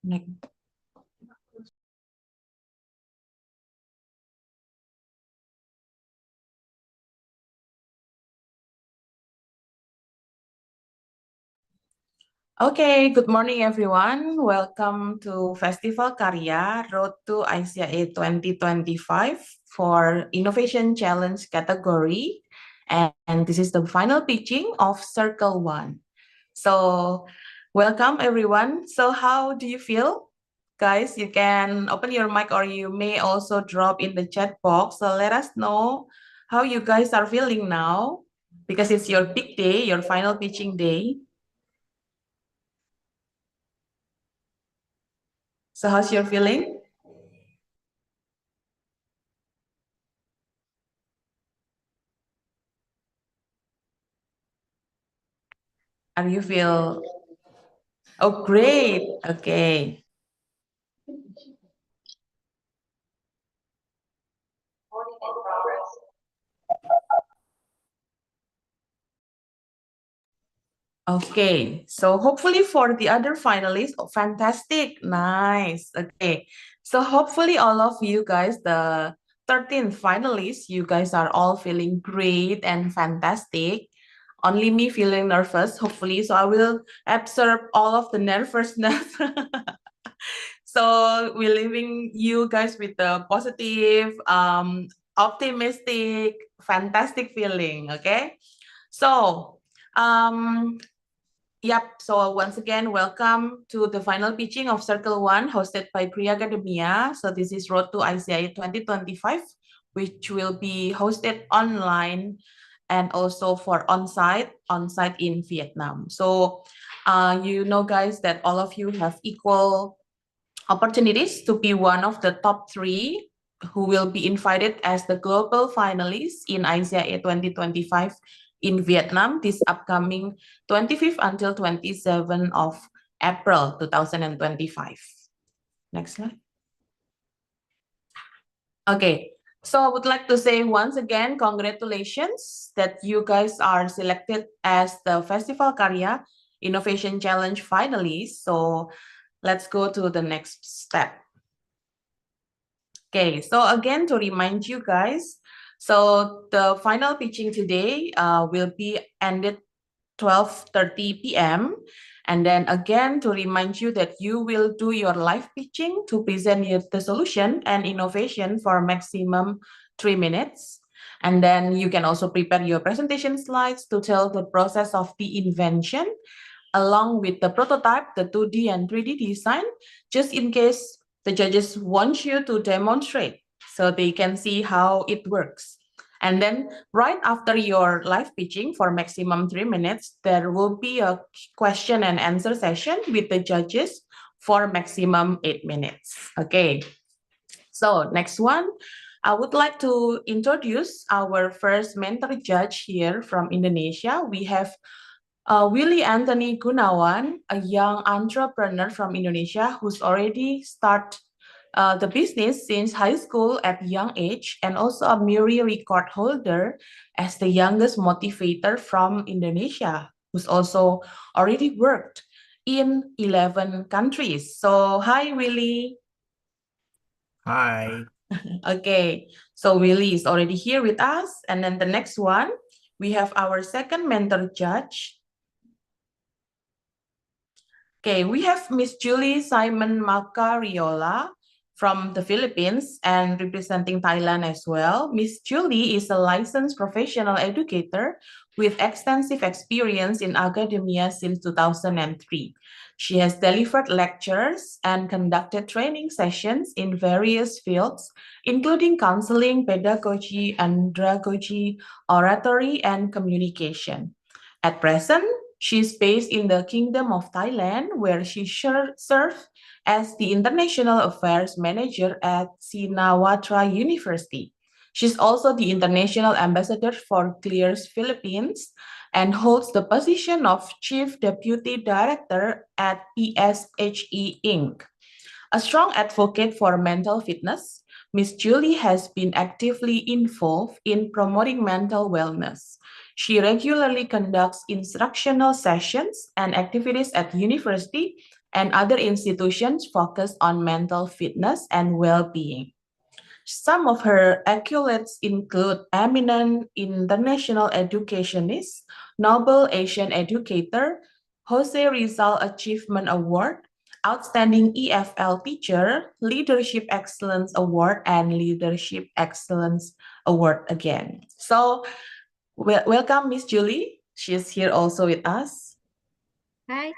Next. Okay, good morning everyone. Welcome to Festival Karya Road to ICIA 2025 for Innovation Challenge category. And this is the final pitching of Circle 1. So welcome everyone. So how do you feel? Guys, you can open your mic or you may also drop in the chat box. So let us know how you guys are feeling now because it's your big day, your final pitching day. So how's your feeling? Are you feel, oh, great. Okay. Okay. So hopefully for the other finalists, oh, fantastic. Nice. Okay. So hopefully all of you guys, the 13th finalists, you guys are all feeling great and fantastic. Only me feeling nervous, hopefully. So I will absorb all of the nervousness. So we're leaving you guys with a positive, optimistic, fantastic feeling. Okay. So, yep. So once again, welcome to the final pitching of Circle 1 hosted by Karya Academia. So this is Road to ICIA 2025, which will be hosted online and also for on-site in Vietnam. So you know, guys, that all of you have equal opportunities to be one of the top 3 who will be invited as the global finalists in ICIA 2025 in Vietnam this upcoming 25th until 27th of April 2025. Next slide. Okay, so I would like to say once again, congratulations that you guys are selected as the Festival Karya Innovation Challenge finalists. So let's go to the next step. Okay, so again, to remind you guys, so the final pitching today will be ended 12:30 p.m. And then again, to remind you that you will do your live pitching to present the solution and innovation for maximum 3 minutes. And then you can also prepare your presentation slides to tell the process of the invention along with the prototype, the 2D and 3D design, just in case the judges want you to demonstrate so they can see how it works. And then right after your live pitching for maximum 3 minutes, there will be a question and answer session with the judges for maximum 8 minutes. Okay, so next one, I would like to introduce our first mentor judge here from Indonesia. We have Willy Anthony Gunawan, a young entrepreneur from Indonesia who's already started the business since high school at young age, and also a Muri record holder as the youngest motivator from Indonesia, who's also already worked in 11 countries. So hi, Willy. Hi. Okay, so Willy is already here with us. And then the next one, we have our second mentor judge. Okay, we have Miss Julie Simon Macariola from the Philippines and representing Thailand as well. Miss Julie is a licensed professional educator with extensive experience in academia since 2003. She has delivered lectures and conducted training sessions in various fields, including counseling, pedagogy, andragogy, oratory, and communication. At present, she is based in the Kingdom of Thailand, where she serves as the International Affairs Manager at Shinawatra University. She's also the International Ambassador for Clears Philippines and holds the position of Chief Deputy Director at PSHE Inc. A strong advocate for mental fitness, Miss Julie has been actively involved in promoting mental wellness. She regularly conducts instructional sessions and activities at university and other institutions focused on mental fitness and well-being. Some of her accolades include eminent international educationist, Nobel Asian Educator, Jose Rizal Achievement Award, Outstanding EFL Teacher, Leadership Excellence Award, and Leadership Excellence Award again. So, welcome, Miss Julie. She's here also with us. Hi.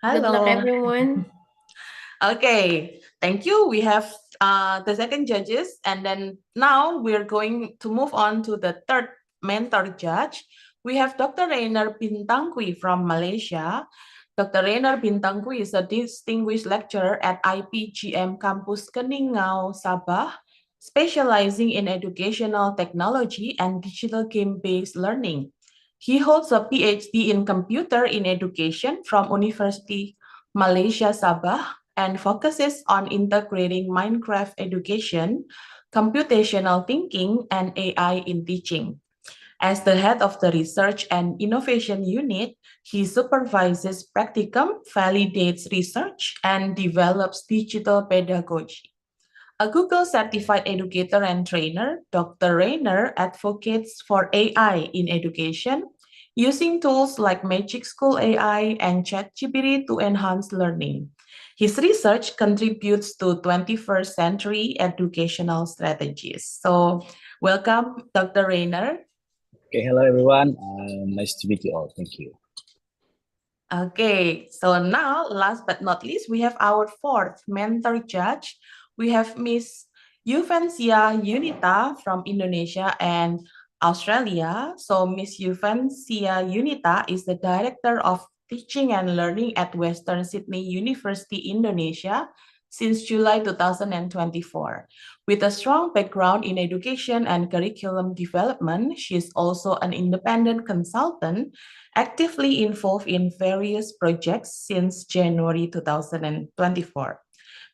Good luck, Hello. everyone. Okay, thank you. We have the second judges, and then now we're going to move on to the third mentor judge. We have Dr. Rainer Bintangkwi from Malaysia. Dr. Rainer Bintangkwi is a distinguished lecturer at IPGM Campus Keningau, Sabah, specializing in educational technology and digital game-based learning. He holds a PhD in computer in education from University Malaysia Sabah and focuses on integrating Minecraft education, computational thinking, and AI in teaching. As the head of the Research and Innovation Unit, he supervises practicum, validates research, and develops digital pedagogy. A Google certified educator and trainer, Dr. Rainer advocates for AI in education, using tools like Magic School AI and ChatGPT to enhance learning. His research contributes to 21st century educational strategies. So, welcome, Dr. Rainer. Okay, hello everyone. Nice to meet you all. Thank you. Okay, so now, last but not least, we have our fourth mentor judge. We have Miss Yuvencia Yunita from Indonesia and Australia. So Miss Yuvencia Yunita is the Director of Teaching and Learning at Western Sydney University, Indonesia, since July 2024. With a strong background in education and curriculum development, she is also an independent consultant actively involved in various projects since January 2024.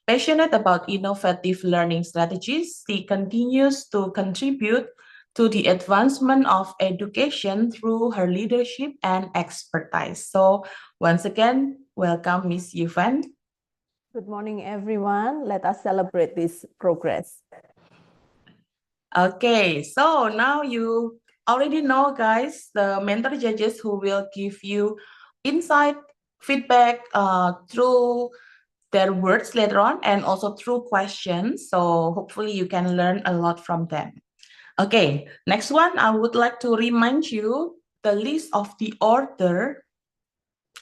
Passionate about innovative learning strategies, she continues to contribute to the advancement of education through her leadership and expertise. So once again, welcome Ms. Yuvan. Good morning, everyone. Let us celebrate this progress. Okay, so now you already know, guys, the mentor judges who will give you insight, feedback through their words later on and also through questions. So hopefully you can learn a lot from them. Okay, next one, I would like to remind you the list of the order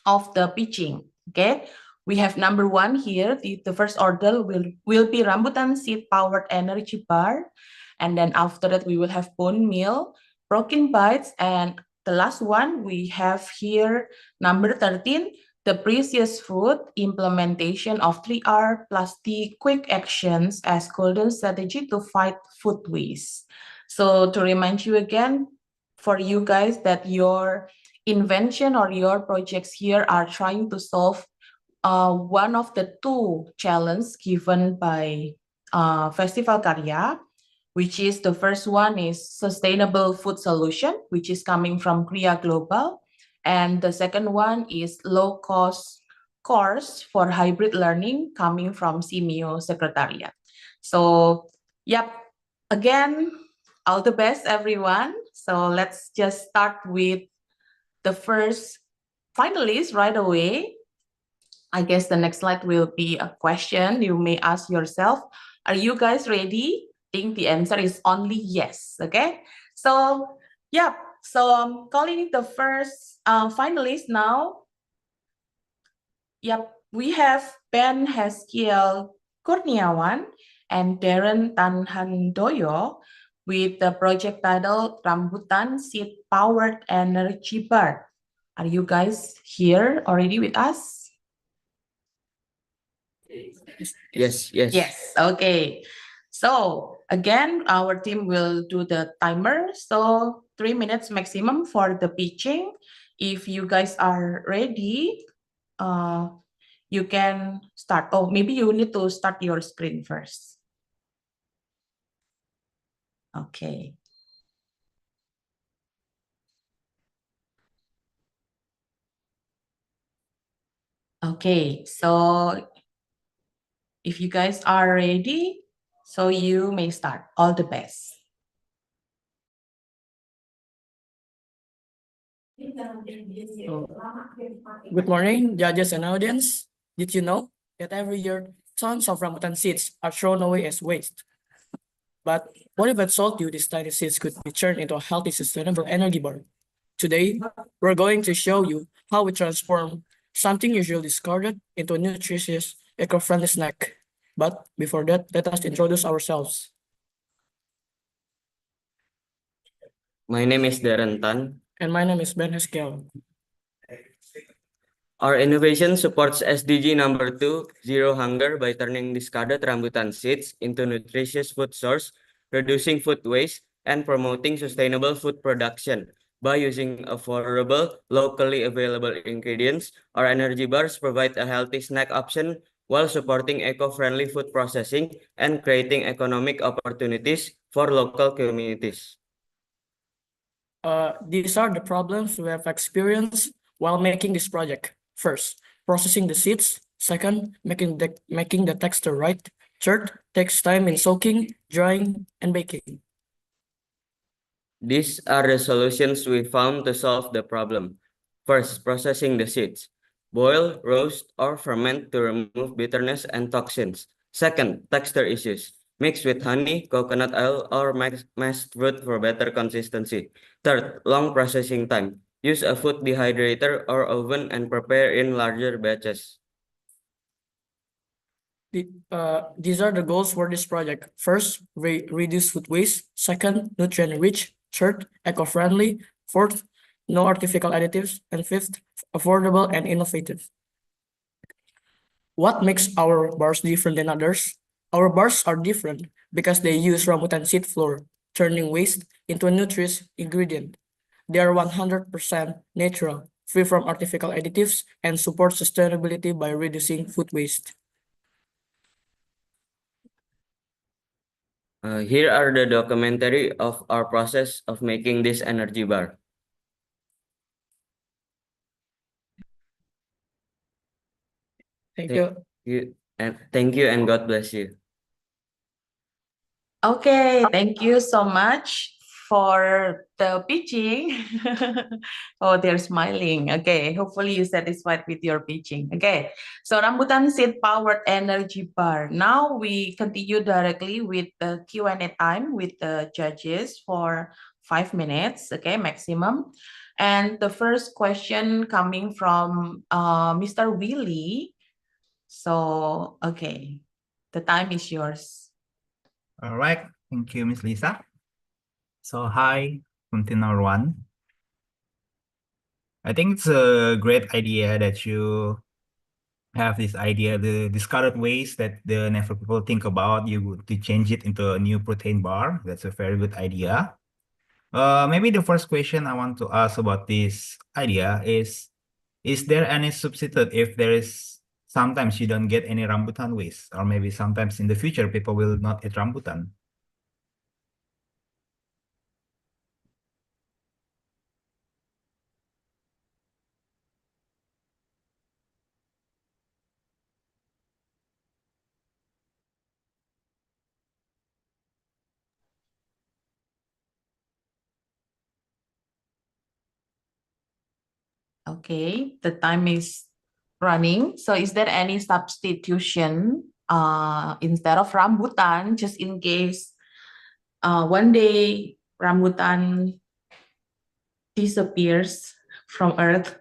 of the pitching. Okay, we have number one here. The first order will be rambutan seed powered energy bar. And then after that, we will have bone meal, protein bites. And the last one, we have here number 13, the precious food implementation of 3R plus the quick actions as golden strategy to fight food waste. So to remind you again, for you guys that your invention or your projects here are trying to solve one of the two challenges given by Festival Karya, which is the first one is sustainable food solution, which is coming from Kriya Global. And the second one is low cost course for hybrid learning coming from Simeo Secretariat. So, yep, again, all the best, everyone. So let's just start with the first finalist right away. I guess the next slide will be a question you may ask yourself. Are you guys ready? I think the answer is only yes, okay? So, yeah, so I'm calling the first finalist now. Yep, we have Ben Haskiel Kurniawan and Darren Tanhandoyo with the project title Rambutan Seed Powered Energy Bar. Are you guys here already with us? Yes. Yes, okay. So again, our team will do the timer. So 3 minutes maximum for the pitching. If you guys are ready, you can start. Oh, maybe you need to start your screen first. Okay. Okay, so if you guys are ready, so you may start. All the best. Good morning, judges and audience. Did you know that every year tons of rambutan seeds are thrown away as waste? But what if I told you these tiny seeds could be turned into a healthy, sustainable energy bar? Today, we're going to show you how we transform something usually discarded into a nutritious, eco-friendly snack. But before that, let us introduce ourselves. My name is Darren Tan. And my name is Ben Haskell. Our innovation supports SDG number 2, Zero Hunger, by turning discarded rambutan seeds into nutritious food source, reducing food waste, and promoting sustainable food production. By using affordable, locally available ingredients, our energy bars provide a healthy snack option while supporting eco-friendly food processing and creating economic opportunities for local communities. These are the problems we have experienced while making this project. First, processing the seeds. Second, making the texture right. Third, takes time in soaking, drying, and baking. These are the solutions we found to solve the problem. First, processing the seeds. Boil, roast, or ferment to remove bitterness and toxins. Second, texture issues. Mix with honey, coconut oil, or mashed fruit for better consistency. Third, long processing time. Use a food dehydrator or oven and prepare in larger batches. These are the goals for this project. First, reduce food waste. Second, nutrient-rich. Third, eco-friendly. Fourth, no artificial additives. And fifth, affordable and innovative. What makes our bars different than others? Our bars are different because they use rambutan seed flour, turning waste into a nutritious ingredient. They are 100% natural, free from artificial additives, and support sustainability by reducing food waste. Here are the documentary of our process of making this energy bar. Thank you. Thank you and God bless you. Okay, thank you so much for the pitching. Oh, they're smiling. Okay, hopefully you're satisfied with your pitching. Okay, so Rambutan Seed Powered Energy Bar. Now we continue directly with the Q&A time with the judges for 5 minutes, okay, maximum. And the first question coming from Mr. Willie. So, okay, the time is yours. All right, thank you, Miss Lisa. So hi, Continental One. I think it's a great idea that you have this idea, the discarded waste that the never people think about, you to change it into a new protein bar. That's a very good idea. Maybe the first question I want to ask about this idea is there any substitute if there is sometimes you don't get any rambutan waste, or maybe sometimes in the future people will not eat rambutan? Okay, the time is running. So is there any substitution instead of rambutan, just in case one day rambutan disappears from Earth?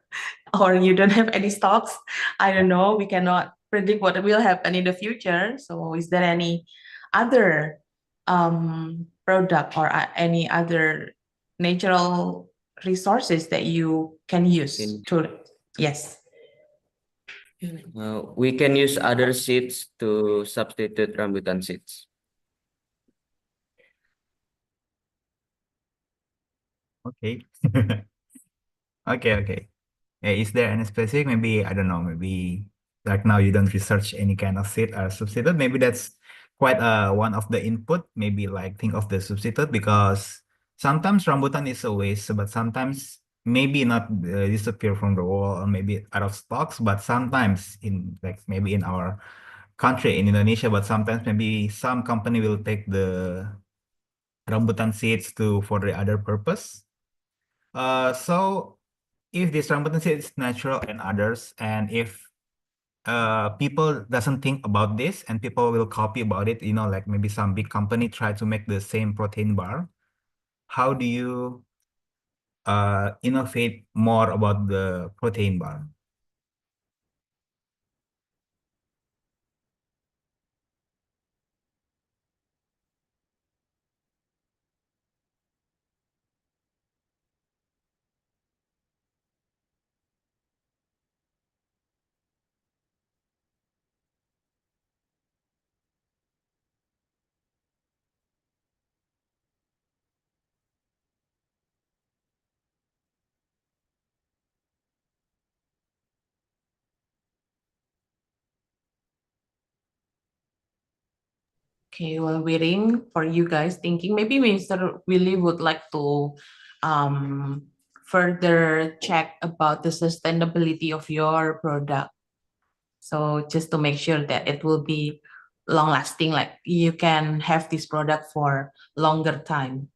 or you don't have any stocks. I don't know. We cannot predict what will happen in the future. So is there any other product or any other natural resources that you can use to, yes. We can use other seeds to substitute rambutan seeds. Okay. Okay. Is there any specific? Maybe, I don't know, maybe like now you don't research any kind of seed or substitute. Maybe that's quite one of the input. Maybe like think of the substitute, because sometimes rambutan is a waste, but sometimes maybe not disappear from the world or maybe out of stocks, but sometimes in like maybe in our country in Indonesia, but sometimes maybe some company will take the rambutan seeds to for the other purpose. So if this rambutan seed is natural and others, and if people doesn't think about this and people will copy about it, like maybe some big company try to make the same protein bar, how do you innovate more about the protein bar? Okay, while waiting for you guys thinking, maybe Mr. Willie would like to further check about the sustainability of your product. So just to make sure that it will be long lasting, like you can have this product for longer time.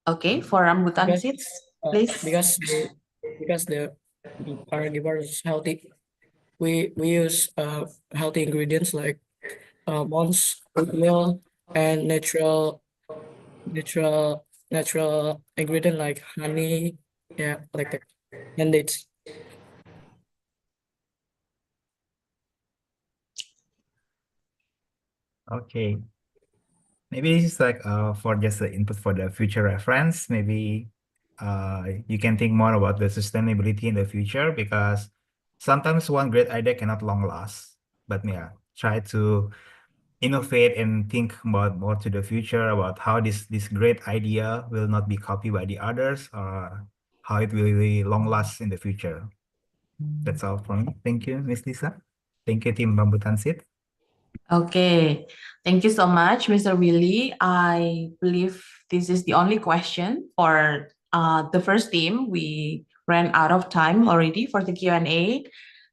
Okay, for rambutan Because- seeds, please. Because the Karya bar is healthy, we use healthy ingredients like almonds, oatmeal, and natural ingredient like honey, yeah, like that, and dates. Okay. Maybe this is like for just the input for the future reference. Maybe you can think more about the sustainability in the future, because sometimes one great idea cannot long last. But yeah, try to innovate and think about more to the future about how this great idea will not be copied by the others, or how it will really long last in the future. That's all from me. Thank you, Miss Lisa. Thank you, Team Rambutan Seed. Okay, thank you so much, Mr. Willie. I believe this is the only question for the first team. We ran out of time already for the Q&A.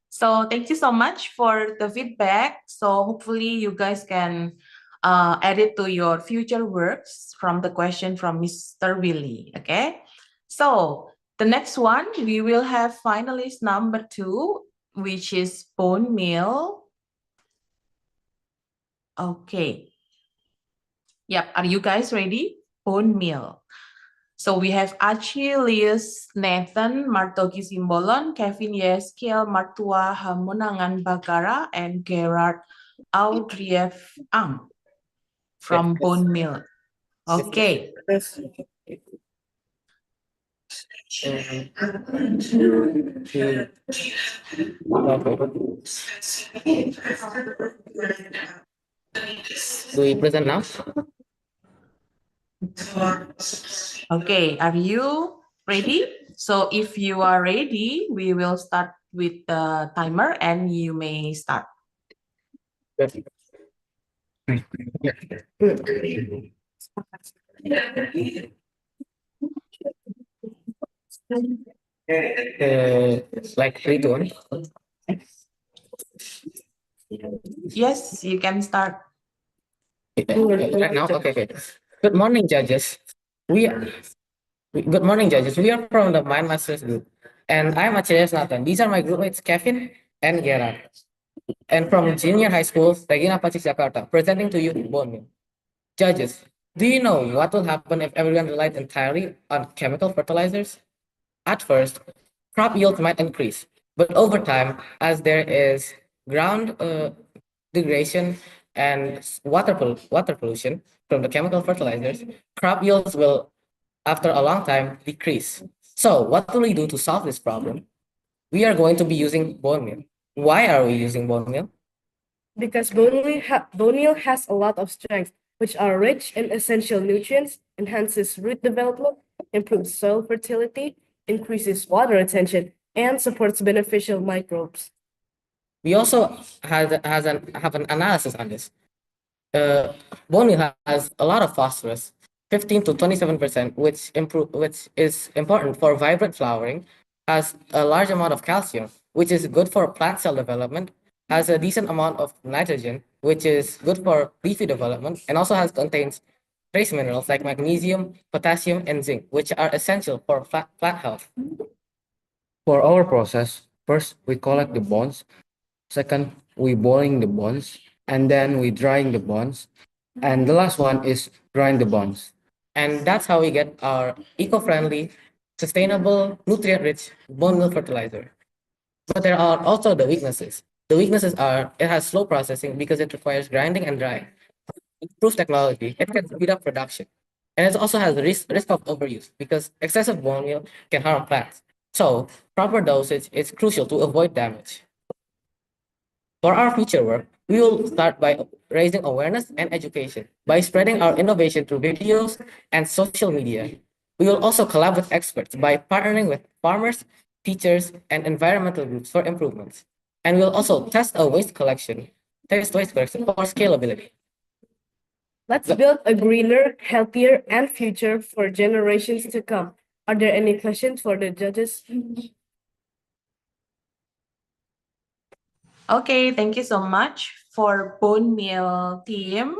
So thank you so much for the feedback. So hopefully you guys can add it to your future works from the question from Mr. Willie, okay? So the next one, we will have finalist number 2, which is bone meal. Okay. Yep. Are you guys ready? Bone meal. So we have Achilles Nathan Martogi Simbolon, Kevin Yeskiel Martua Hamunangan Bagara, and Gerard Audriev Ang from Bone Meal. Okay. Do we present now? Okay, are you ready? So if you are ready, we will start with the timer and you may start. Like 3, 2, 1. Yes, you can start. Right now, okay. Good morning, judges. Good morning, judges. We are from the Mind Masters group, and I'm Achilles Nathan. These are my groupmates, Kevin and Gerard, and from junior high school, Regina Pacis, Jakarta, presenting to you Bonmin. Judges, do you know what will happen if everyone relied entirely on chemical fertilizers? At first, crop yields might increase, but over time, as there is ground degradation and water pollution from the chemical fertilizers, crop yields will, after a long time, decrease. So, what will we do to solve this problem? We are going to be using bone meal. Why are we using bone meal? Because bone meal has a lot of strengths, which are rich in essential nutrients, enhances root development, improves soil fertility, increases water retention, and supports beneficial microbes. We also have an analysis on this. Bone meal has a lot of phosphorus, 15 to 27%, which is important for vibrant flowering, has a large amount of calcium, which is good for plant cell development, has a decent amount of nitrogen, which is good for leafy development, and also contains trace minerals like magnesium, potassium, and zinc, which are essential for plant health. For our process, first we collect the bonds, second we boiling the bonds, and then we drying the bonds, and the last one is drying the bonds. And that's how we get our eco-friendly, sustainable, nutrient-rich bone meal fertilizer. But there are also the weaknesses. The weaknesses are it has slow processing because it requires grinding and drying. Improved technology, it can speed up production. And it also has the risk of overuse because excessive bone meal can harm plants. So proper dosage is crucial to avoid damage. For our future work, we will start by raising awareness and education by spreading our innovation through videos and social media. We will also collab with experts by partnering with farmers, teachers, and environmental groups for improvements. And we'll also test waste collection for scalability. Let's build a greener, healthier, and future for generations to come. Are there any questions for the judges? Okay, thank you so much for bone meal team.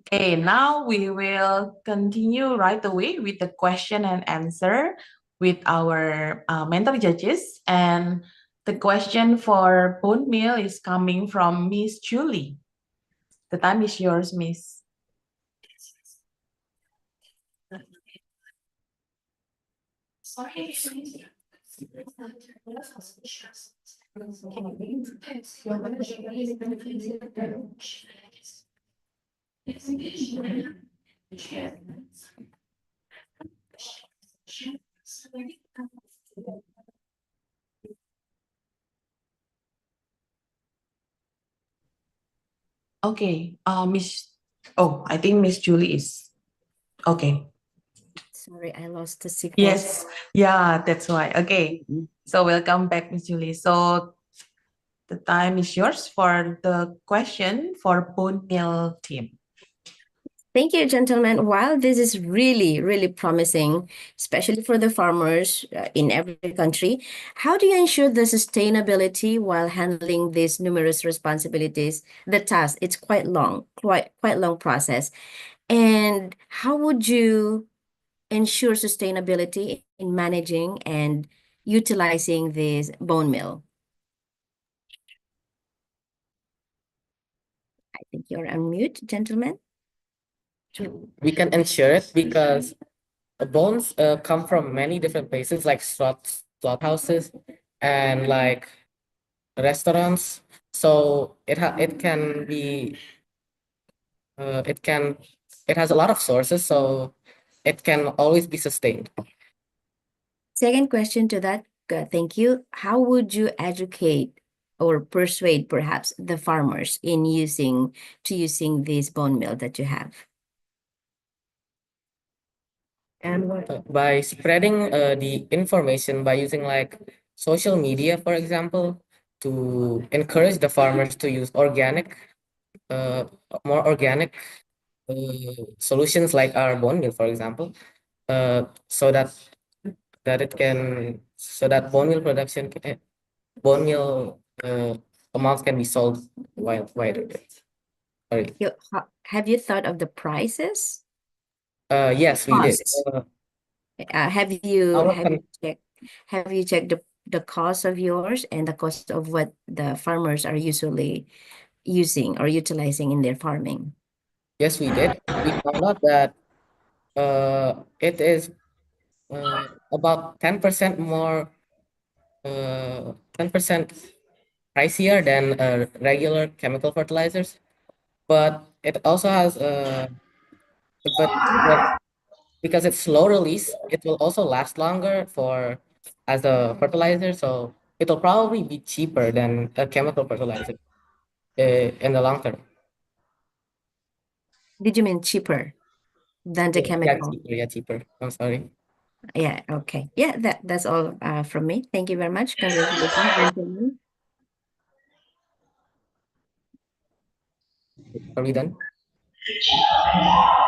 Okay, now we will continue right away with the question and answer with our mentor judges. And the question for bone meal is coming from Miss Julie. The time is yours, Miss. Okay, Miss. Oh, I think Miss Julie is okay. Sorry, I lost the signal. Yes, yeah, that's why. Okay, so welcome back, Miss Julie. So the time is yours for the question for bone meal team. Thank you, gentlemen. While this is really, really promising, especially for the farmers in every country, how do you ensure the sustainability while handling these numerous responsibilities? The task, it's quite long process. And how would you ensure sustainability in managing and utilizing this bone meal? I think you're on mute, gentlemen. We can ensure it because the bones come from many different places like slaughterhouses and like restaurants. So it can be it has a lot of sources, so it can always be sustained. Second question to that, thank you. How would you educate or persuade perhaps the farmers in using this bone meal that you have? And what? By spreading the information by using like social media, for example, to encourage the farmers to use uh, more organic solutions like our bone meal, for example, so that bone meal bone meal amounts can be sold wider. Sorry. Have you thought of the prices? Yes, we did. Costs. Have you Our checked the cost of yours and the cost of what the farmers are usually using or utilizing in their farming? Yes, we did. We found out that it is about 10% more, 10% pricier than regular chemical fertilizers, but it also has but because it's slow release, it will also last longer as a fertilizer, so it'll probably be cheaper than a chemical fertilizer in the long term. Did you mean cheaper than the chemical? Yeah, cheaper. I'm sorry. Yeah, okay. Yeah, that's all from me. Thank you very much. Congratulations, gentlemen. Are we done?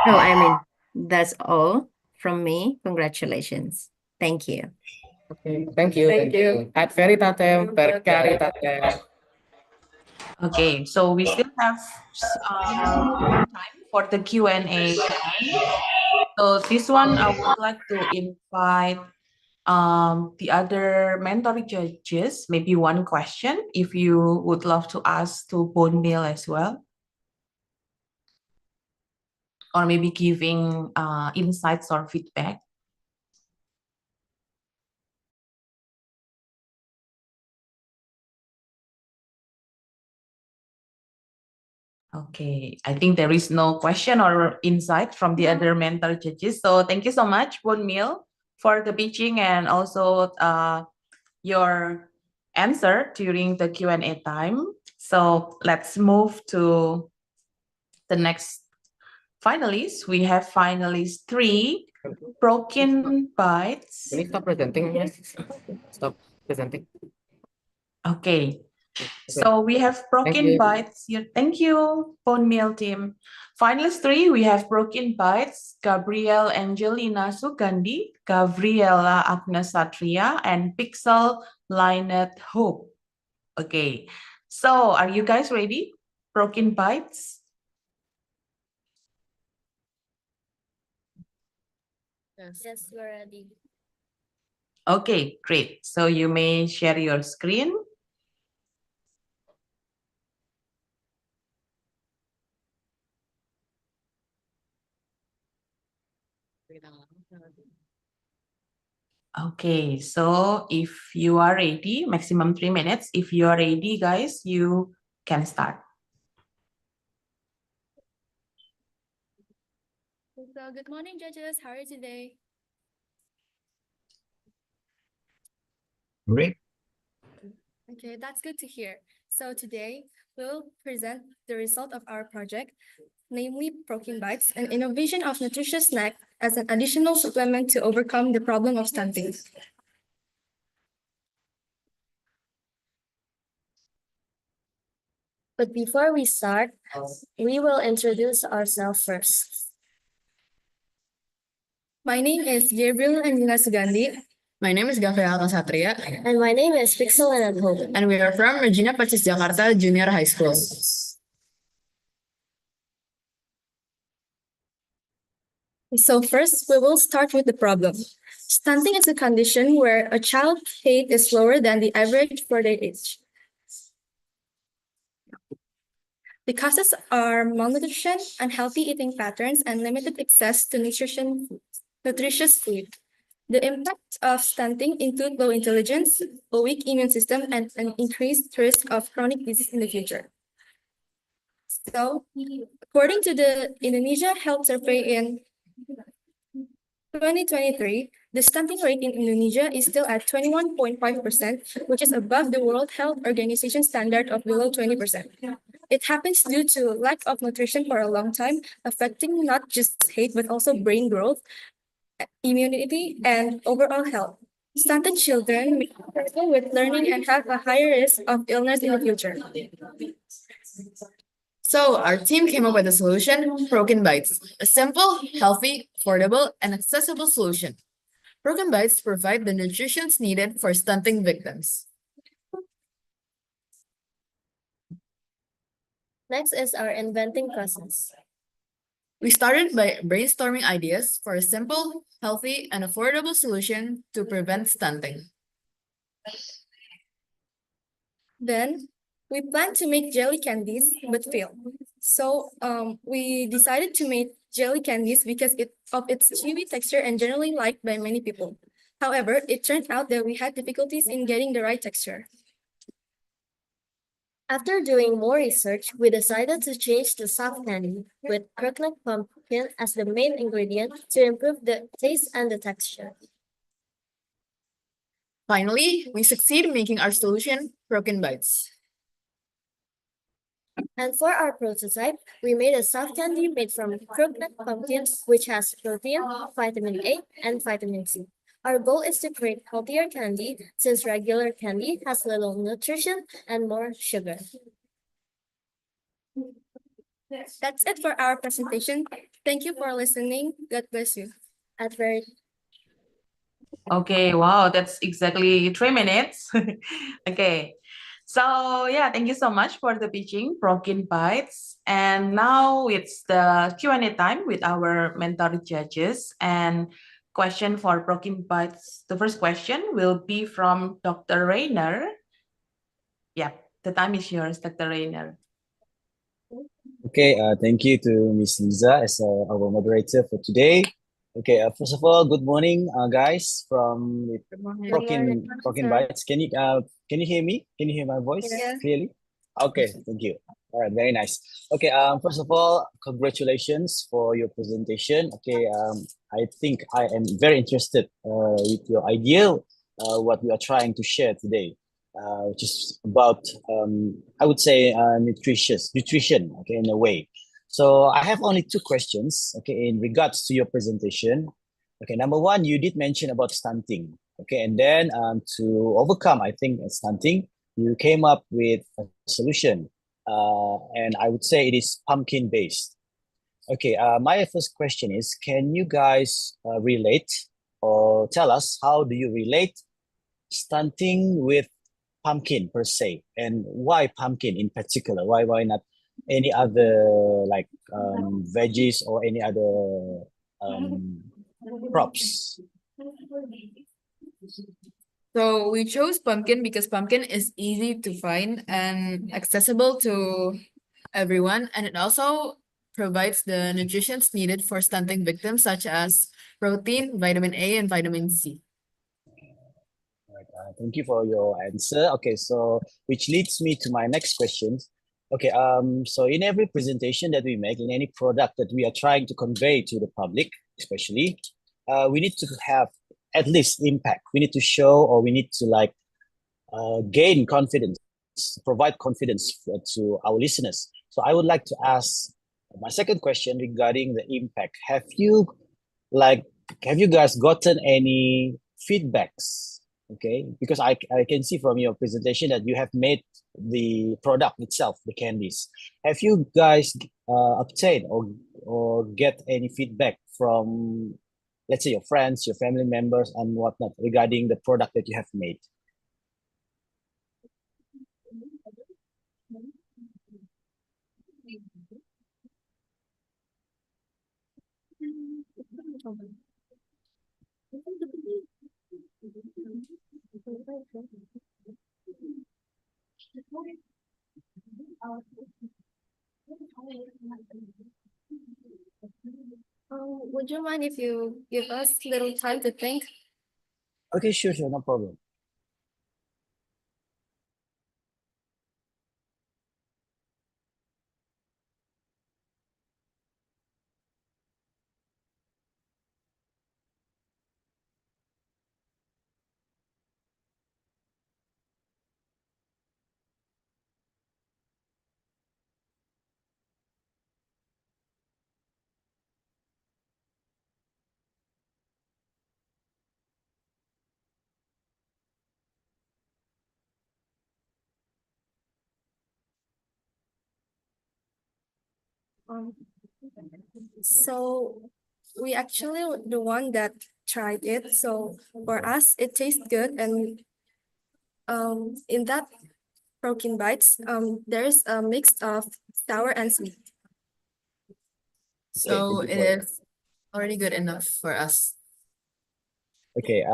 No, I mean, that's all from me. Congratulations. Thank you. Okay, thank you. Thank you. Ad veritatem per caritatem. Okay, so we still have time for the Q&A time. So this one, I would like to invite the other mentor judges, maybe one question if you would love to ask to bone meal as well. Or maybe giving insights or feedback. Okay, I think there is no question or insight from the other mentor judges. So thank you so much, Bone Meal, for the pitching and also your answer during the Q&A time. So let's move to the next finalists. We have finalists 3, Broken Bites. Can you stop presenting? Stop presenting. Okay. So we have Broken Bites here. Thank you, Bone Meal team. Finalists 3, we have Broken Bites, Gabrielle Angelina Sugandi, Gabriela Agnes Satria, and Pixel Lynette Hope. Okay, so are you guys ready? Broken Bites? Yes, we're ready. Okay, great. So you may share your screen. Okay, so if you are ready, maximum 3 minutes. If you are ready, guys, you can start. So, good morning, judges. How are you today? Great. Okay, that's good to hear. So today, we'll present the result of our project, namely Protein Bites, an innovation of nutritious snack as an additional supplement to overcome the problem of stunting. But before we start, we will introduce ourselves first. My name is Gabriel Angelina Sugandi. My name is Gabriela Satria, And my name is Pixel and Hope. and we are from Regina Pacis Jakarta Junior High School. So first, we will start with the problem. Stunting is a condition where a child's height is lower than the average for their age. The causes are malnutrition, unhealthy eating patterns, and limited access to nutritious food. The impact of stunting include low intelligence, a weak immune system, and an increased risk of chronic disease in the future. So, according to the Indonesia Health Survey in 2023, The stunting rate in Indonesia is still at 21.5%, which is above the World Health Organization standard of below 20%. It happens due to lack of nutrition for a long time, affecting not just height, but also brain growth, immunity, and overall health. Stunted children may struggle with learning and have a higher risk of illness in the future. So our team came up with a solution, Broken Bites, a simple, healthy, affordable, and accessible solution. Broken Bites provide the nutrition needed for stunting victims. Next is our inventing process. We started by brainstorming ideas for a simple, healthy, and affordable solution to prevent stunting. Then we planned to make jelly candies, but failed. So we decided to make jelly candies because of its chewy texture and generally liked by many people. However, it turned out that we had difficulties in getting the right texture. After doing more research, we decided to change the soft candy with croquant pumpkin as the main ingredient to improve the taste and the texture. Finally, we succeed making our solution, Broken Bites. And for our prototype, we made a soft candy made from croquant pumpkin, which has protein, vitamin A, and vitamin C. Our goal is to create healthier candy since regular candy has little nutrition and more sugar. That's it for our presentation. Thank you for listening. God bless you. At very Okay, wow, that's exactly 3 minutes. Okay, so yeah, thank you so much for the pitching, Broken Bites. And now it's the Q&A time with our mentor judges. And question for Broken Bites, the first question will be from Dr. Rainer. Yeah, the time is yours, Dr. Rainer. Okay, thank you to Miss Lisa as our moderator for today. Okay, first of all, good morning, guys from Broken Bites. Can you hear me? Can you hear my voice clearly? Okay, thank you. All right, very nice. Okay, first of all, congratulations for your presentation. Okay, I think I am very interested with your idea, what we are trying to share today, which is about, I would say, nutrition, okay, in a way. So I have only two questions, okay, in regards to your presentation. Okay, number one, you did mention about stunting, okay, and then to overcome, I think, stunting, you came up with a solution, and I would say it is pumpkin based. Okay, my first question is, can you guys relate or tell us how do you relate stunting with pumpkin per se, and why pumpkin in particular? Why not any other like veggies or any other crops? So we chose pumpkin because pumpkin is easy to find and accessible to everyone, and it also provides the nutrition needed for stunting victims such as protein, vitamin A, and vitamin C. Thank you for your answer. Okay, so which leads me to my next question. Okay, so in every presentation that we make, in any product that we are trying to convey to the public, especially, we need to have at least impact. We need to show, or we need to like gain confidence, provide confidence to our listeners. So I would like to ask my second question regarding the impact. Have you guys gotten any feedbacks? Okay, because I can see from your presentation that you have made the product itself, the candies. Have you guys obtained or get any feedback from, let's say, your friends, your family members, and whatnot regarding the product that you have made? Would you mind if you give us a little time to think? Okay, sure, no problem. So we actually were the one that tried it. So for us, it tastes good, and in that protein bites, there's a mix of sour and sweet. So thank you it for that. is already good enough for us. Okay,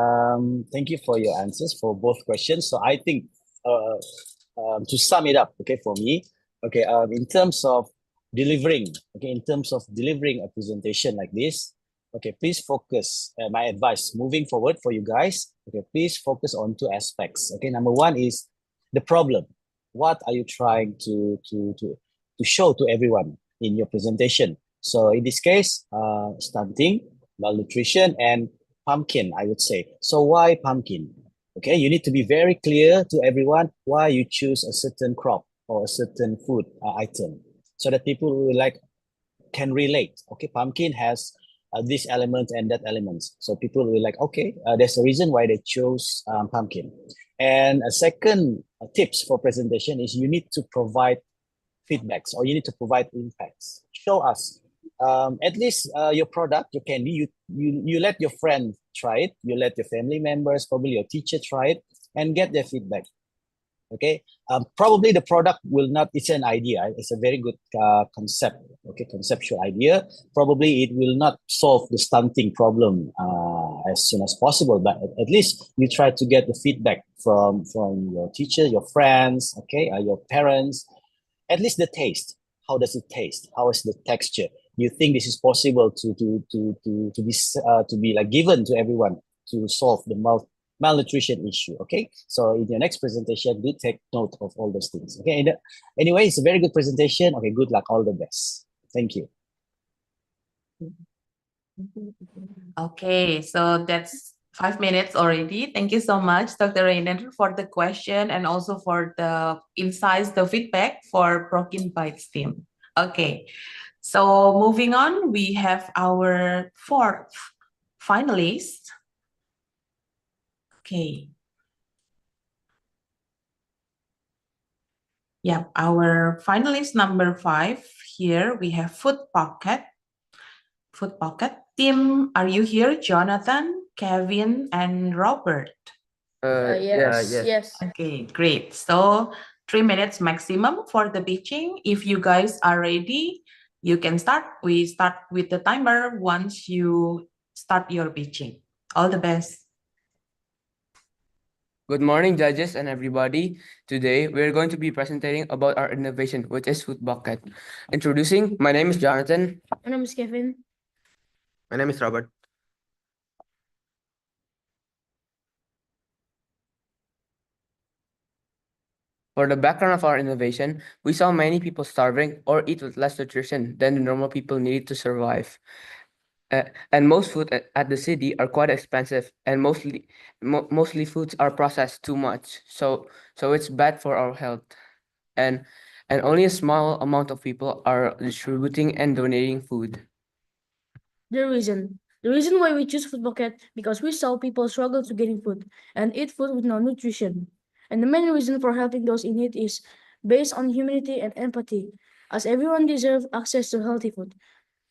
thank you for your answers for both questions. So I think to sum it up, okay, for me, okay, in terms of delivering, okay, in terms of delivering a presentation like this, okay, please focus. My advice moving forward for you guys, okay, please focus on two aspects. Okay, number one is the problem. What are you trying to show to everyone in your presentation? So in this case, stunting, malnutrition, and pumpkin, I would say. So why pumpkin? Okay, you need to be very clear to everyone why you choose a certain crop or a certain food item, so that people will can relate. Okay, pumpkin has this element and that element, so people will okay, there's a reason why they chose pumpkin. And a second tips for presentation is you need to provide feedbacks, or you need to provide impacts. Show us at least your product, your candy. You let your friend try it. You let your family members, probably your teacher, try it and get their feedback. Okay. Probably the product will not. It's an idea. It's a very good concept. Okay, conceptual idea. Probably it will not solve the stunting problem as soon as possible, but at least you try to get the feedback from your teacher, your friends. Okay, your parents, at least the taste. How does it taste? How is the texture? You think this is possible to be given to everyone to solve the malnutrition issue? Okay, so in your next presentation, do take note of all those things. Okay, anyway, it's a very good presentation. Okay, good luck, all the best. Thank you. Okay, so that's 5 minutes already. Thank you so much, Dr. Rainer, for the question and also for the insights, the feedback for Broken Bites team. Okay, so moving on, we have our fourth finalist. Okay. Yeah, our finalist number 5 here, we have Food Pocket. Food Pocket. Tim, are you here? Jonathan, Kevin, and Robert. Yes. Okay, great. So 3 minutes maximum for the pitching. If you guys are ready, you can start. We start with the timer once you start your pitching. All the best. Good morning, judges and everybody. Today, we're going to be presenting about our innovation, which is Food Bucket. Introducing, my name is Jonathan. My name is Kevin. My name is Robert. For the background of our innovation, we saw many people starving or eat with less nutrition than the normal people need to survive. And most food at the city are quite expensive, and mostly foods are processed too much. So it's bad for our health. And only a small amount of people are distributing and donating food. The reason why we choose Food Bucket because we saw people struggle to getting food and eat food with no nutrition. And the main reason for helping those in need is based on humanity and empathy, as everyone deserves access to healthy food.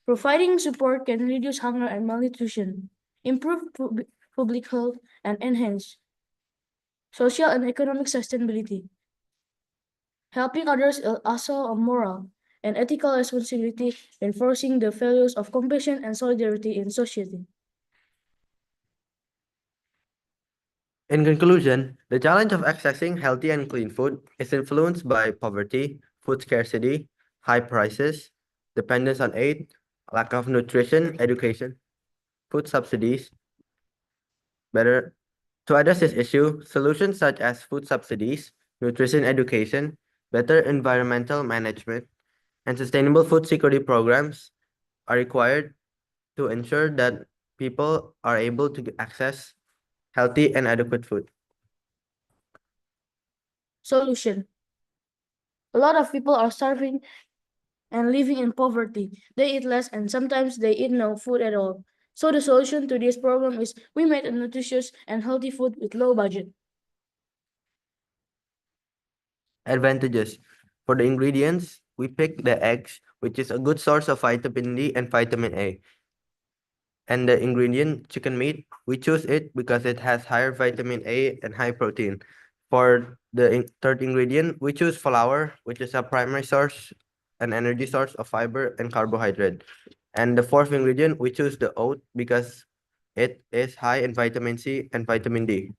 Providing support can reduce hunger and malnutrition, improve public health, and enhance social and economic sustainability. Helping others is also a moral and ethical responsibility, reinforcing the values of compassion and solidarity in society. In conclusion, the challenge of accessing healthy and clean food is influenced by poverty, food scarcity, high prices, dependence on aid, lack of nutrition, education, food subsidies. To address this issue, solutions such as food subsidies, nutrition education, better environmental management, and sustainable food security programs are required to ensure that people are able to access healthy and adequate food. Solution. A lot of people are starving and living in poverty. They eat less and sometimes they eat no food at all. So the solution to this problem is we made a nutritious and healthy food with low budget. Advantages. For the ingredients, we pick the eggs which is a good source of vitamin D and vitamin A. And the ingredient chicken meat, we choose it because it has higher vitamin A and high protein. For the third ingredient, we choose flour, which is a primary source, an energy source of fiber and carbohydrate. And the fourth ingredient, we choose the oat because it is high in vitamin C and vitamin D.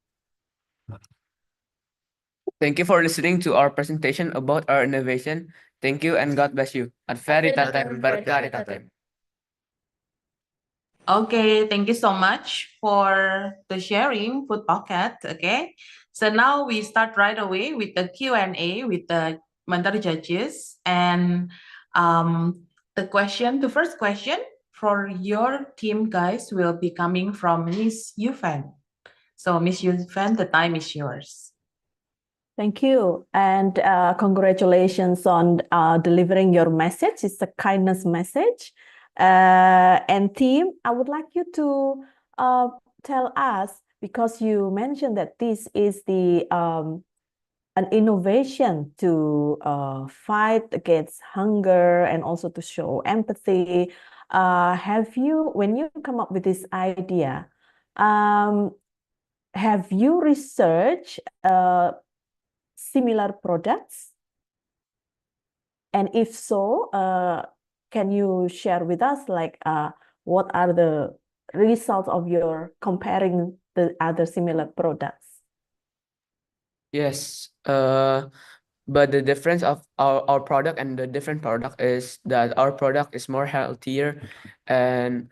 Thank you for listening to our presentation about our innovation. Thank you and God bless you. Ad veritatem veritatem. Okay, thank you so much for the sharing, Food Pocket. Okay, so now we start right away with the Q&A with the mentor judges. And the first question for your team, guys, will be coming from Miss Yufan. So Miss Yufan, the time is yours. Thank you. And congratulations on delivering your message. It's a kindness message. And team, I would like you to tell us, because you mentioned that this is the an innovation to fight against hunger and also to show empathy. Have you, when you come up with this idea, have you researched similar products? And if so, can you share with us like what are the results of your comparing the other similar products? Yes. But the difference of our product and the different product is that our product is more healthier and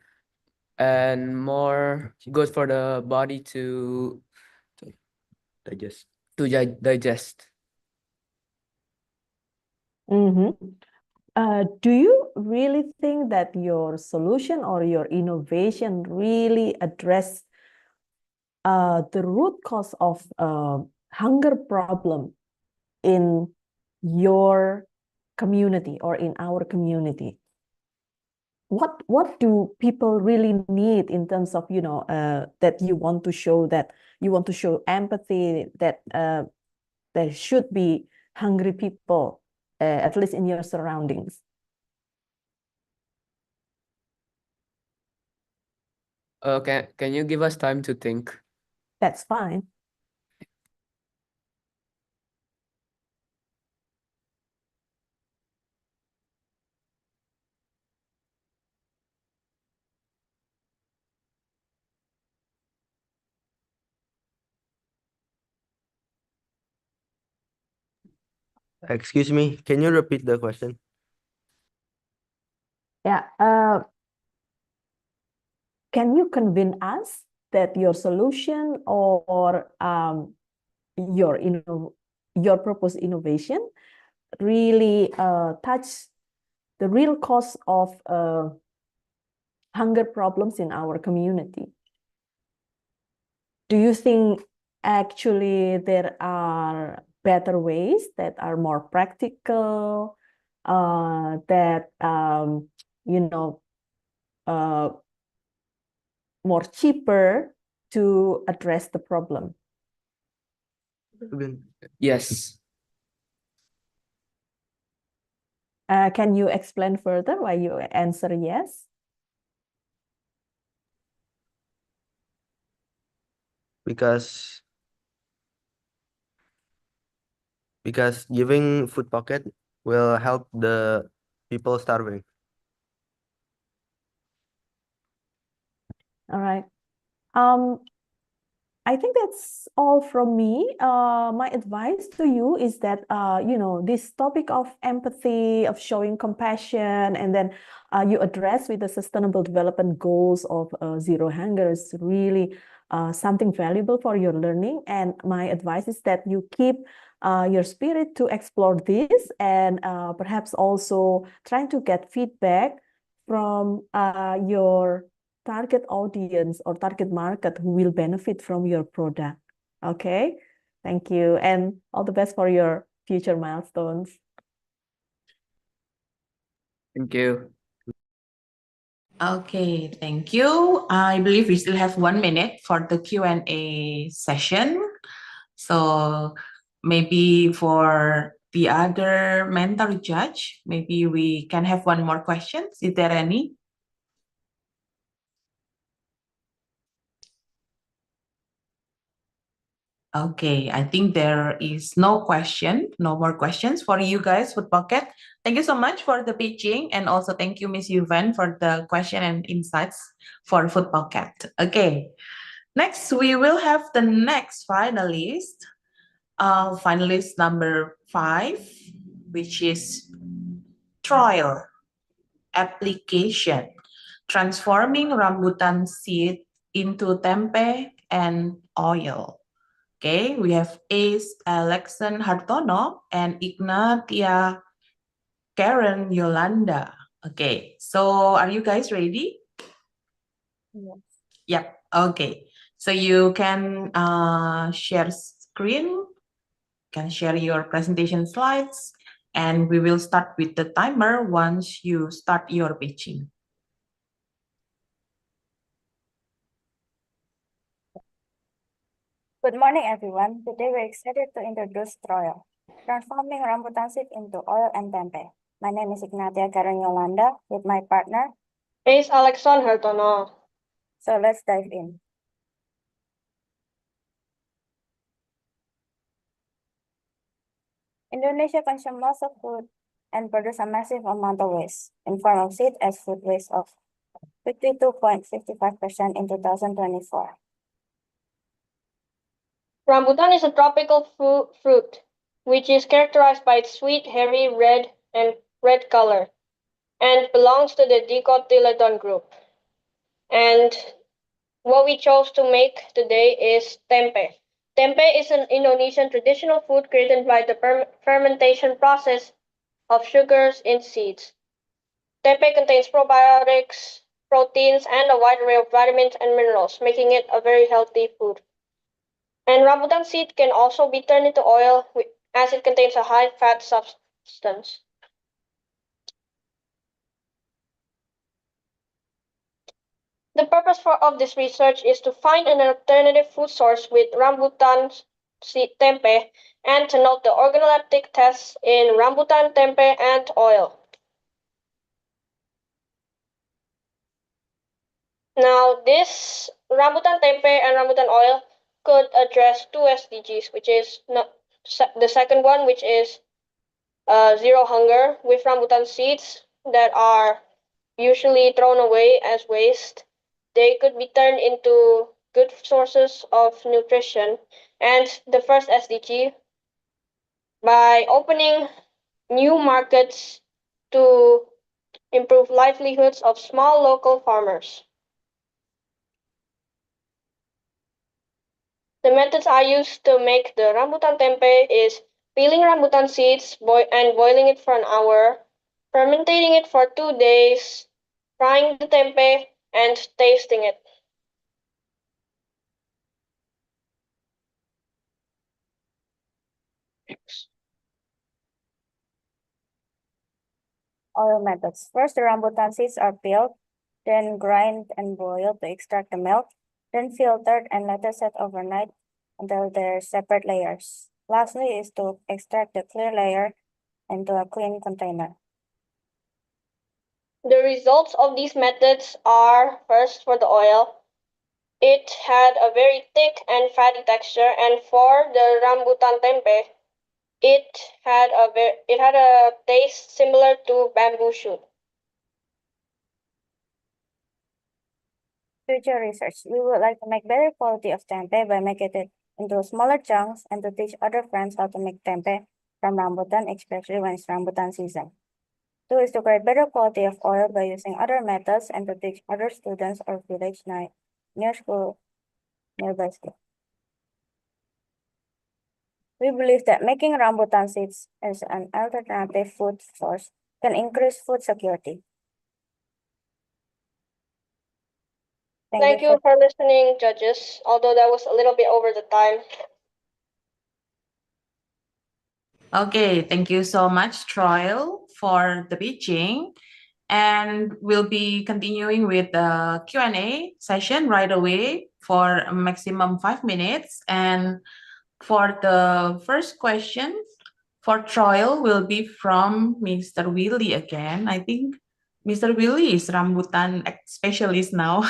more good for the body to Digest. digest. Do you really think that your solution or your innovation really address the root cause of hunger problem in your community or in our community? What do people really need in terms of, that you want to show, that you want to show empathy, that there should be hungry people, at least in your surroundings? Can you give us time to think? That's fine. Excuse me, can you repeat the question? Yeah. Can you convince us that your solution or your proposed innovation really touch the real cause of hunger problems in our community? Do you think actually there are better ways that are more practical, that more cheaper to address the problem? Yes. Can you explain further why you answer yes? Because giving food pocket will help the people starving. All right. I think that's all from me. My advice to you is that, this topic of empathy, of showing compassion, and then you address with the Sustainable Development Goals of Zero Hunger is really something valuable for your learning. And my advice is that you keep your spirit to explore this, and perhaps also trying to get feedback from your target audience or target market who will benefit from your product. Okay, thank you, and all the best for your future milestones. Thank you. Okay, thank you. I believe we still have 1 minute for the Q&A session. So maybe for the other mentor judge, maybe we can have one more question. Is there any? Okay, I think there is no more questions for you guys, Food Pocket. Thank you so much for the pitching, and also thank you, Miss Yuvan, for the question and insights for Food Pocket. Okay, next we will have the next finalist, finalist number 5, which is trial application, transforming rambutan seed into tempe and oil. Okay, we have Ace Alexan Hartono and Ignatia Karen Yolanda. Okay, so are you guys ready? Yes. Yep, okay. So you can share screen, can share your presentation slides, and we will start with the timer once you start your pitching. Good morning, everyone. Today we're excited to introduce Troyo, transforming rambutan seed into oil and tempe. My name is Ignatia Karen Yolanda with my partner, Ace Alexan Hartono. So let's dive in. Indonesia consumes most of food and produce a massive amount of waste in form of seed as food waste of 52.55% in 2024. Rambutan is a tropical fruit, which is characterized by its sweet, hairy, red color, and belongs to the dicotyledon group. And what we chose to make today is tempe. Tempe is an Indonesian traditional food created by the fermentation process of sugars in seeds. Tempe contains probiotics, proteins, and a wide array of vitamins and minerals, making it a very healthy food. And rambutan seed can also be turned into oil as it contains a high fat substance. The purpose of this research is to find an alternative food source with rambutan seed tempe and to note the organoleptic tests in rambutan tempe and oil. Now, this rambutan tempe and rambutan oil could address 2 SDGs, which is the second one, which is zero hunger, with rambutan seeds that are usually thrown away as waste. They could be turned into good sources of nutrition. And the first SDG, by opening new markets to improve livelihoods of small local farmers. The methods I use to make the rambutan tempe is peeling rambutan seeds and boiling it for an hour, fermentating it for 2 days, frying the tempe, and tasting it. Oil methods. First, the rambutan seeds are peeled, then grind and boiled to extract the milk, then filtered and later set overnight until they're separate layers. Lastly is to extract the clear layer into a clean container. The results of these methods are, first, for the oil, it had a very thick and fatty texture, and for the rambutan tempe, it had a taste similar to bamboo shoot. Future research. We would like to make better quality of tempeh by making it into smaller chunks and to teach other friends how to make tempeh from rambutan, especially when it's rambutan season. 2 is to create better quality of oil by using other methods and to teach other students or village nearby school. We believe that making rambutan seeds as an alternative food source can increase food security. Thank you for listening, judges, although that was a little bit over the time. Okay, thank you so much, Troil, for the pitching. And we'll be continuing with the Q&A session right away for a maximum 5 minutes. And for the first question, For trial will be from Mr. Willy again. I think Mr. Willy is rambutan specialist now.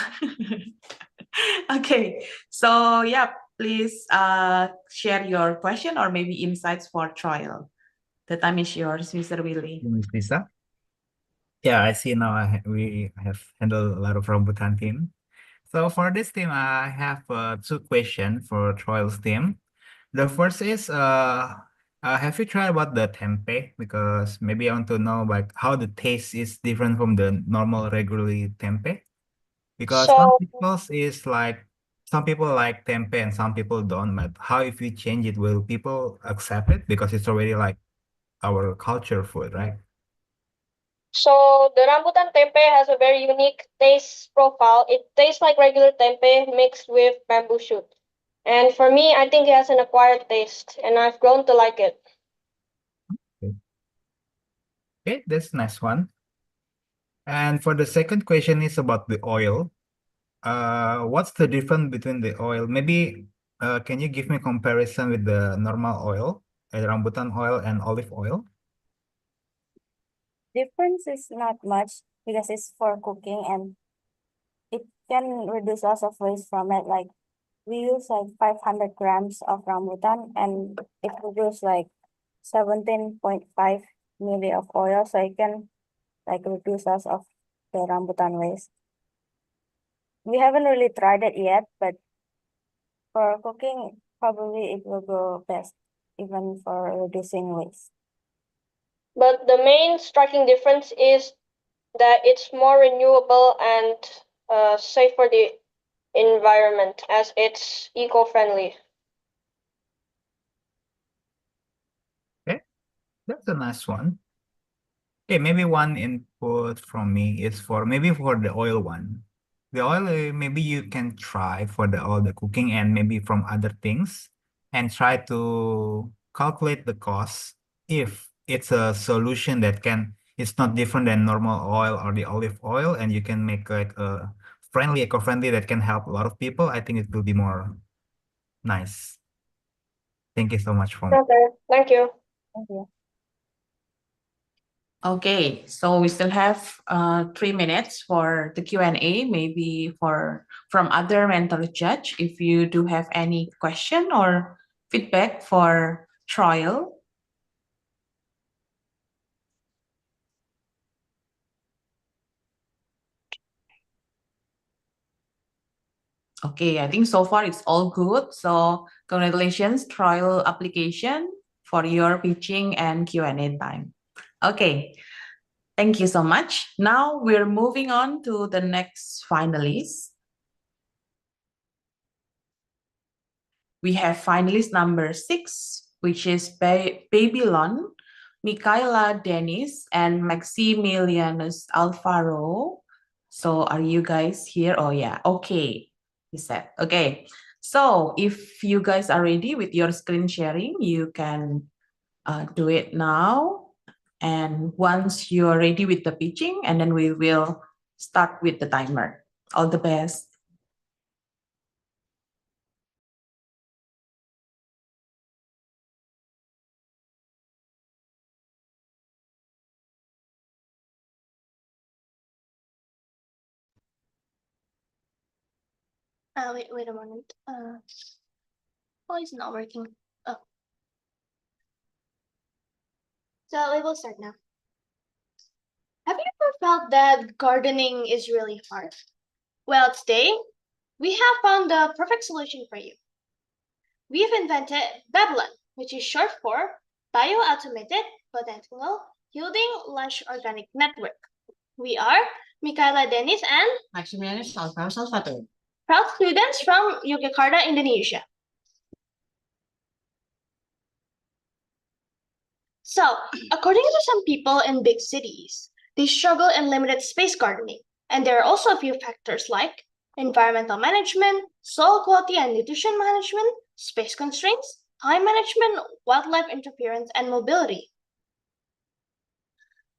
Okay, so yeah, please share your question or maybe insights for trial. The time is yours, Mr. Willy. Miss Lisa? Yeah, I see now we have handled a lot of rambutan team. So for this team, I have two questions for trials team. The first is, have you tried about the tempeh? Because maybe I want to know like how the taste is different from the normal regularly tempeh. Because So, some people like tempeh and some people don't. But how if you change it, will people accept it? Because it's already like our culture food, right? so the rambutan tempeh has a very unique taste profile. It tastes like regular tempeh mixed with bamboo shoot. And for me, I think it has an acquired taste, and I've grown to like it. Okay, that's nice one. And for the second question is about the oil. What's the difference between the oil? Maybe can you give me comparison with the normal oil, rambutan oil and olive oil? Difference is not much because it's for cooking and it can reduce lots of waste from it. Like we use like 500 grams of rambutan and it produces like 17.5 milli of oil. So it can like reduce lots of the rambutan waste. We haven't really tried it yet, but for cooking, probably it will go best, even for reducing waste. But the main striking difference is that it's more renewable and safe for the environment as it's eco-friendly. Okay, that's a nice one. Okay, maybe one input from me is for the oil one. The oil, maybe you can try for all the cooking and maybe from other things and try to calculate the cost if it's a solution that it's not different than normal oil or the olive oil and you can make like a eco-friendly that can help a lot of people. I think it will be more nice. Thank you so much for Okay, thank you. Thank you. Okay, so we still have 3 minutes for the Q&A, maybe from other mental judge. If you do have any question or feedback for trial. Okay, I think so far it's all good. So congratulations, trial application for your pitching and Q&A time. Okay, thank you so much. Now we're moving on to the next finalist. We have finalist number 6, which is Babylon, Michaela Dennis, and Maximilianus Alvaro. So are you guys here? Oh yeah, okay. He said, okay. So if you guys are ready with your screen sharing, you can do it now. And once you're ready with the pitching, and then we will start with the timer. All the best. Wait a moment. Oh, it's not working. Oh. So we will start now. Have you ever felt that gardening is really hard? Well, today we have found the perfect solution for you. We have invented Babylon, which is short for Bio-Automated Botanical Yielding Lush Organic Network. We are Michaela Dennis and Maximilianus Alvaro Salvatore. proud students from Yogyakarta, Indonesia. So, according to some people in big cities, they struggle in limited space gardening. And there are also a few factors like environmental management, soil quality and nutrition management, space constraints, time management, wildlife interference, and mobility.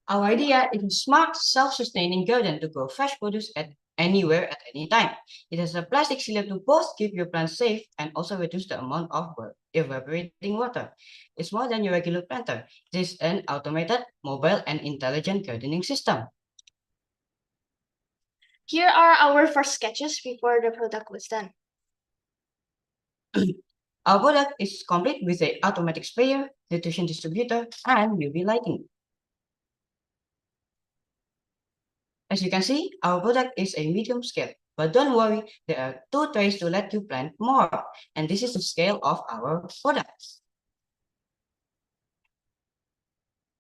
Our idea is a smart, self-sustaining garden to grow fresh produce at anywhere at any time. It has a plastic sealer to both keep your plants safe and also reduce the amount of evaporating water. It's more than your regular planter. It is an automated, mobile, and intelligent gardening system. Here are our first sketches before the product was done. Our product is complete with an automatic sprayer, nutrition distributor, and UV lighting. As you can see, our product is a medium scale, but don't worry, there are 2 trays to let you plant more, and this is the scale of our products.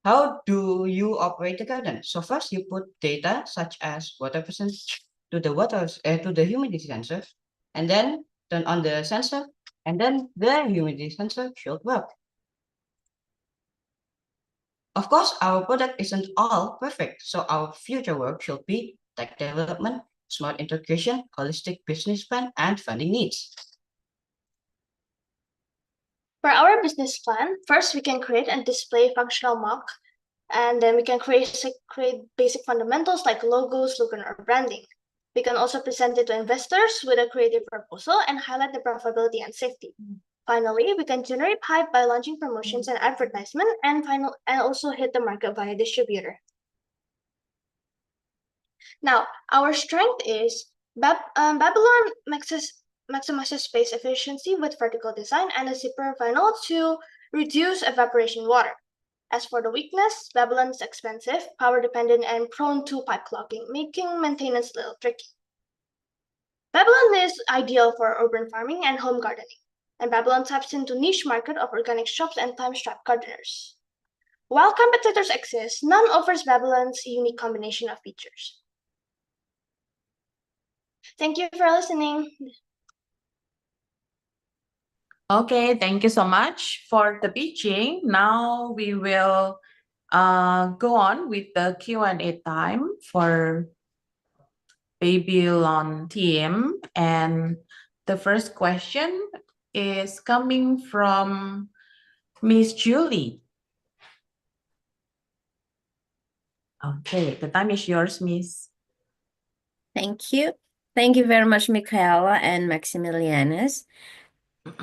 How do you operate the garden? So first you put data such as water percentage to the humidity sensor, and then turn on the sensor, and then the humidity sensor should work. Of course, our product isn't all perfect, so our future work should be tech development, smart integration, holistic business plan, and funding needs. For our business plan, first we can create and display functional mock, and then we can create basic fundamentals like logos, logo, or branding. We can also present it to investors with a creative proposal and highlight the profitability and safety. Finally, we can generate hype by launching promotions and advertisement, and also hit the market via distributor. Now, our strength is Babylon maximizes space efficiency with vertical design and a zipper vinyl to reduce evaporation water. As for the weakness, Babylon is expensive, power dependent, and prone to pipe clogging, making maintenance a little tricky. Babylon is ideal for urban farming and home gardening, and Babylon taps into niche market of organic shops and time-strapped gardeners. While competitors exist, none offers Babylon's unique combination of features. Thank you for listening. Okay, thank you so much for the pitching. Now we will go on with the Q&A time for Babylon team. And the first question is coming from Miss Julie. Okay, the time is yours, Miss. Thank you. Thank you very much, Michaela and Maximilianus.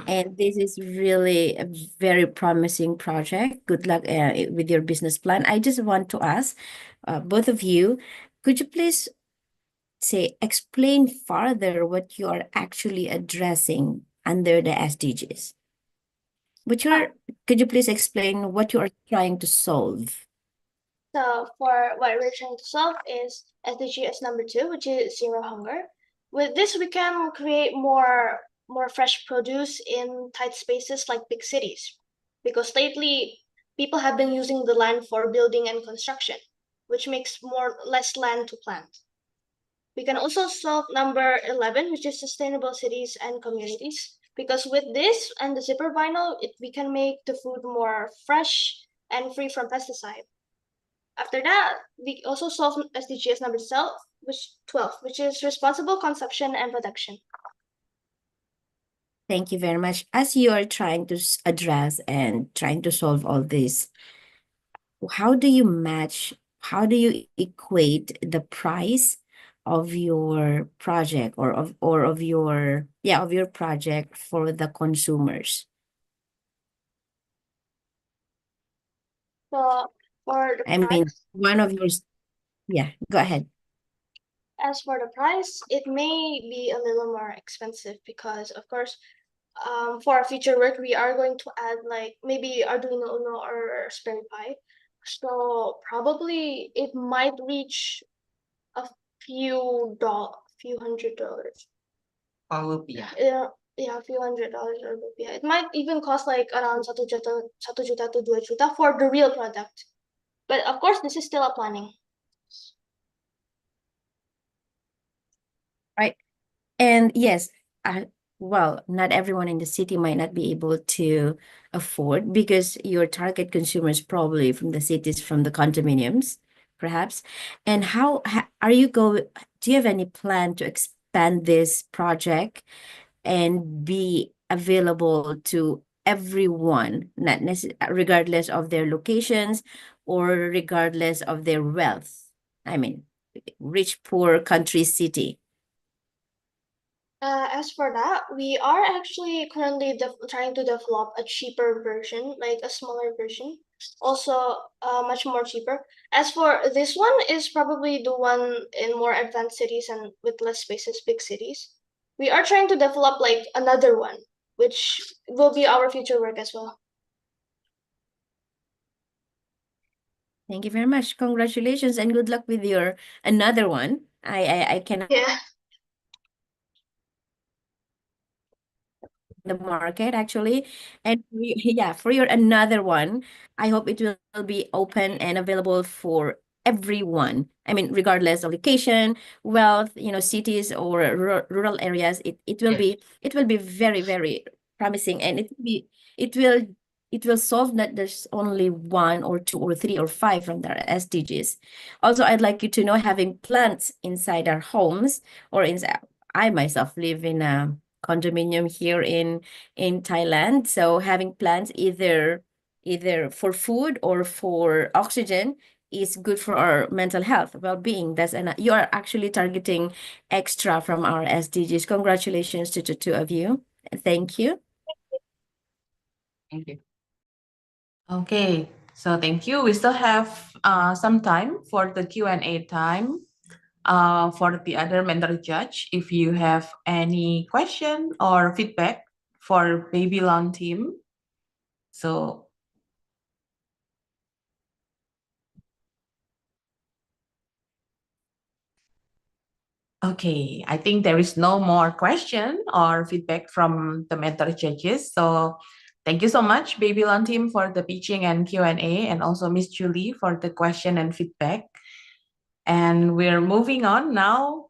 And this is really a very promising project. Good luck with your business plan. I just want to ask both of you, could you please explain further what you are actually addressing under the SDGs? Could you please explain what you are trying to solve? So for what we're trying to solve is SDGs number 2, which is zero hunger. With this, we can create more fresh produce in tight spaces like big cities, because lately people have been using the land for building and construction, which makes less land to plant. We can also solve number 11, which is sustainable cities and communities, because with this and the zipper vinyl, we can make the food more fresh and free from pesticide. After that, we also solve SDGs number 12, which is responsible consumption and production. Thank you very much. As you are trying to address and trying to solve all this, how do you equate the price of your project or of your project for the consumers? So for the one of yours, go ahead. As for the price, it may be a little more expensive because, of course, for our future work, we are going to add like maybe Arduino Uno or Raspberry Pi. So probably it might reach a few $100. Rupiah. Yeah, a few $100 or rupiah. It might even cost like around 1 juta to 2 juta for the real product. But of course, this is still a planning. Right. And yes, well, not everyone in the city might not be able to afford, because your target consumers probably from the cities, from the condominiums, perhaps. And how are you do you have any plan to expand this project and be available to everyone, not regardless of their locations or regardless of their wealth? I mean, rich, poor country, city? As for that, we are actually currently trying to develop a cheaper version, like a smaller version, also much more cheaper. As for this one, is probably the one in more advanced cities and with less spaces, big cities. We are trying to develop like another one, which will be our future work as well. Thank you very much. Congratulations and good luck with your another one. I cannot. Yeah. The market actually, and yeah, for your another one, I hope it will be open and available for everyone. I mean, regardless of location, wealth, cities or rural areas, it will be very, very promising, and it will it will solve that there's only one or two or three or five from the SDGs. Also, I'd like you to know, having plants inside our homes or inside, I myself live in a condominium here in Thailand. So having plants either for food or for oxygen is good for our mental health, well-being. You are actually targeting extra from our SDGs. Congratulations to the two of you. Thank you. Thank you. Okay, so thank you. We still have some time for the Q&A time. For the other mentor judge, if you have any question or feedback for Babylon team. So okay, I think there is no more question or feedback from the mentor judges. So thank you so much, Babylon team, for the pitching and Q&A, and also Miss Julie for the question and feedback. And we're moving on now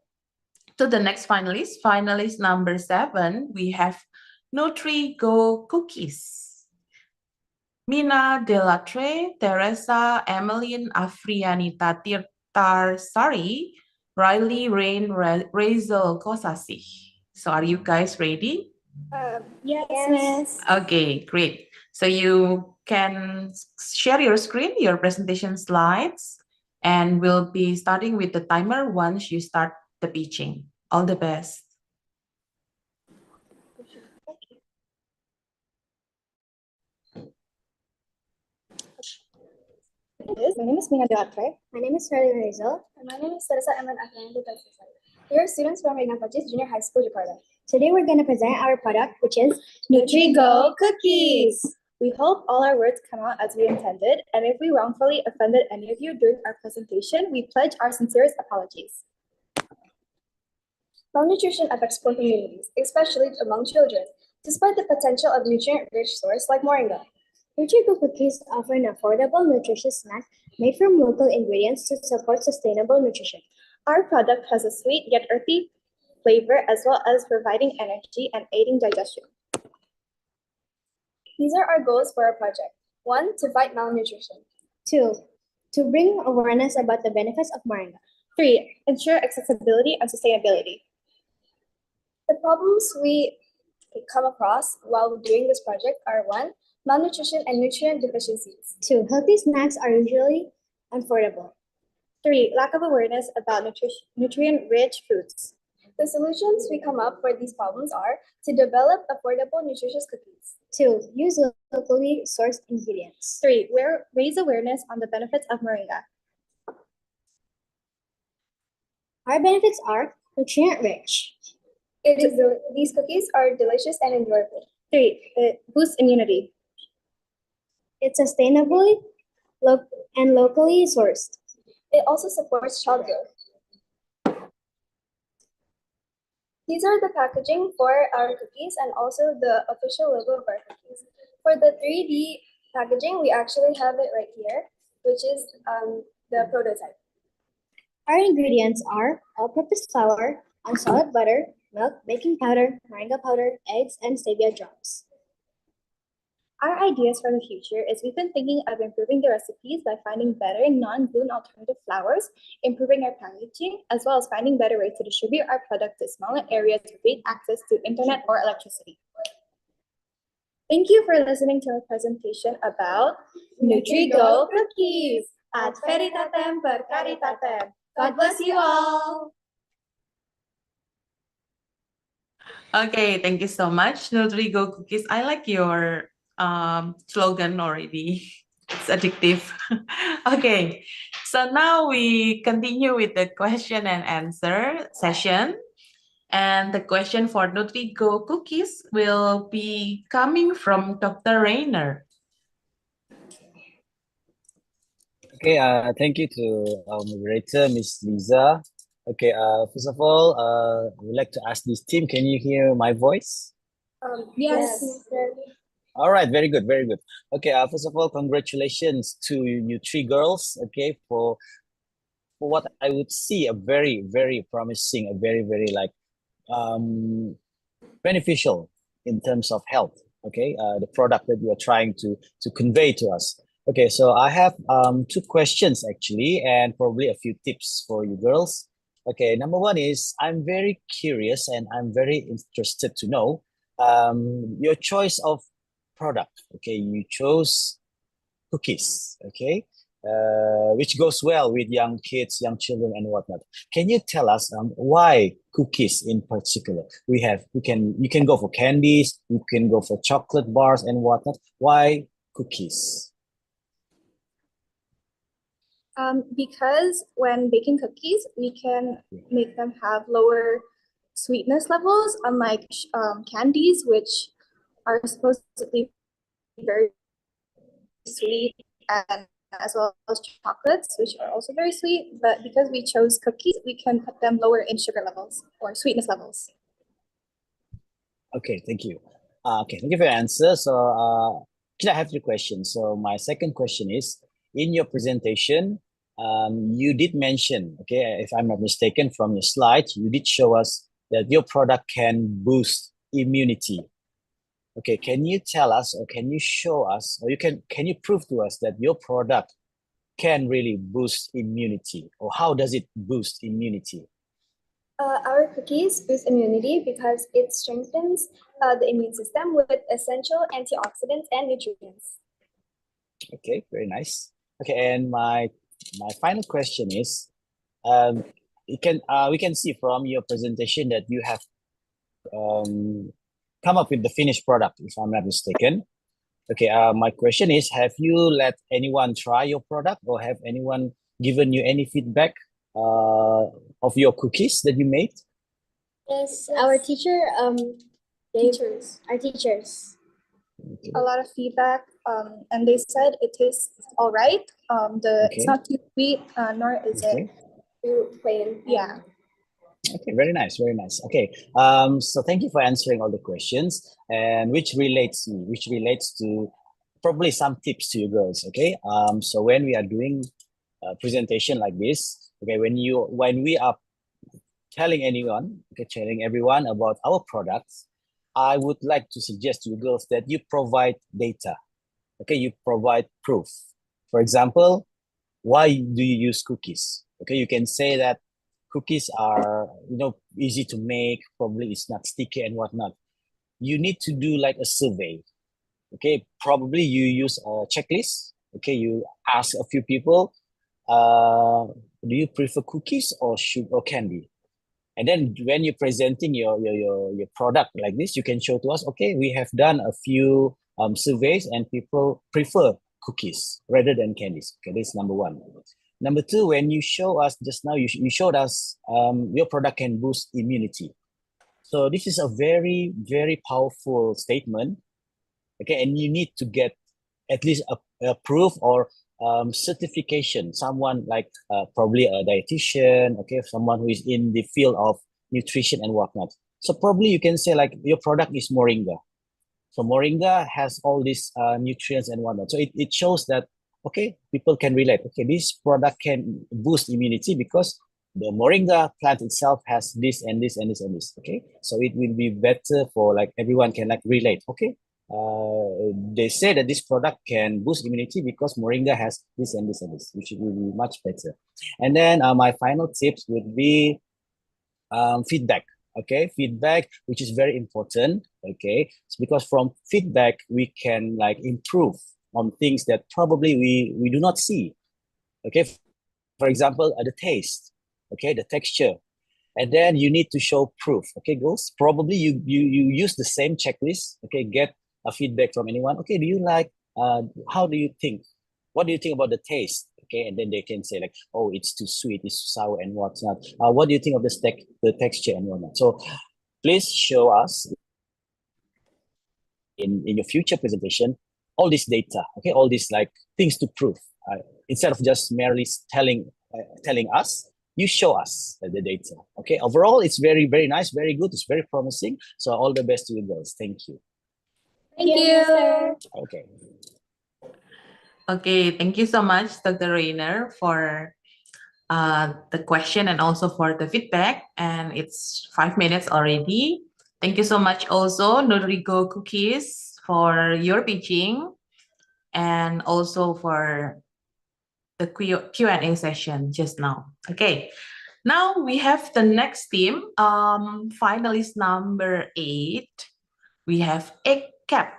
to the next finalist. Finalist number 7, we have NutriGo Cookies. Mina Delatre, Teresa, Emmeline, Afrianita Tirtarsari, Riley, Rain, Razel Kosasi. So are you guys ready? Yes, Miss. Okay, great. So you can share your screen, your presentation slides, and we'll be starting with the timer once you start the pitching. All the best. My name is Mina Delatre. My name is Riley Razel. And my name is Teresa Eman Atlanta. We are students from Regnam Pachis Junior High School, Jakarta. Today we're going to present our product, which is NutriGo Cookies. We hope all our words come out as we intended, and if we wrongfully offended any of you during our presentation, we pledge our sincerest apologies. Malnutrition affects poor communities, especially among children, despite the potential of nutrient-rich source like moringa. NutriGo cookies offer an affordable, nutritious snack made from local ingredients to support sustainable nutrition. Our product has a sweet yet earthy flavor, as well as providing energy and aiding digestion. These are our goals for our project. 1, to fight malnutrition. 2, to bring awareness about the benefits of moringa. 3, ensure accessibility and sustainability. The problems we come across while doing this project are 1, malnutrition and nutrient deficiencies. 2, healthy snacks are usually unaffordable. 3, lack of awareness about nutrient-rich foods. The solutions we come up for these problems are to develop affordable, nutritious cookies. 2, use locally sourced ingredients. 3, raise awareness on the benefits of moringa. Our benefits are nutrient-rich. These cookies are delicious and enjoyable. 3, it boosts immunity. It's sustainably and locally sourced. It also supports child growth. These are the packaging for our cookies and also the official logo of our cookies. For the 3D packaging, we actually have it right here, which is the prototype. Our ingredients are all-purpose flour, unsalted butter, milk, baking powder, moringa powder, eggs, and stevia drops. Our ideas for the future is we've been thinking of improving the recipes by finding better non-gluten alternative flours, improving our packaging, as well as finding better ways to distribute our product to smaller areas with great access to internet or electricity. Thank you for listening to our presentation about NutriGo Cookies. Ad veritatem per caritatem. God bless you all. Okay, thank you so much, Nutrigo Cookies. I like your slogan already. It's addictive. Okay, so now we continue with the question and answer session. And the question for Nutrigo Cookies will be coming from Dr. Rainer. Okay, thank you to our moderator, Miss Lisa. Okay, first of all, I would like to ask this team, can you hear my voice? Yes. All right, very good, very good. Okay, first of all, congratulations to you three girls, okay, for what I would see a very, very promising, a very, very like beneficial in terms of health, okay, the product that you are trying to convey to us. Okay, so I have two questions actually, and probably a few tips for you girls. Okay, number one is I'm very curious and I'm very interested to know your choice of product. Okay, you chose cookies, okay, which goes well with young kids, young children, and whatnot. Can you tell us why cookies in particular? You can go for candies, you can go for chocolate bars and whatnot. Why cookies? Because when baking cookies, we can make them have lower sweetness levels, unlike candies, which are supposedly very sweet, and as well as chocolates, which are also very sweet. But because we chose cookies, we can put them lower in sugar levels or sweetness levels. Okay, thank you. Okay, thank you for your answer. So, I have 3 questions. So, my second question is, in your presentation, you did mention, okay, if I'm not mistaken, from your slide, you did show us that your product can boost immunity. Okay, can you tell us, or can you show us, or can you prove to us that your product can really boost immunity, or how does it boost immunity? Our cookies boost immunity because it strengthens the immune system with essential antioxidants and nutrients. Okay, very nice. Okay, and my final question is, we can see from your presentation that you have come up with the finished product, if I'm not mistaken. Okay, my question is, have you let anyone try your product, or have anyone given you any feedback of your cookies that you made? Yes, our our teachers, Okay. a lot of feedback, and they said it tastes all right. It's Okay. not too sweet, nor is Okay. it too plain. Yeah. Okay, very nice, very nice. Okay, so thank you for answering all the questions, and which relates to probably some tips to you girls. Okay, so when we are doing a presentation like this, okay, when we are telling telling everyone about our products, I would like to suggest to you girls that you provide data. Okay, you provide proof. For example, why do you use cookies? Okay, you can say that cookies are easy to make, probably it's not sticky and whatnot. You need to do like a survey. Okay, probably you use a checklist. Okay, you ask a few people, do you prefer cookies or sugar or candy? And then when you're presenting your product like this, you can show to us, okay, we have done a few surveys and people prefer cookies rather than candies. Okay, that's number one. Number two, when you show us just now, you showed us your product can boost immunity. So this is a very, very powerful statement. Okay, and you need to get at least a proof or certification. Someone like probably a dietitian, okay, someone who is in the field of nutrition and whatnot. So probably you can say like your product is moringa. So moringa has all these nutrients and whatnot. So it shows that, okay, people can relate. Okay, this product can boost immunity because the moringa plant itself has this and this and this and this. Okay, so it will be better for like everyone can like relate. Okay, they say that this product can boost immunity because moringa has this and this and this, which will be much better. And then my final tips would be feedback. Okay, feedback, which is very important. Okay, it's because from feedback we can like improve on things that probably we do not see. Okay, for example, the taste. okay, the texture. And then you need to show proof, okay, girls? Probably you use the same checklist, okay, get a feedback from anyone. Okay, do you like, how do you think? What do you think about the taste? Okay, and then they can say like, oh, it's too sweet, it's too sour and what's not. What do you think of the texture and whatnot? So please show us in your future presentation all this data, okay, all these like things to prove. Instead of just merely telling us, you show us the data. Okay, overall, it's very, very nice, very good, it's very promising. So all the best to you girls. Thank you. Thank you. Okay. Okay, thank you so much, Dr. Rainer, for the question and also for the feedback. And it's 5 minutes already. Thank you so much also, Nurigo Cookies, for your pitching and also for the Q&A session just now. Okay, now we have the next team, finalist number 8. We have egg cap,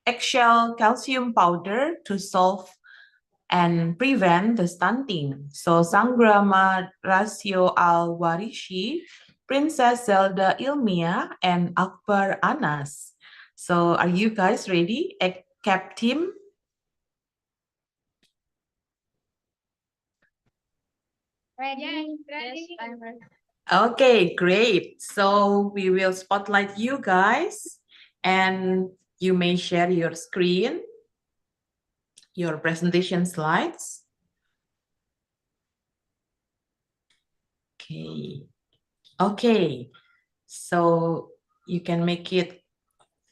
eggshell calcium powder to solve and prevent the stunting. So Sanggrama Rasio Al-Warishi, Princess Zelda Ilmia, and Akbar Anas. So are you guys ready, egg cap team? Ready? Yes, I'm ready. Okay, great. So we will spotlight you guys and you may share your screen, your presentation slides. Okay. Okay. So you can make it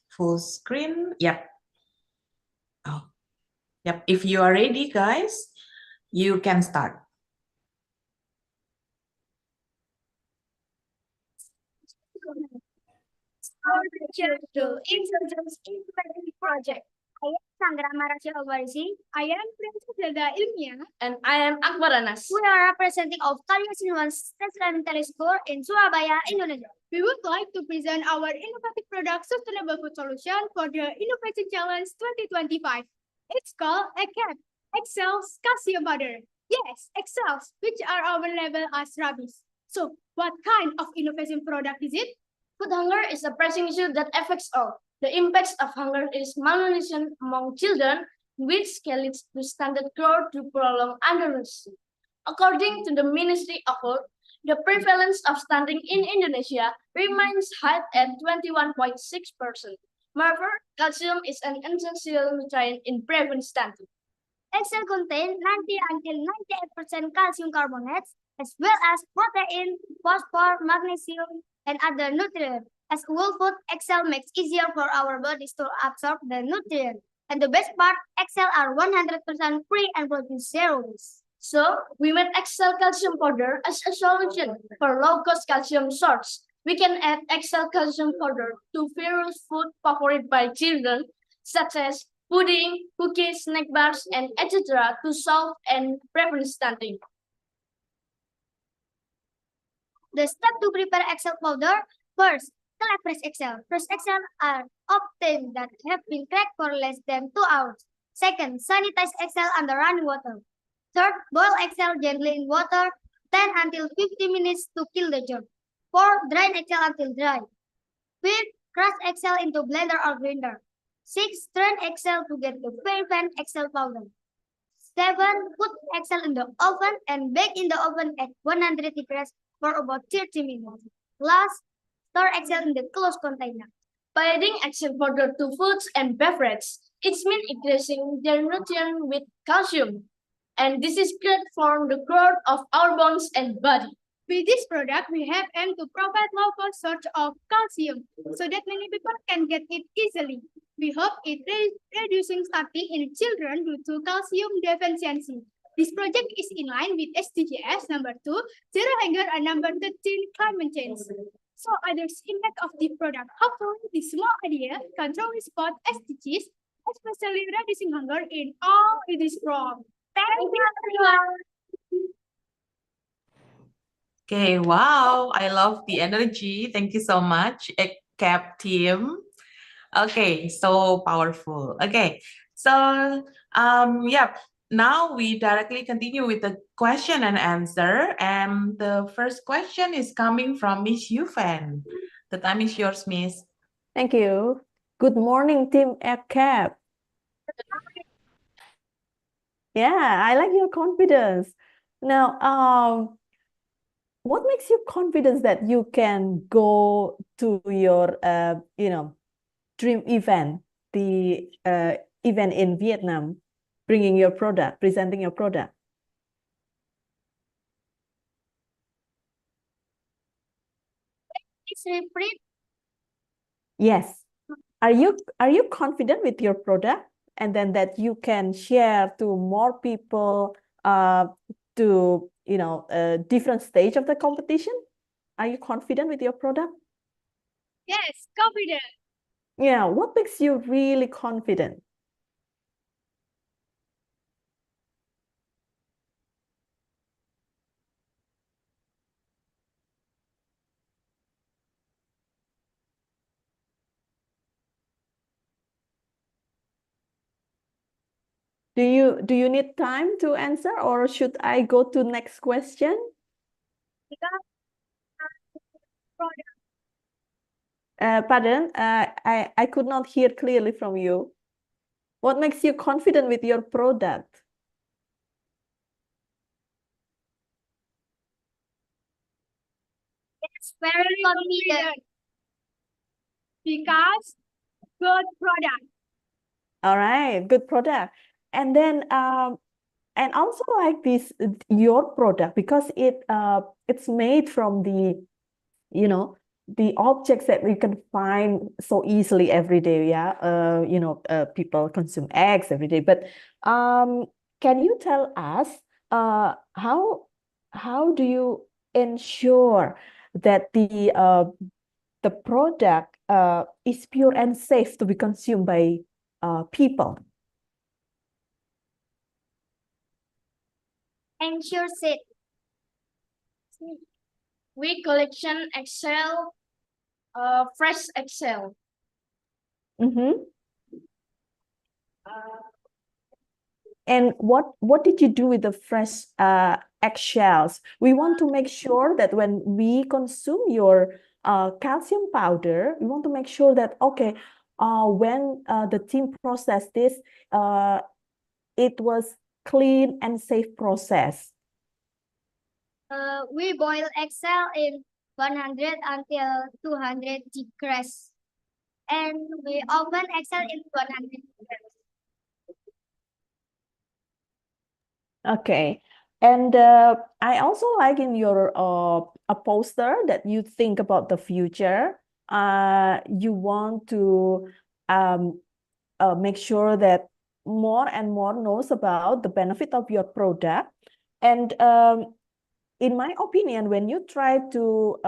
full screen. Yep. Oh, yep. If you are ready, guys, you can start. Our picture to introduce Infinity Project. I am Sanggrama Rasio Alwarisi. I am Princess Zelda Ilmia. And I am Akbar Anas. We are representing of Karya Sinwan's Elementary School in Surabaya, Indonesia. We would like to present our innovative product sustainable food solution for the Innovation Challenge 2025. It's called ECAP, Excel's Calcium Powder. Yes, Excels, which are available as rabies. So, what kind of innovation product is it? Food hunger is a pressing issue that affects all. The impacts of hunger is malnutrition among children, which can lead to stunted growth to prolonged undernutrition. According to the Ministry of Health, the prevalence of stunting in Indonesia remains high at 21.6%. Moreover, calcium is an essential nutrient in preventing stunting. Excel contains 90 until 98% calcium carbonates, as well as protein, phosphorus, magnesium, and other nutrients. As whole food, Excel makes easier for our bodies to absorb the nutrients. And the best part, Excel are 100% free and produce zero waste. So, we made Excel calcium powder as a solution for low-cost calcium source. We can add Excel calcium powder to various food favored by children, such as pudding, cookies, snack bars, and etc. to solve and prevent stunting. The step to prepare Excel powder: first, collect fresh Excel. Fresh Excel are obtained that have been cracked for less than 2 hours. Second, sanitize Excel under running water. Third, boil Excel gently in water 10 until 50 minutes to kill the germ. Fourth, drain Excel until dry. Fifth, crush Excel into blender or grinder. 6. Turn Excel to get the very fine Excel powder. 7. Put Excel in the oven and bake in the oven at 100 degrees for about 30 minutes. Last, store Excel in the closed container. By adding Excel powder to foods and beverages, it means increasing their nutrient with calcium. And this is good for the growth of our bones and body. With this product, we have aimed to provide low-cost source of calcium so that many people can get it easily. We hope it reducing stunting in children due to calcium deficiency. This project is in line with SDGs number 2, Zero Hunger, and number 13, Climate Change. So, others impact of the product. Hopefully, this small idea can truly support SDGs, especially reducing hunger in all its forms. Thank you, everyone. Okay, wow, I love the energy. Thank you so much, ECAP team. Okay, so powerful. Okay, so yeah, now we directly continue with the question and answer. And the first question is coming from Miss Yufen. The time is yours, Miss. Thank you. Good morning, Team AirCap. Yeah, I like your confidence. Now, what makes you confident that you can go to your, dream event, the event in Vietnam, bringing your product, presenting your product? Please repeat. Yes. Are you confident with your product, and then that you can share to more people to a different stage of the competition? Are you confident with your product? Yes, confident. Yeah, what makes you really confident? Do you need time to answer, or should I go to next question? Pardon, I could not hear clearly from you. What makes you confident with your product? It's very confident. Because good product. All right, good product. And then and also like this your product, because it's made from the the objects that we can find so easily every day. Yeah, people consume eggs every day, but can you tell us how do you ensure that the product is pure and safe to be consumed by people? Ensure safe. We collection Excel, fresh Excel. Mm-hmm. And what did you do with the fresh eggshells? We want to make sure that when we consume your calcium powder, we want to make sure that, okay, when the team processed this, it was clean and safe process. We boil Excel in 100 until 200 degrees. And we open Excel in 100 degrees. Okay. And I also like in your a poster that you think about the future. You want to make sure that more and more knows about the benefit of your product. And in my opinion, when you try to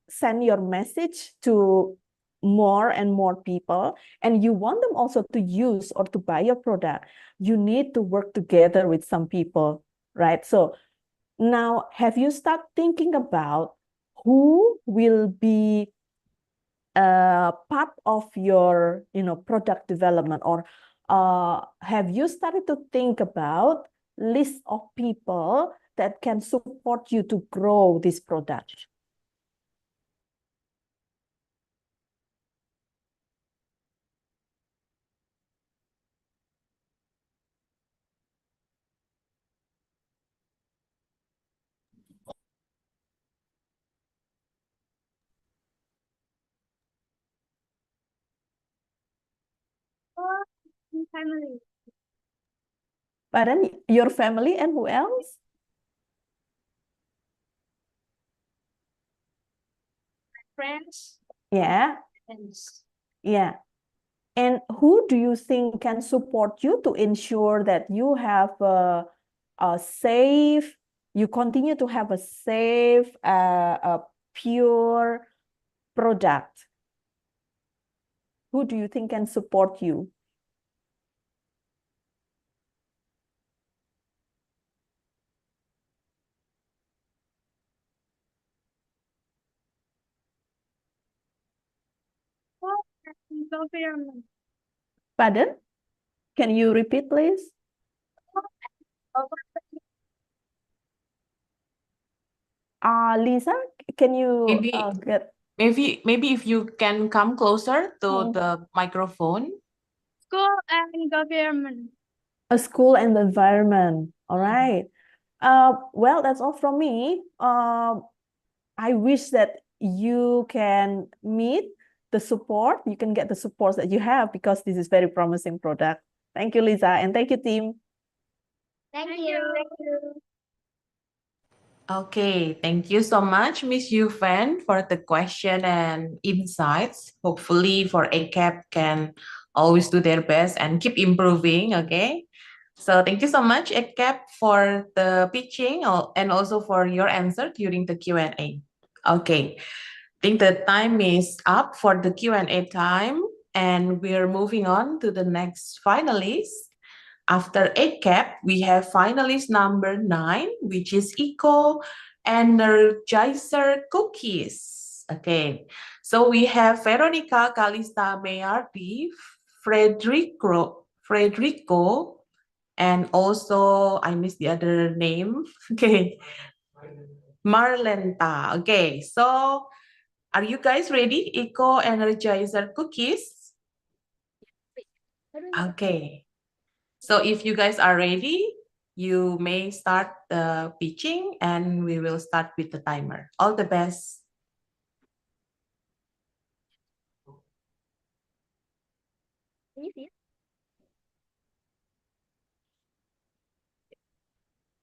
send your message to more and more people, and you want them also to use or to buy your product, you need to work together with some people, right? So now, have you started thinking about who will be part of your product development, or have you started to think about list of people that can support you to grow this product? Family. Pardon, your family and who else? Friends. Yeah, Friends. yeah. And who do you think can support you to ensure that you have a safe, you continue to have a safe, a pure product? Who do you think can support you? Government. Pardon? Can you repeat, please? Lisa, can you Maybe get maybe if you can come closer to Oh. the microphone. School and government. a school and the environment? All right. Well, that's all from me. I wish that you can meet the support. You can get the support that you have because this is very promising product. Thank you, Lisa, and thank you, team. Thank you. Okay, thank you so much, Miss Yufen, for the question and insights. Hopefully, for ACAP can always do their best and keep improving. Okay, so thank you so much, ACAP, for the pitching and also for your answer during the Q&A. Okay, I think the time is up for the Q&A time, and we're moving on to the next finalist. After 8 cap, we have finalist number 9, which is Eco Energizer Cookies. Okay, so we have Veronica Calista Mayardi, Frederico, and also I missed the other name. Okay, Marlenta. Okay, so are you guys ready? Eco Energizer Cookies. Okay. So if you guys are ready, you may start the pitching and we will start with the timer. All the best. Can you see it?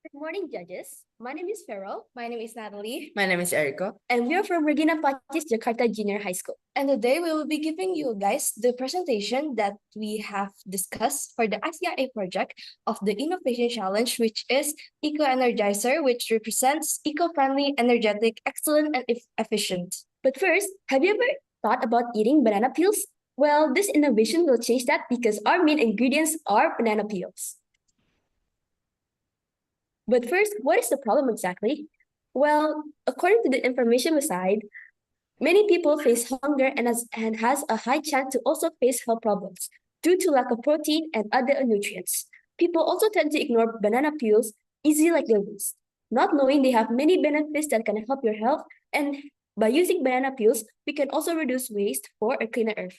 Good morning, judges. My name is Farrell. My name is Natalie, My name is Erica. And we are from Regina Pacis, Jakarta Junior High School. and today we will be giving you guys the presentation that we have discussed for the ICIA project of the Innovation Challenge, which is Eco Energizer, which represents eco-friendly, energetic, excellent, and efficient. But first, have you ever thought about eating banana peels? Well, this innovation will change that because our main ingredients are banana peels. But first, what is the problem exactly? Well, according to the information beside, many people face hunger and has a high chance to also face health problems due to lack of protein and other nutrients. People also tend to ignore banana peels easy like their waste, not knowing they have many benefits that can help your health. And by using banana peels, we can also reduce waste for a cleaner earth.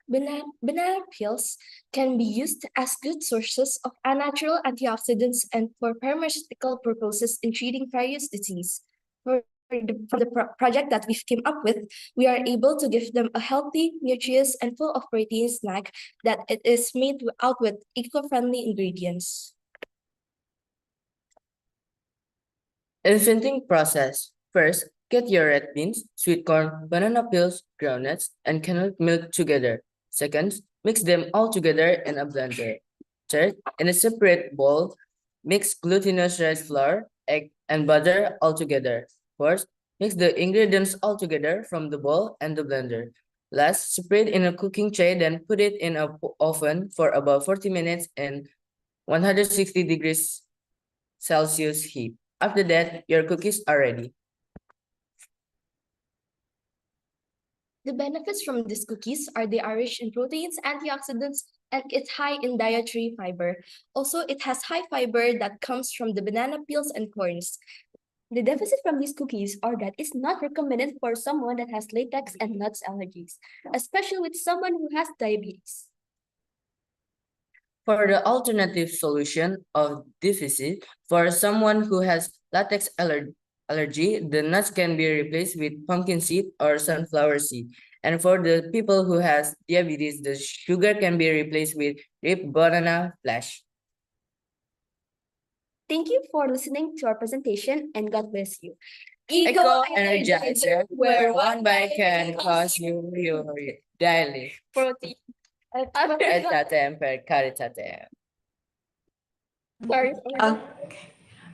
Banana peels can be used as good sources of unnatural antioxidants and for pharmaceutical purposes in treating various diseases. For the project that we've came up with, we are able to give them a healthy, nutritious, and full of protein snack that it is made out with eco-friendly ingredients. Inventing process. First, get your red beans, sweet corn, banana peels, groundnuts, and canned milk together. Second, mix them all together in a blender. Third, in a separate bowl, mix glutinous rice flour, egg, and butter all together. Fourth, mix the ingredients all together from the bowl and the blender. Last, spread in a cooking tray, then put it in an oven for about 40 minutes in 160 degrees Celsius heat. After that, your cookies are ready. The benefits from these cookies are they are rich in proteins, antioxidants, and it's high in dietary fiber. Also, it has high fiber that comes from the banana peels and corns. The deficit from these cookies are that it's not recommended for someone that has latex and nuts allergies, especially with someone who has diabetes. For the alternative solution of deficit, for someone who has latex allergy, the nuts can be replaced with pumpkin seed or sunflower seed. And for the people who has diabetes, the sugar can be replaced with ripe banana flesh. Thank you for listening to our presentation and God bless you. Eco Energizer, where one bite can cost you your daily Protein. etatem per caritatem. Sorry.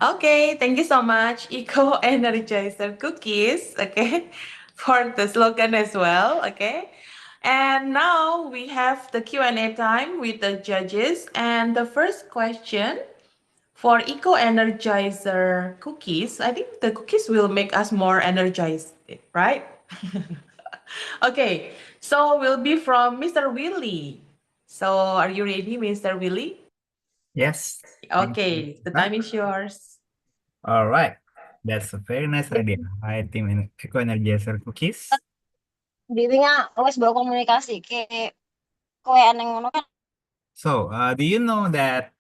Okay, thank you so much, Eco Energizer Cookies, okay, for the slogan as well, okay. And now we have the Q&A time with the judges. And the first question for Eco Energizer Cookies, I think the cookies will make us more energized, right? Okay, so will be from Mr. Willie. So are you ready, Mr. Willie? Yes. Thank Okay, you. the time is yours. All right. That's a very nice idea. Hi, Team Eco Energizer Cookies. Bibinya wes berkomunikasi kayak kowe aneh ngono kan. So, do you know that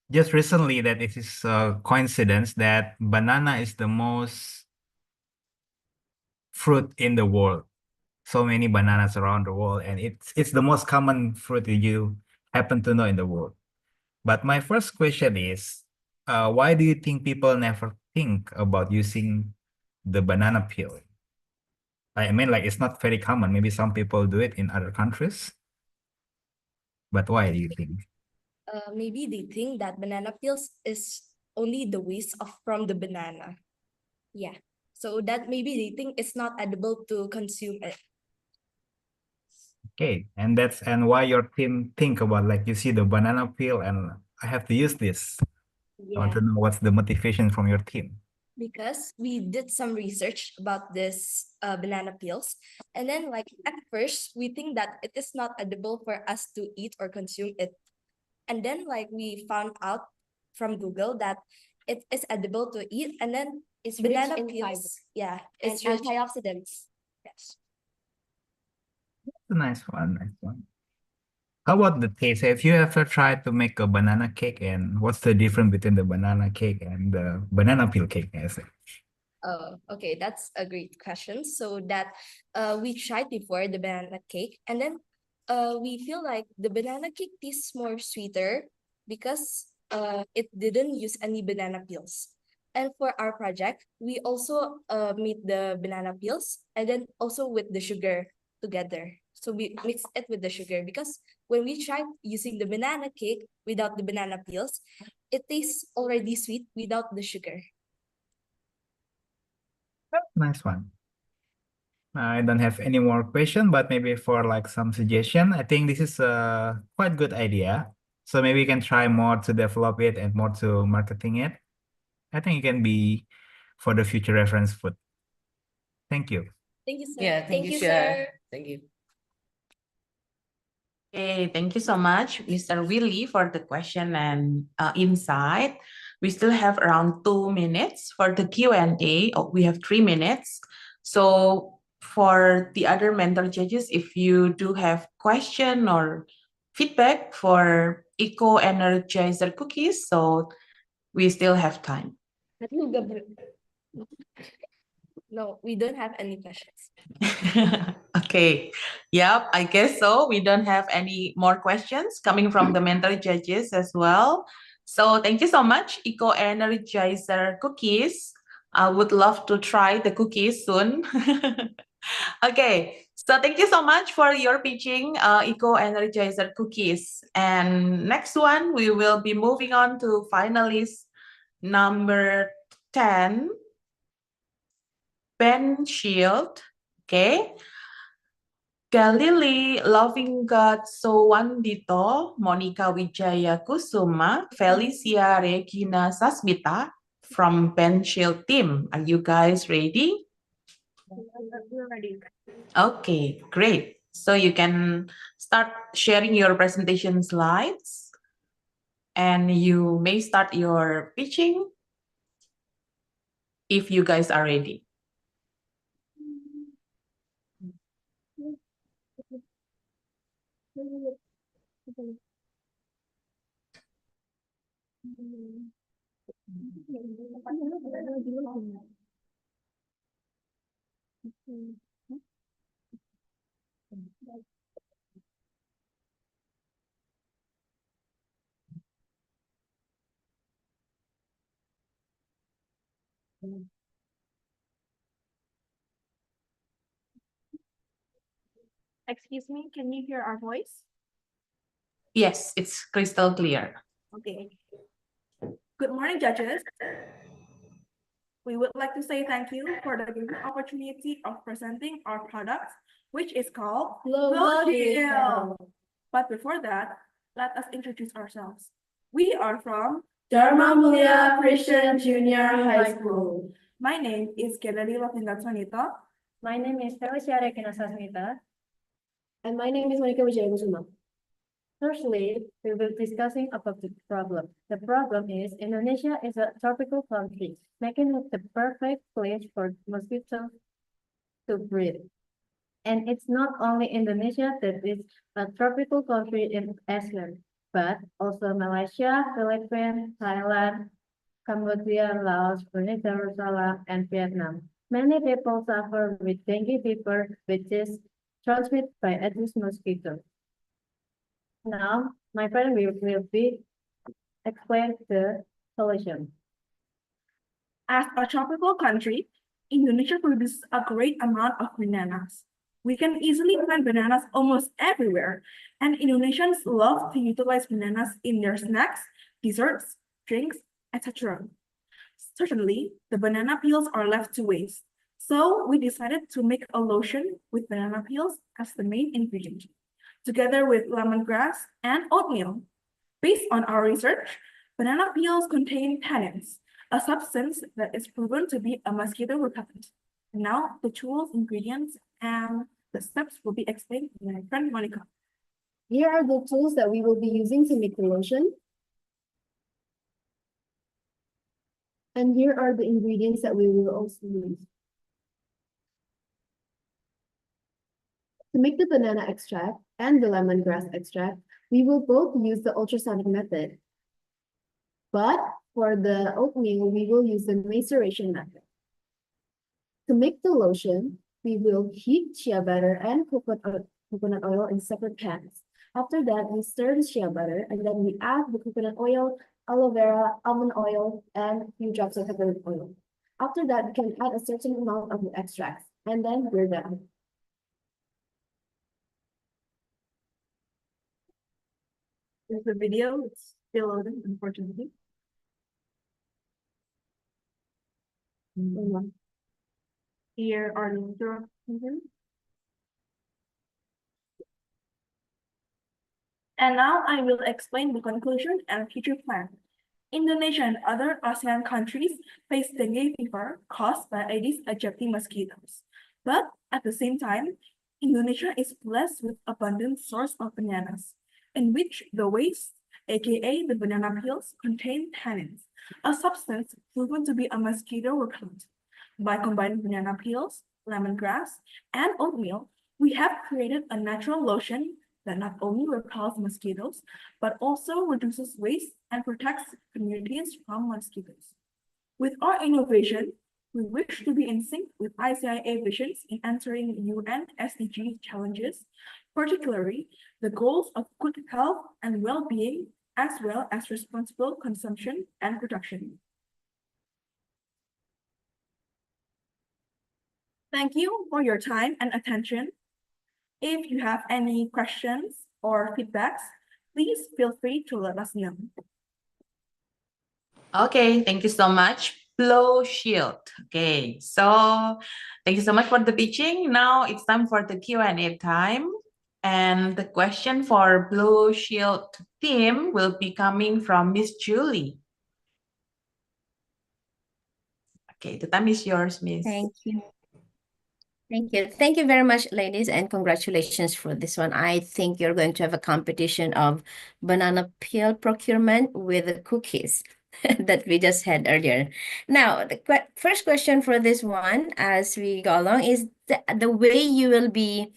just recently that it is a coincidence that banana is the most fruit in the world. So many bananas around the world, and it's the most common fruit that you happen to know in the world. But my first question is, why do you think people never think about using the banana peel? I mean, like it's not very common. Maybe some people do it in other countries, but why do you think? Maybe they think that banana peels is only the waste of from the banana. Yeah. So that maybe they think it's not edible to consume it. Okay, and why your team think about like you see the banana peel and I have to use this. I want to know what's the motivation from your team. Because we did some research about this banana peels, and then like at first we think that it is not edible for us to eat or consume it, and then like we found out from Google that it is edible to eat, and then It's banana rich in peels, fiber yeah, and it's rich. antioxidants. Yes. It's a nice one, nice one. How about the taste? Have you ever tried to make a banana cake, and what's the difference between the banana cake and the banana peel cake? I say. Oh, okay, that's a great question. So that we tried before the banana cake, and then we feel like the banana cake tastes more sweeter because it didn't use any banana peels. And for our project, we also made the banana peels and then also with the sugar together. So we mixed it with the sugar because when we tried using the banana cake without the banana peels, it tastes already sweet without the sugar. Nice one. I don't have any more question, but maybe for like some suggestion, I think this is a quite good idea. So maybe you can try more to develop it and more to marketing it. I think it can be for the future reference food. Thank you. Thank you, sir. Yeah, thank you, sir. Thank you. Okay, thank you so much, Mr. Willie, for the question and insight. We still have around 2 minutes for the Q&A. Oh, we have 3 minutes. So for the other mentor judges, if you do have question or feedback for Eco Energizer cookies, so we still have time. No, we don't have any questions. Okay. Yep, I guess so. We don't have any more questions coming from the mentor judges as well. So thank you so much, Eco Energizer cookies. I would love to try the cookies soon. Okay, so thank you so much for your pitching, Eco Energizer cookies. And next one, we will be moving on to finalist number 10, Ben Shield. Okay. Galili Loving God Sowandito, Monica Wijaya Kusuma, Felicia Regina Sasmita from Ben Shield team. Are you guys ready? We're ready. Okay, great. So you can start sharing your presentation slides and you may start your pitching if you guys are ready. Excuse me, can you hear our voice? Yes, it's crystal clear. Okay. Good morning, judges. We would like to say thank you for the given opportunity of presenting our product, which is called Global Deal. But before that, let us introduce ourselves. We are from Dharma Mulia Christian Junior High School. My name is Kelly Lovindatswanita. My name is Felicia Regina Sasmita. And my name is Monica Wijaya Kusuma. Firstly, we will be discussing about the problem. The problem is Indonesia is a tropical country, making it the perfect place for mosquitoes to breed. And it's not only Indonesia that is a tropical country in Asia, but also Malaysia, Philippines, Thailand, Cambodia, Laos, Brunei Darussalam, and Vietnam. Many people suffer with dengue fever, which is transmitted by Aedes mosquito. Now, my friend will be explain the solution. As a tropical country, Indonesia produces a great amount of bananas. We can easily find bananas almost everywhere, and Indonesians love to utilize bananas in their snacks, desserts, drinks, etc. Certainly, the banana peels are left to waste. So we decided to make a lotion with banana peels as the main ingredient, together with lemongrass and oatmeal. Based on our research, banana peels contain tannins, a substance that is proven to be a mosquito repellent. Now, the tools, ingredients, and the steps will be explained by my friend Monica. Here are the tools that we will be using to make the lotion. And here are the ingredients that we will also use. To make the banana extract and the lemongrass extract, we will both use the ultrasonic method. But for the oatmeal, we will use the maceration method. To make the lotion, we will heat shea butter and coconut oil in separate pans. After that, we stir the shea butter and then we add the coconut oil, aloe vera, almond oil, and a few drops of coconut oil. After that, we can add a certain amount of the extracts and then we're done. There's a video, it's still loading, unfortunately. Here are the instructions. And now I will explain the conclusion and future plan. Indonesia and other ASEAN countries face dengue fever caused by Aedes aegypti mosquitoes. But at the same time, Indonesia is blessed with abundant source of bananas, in which the waste, aka the banana peels, contain tannins, a substance proven to be a mosquito repellent. By combining banana peels, lemongrass, and oatmeal, we have created a natural lotion that not only repels mosquitoes, but also reduces waste and protects communities from mosquitoes. With our innovation, we wish to be in sync with ICIA visions in answering UN SDG challenges, particularly the goals of good health and well-being, as well as responsible consumption and production. Thank you for your time and attention. If you have any questions or feedbacks, please feel free to let us know. Okay, thank you so much. Blow shield. Okay, so thank you so much for the pitching. Now it's time for the Q&A time. And the question for Blue Shield team will be coming from Miss Julie. Okay, the time is yours, Miss. Thank you. Thank you. Thank you very much, ladies, and congratulations for this one. I think you're going to have a competition of banana peel procurement with the cookies that we just had earlier. Now, the first question for this one, as we go along, is the way you will be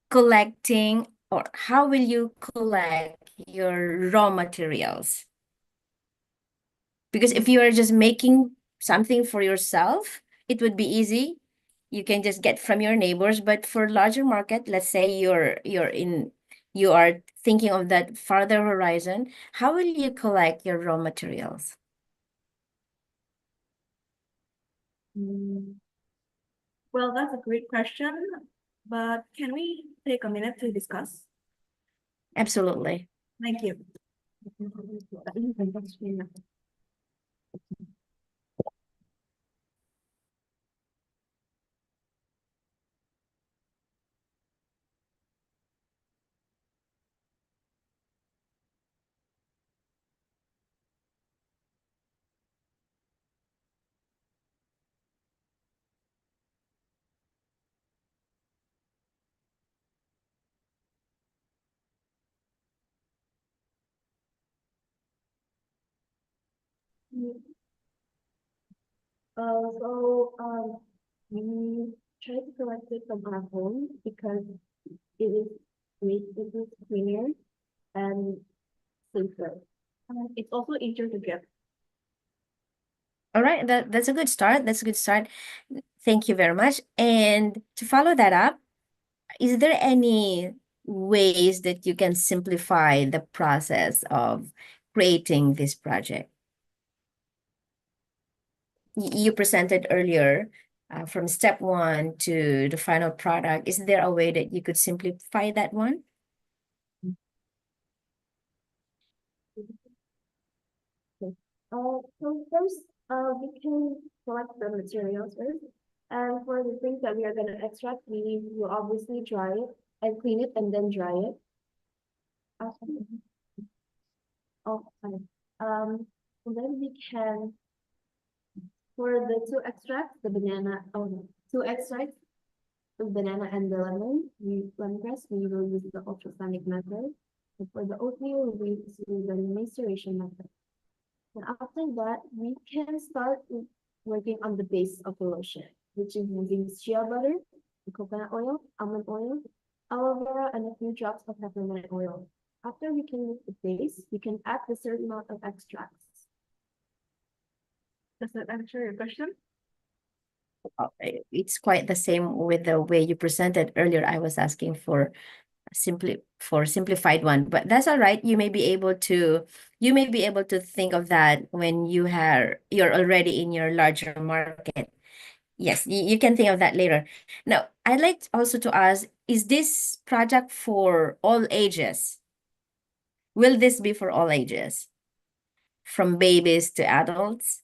collecting, or how will you collect your raw materials? Because if you are just making something for yourself, it would be easy. You can just get from your neighbors. But for larger market, let's say you are thinking of that farther horizon, how will you collect your raw materials? Well, that's a great question, but can we take a minute to discuss? Absolutely. Thank you. We try to collect it from our home because it is cleaner and safer. It's also easier to get. All right, that's a good start. That's a good start. Thank you very much. And to follow that up, is there any ways that you can simplify the process of creating this project? You presented earlier from step one to the final product. Is there a way that you could simplify that one? So first, we can select the materials first. And for the things that we are gonna extract, we will obviously dry it and clean it and then dry it. Sorry. And then we can, for the two extracts, the banana, two extracts, the banana and the lemongrass, we will use the ultrasonic method. And for the oatmeal, we use the maceration method. And after that, we can start working on the base of the lotion, which is using shea butter, coconut oil, almond oil, aloe vera, and a few drops of peppermint oil. After we can make the base, we can add the certain amount of extracts. Does that answer your question? It's quite the same with the way you presented earlier. I was asking for simplified one, but that's all right. You may be able to think of that when you're already in your larger market. Yes, you can think of that later. Now, I'd like also to ask, is this project for all ages? Will this be for all ages, from babies to adults?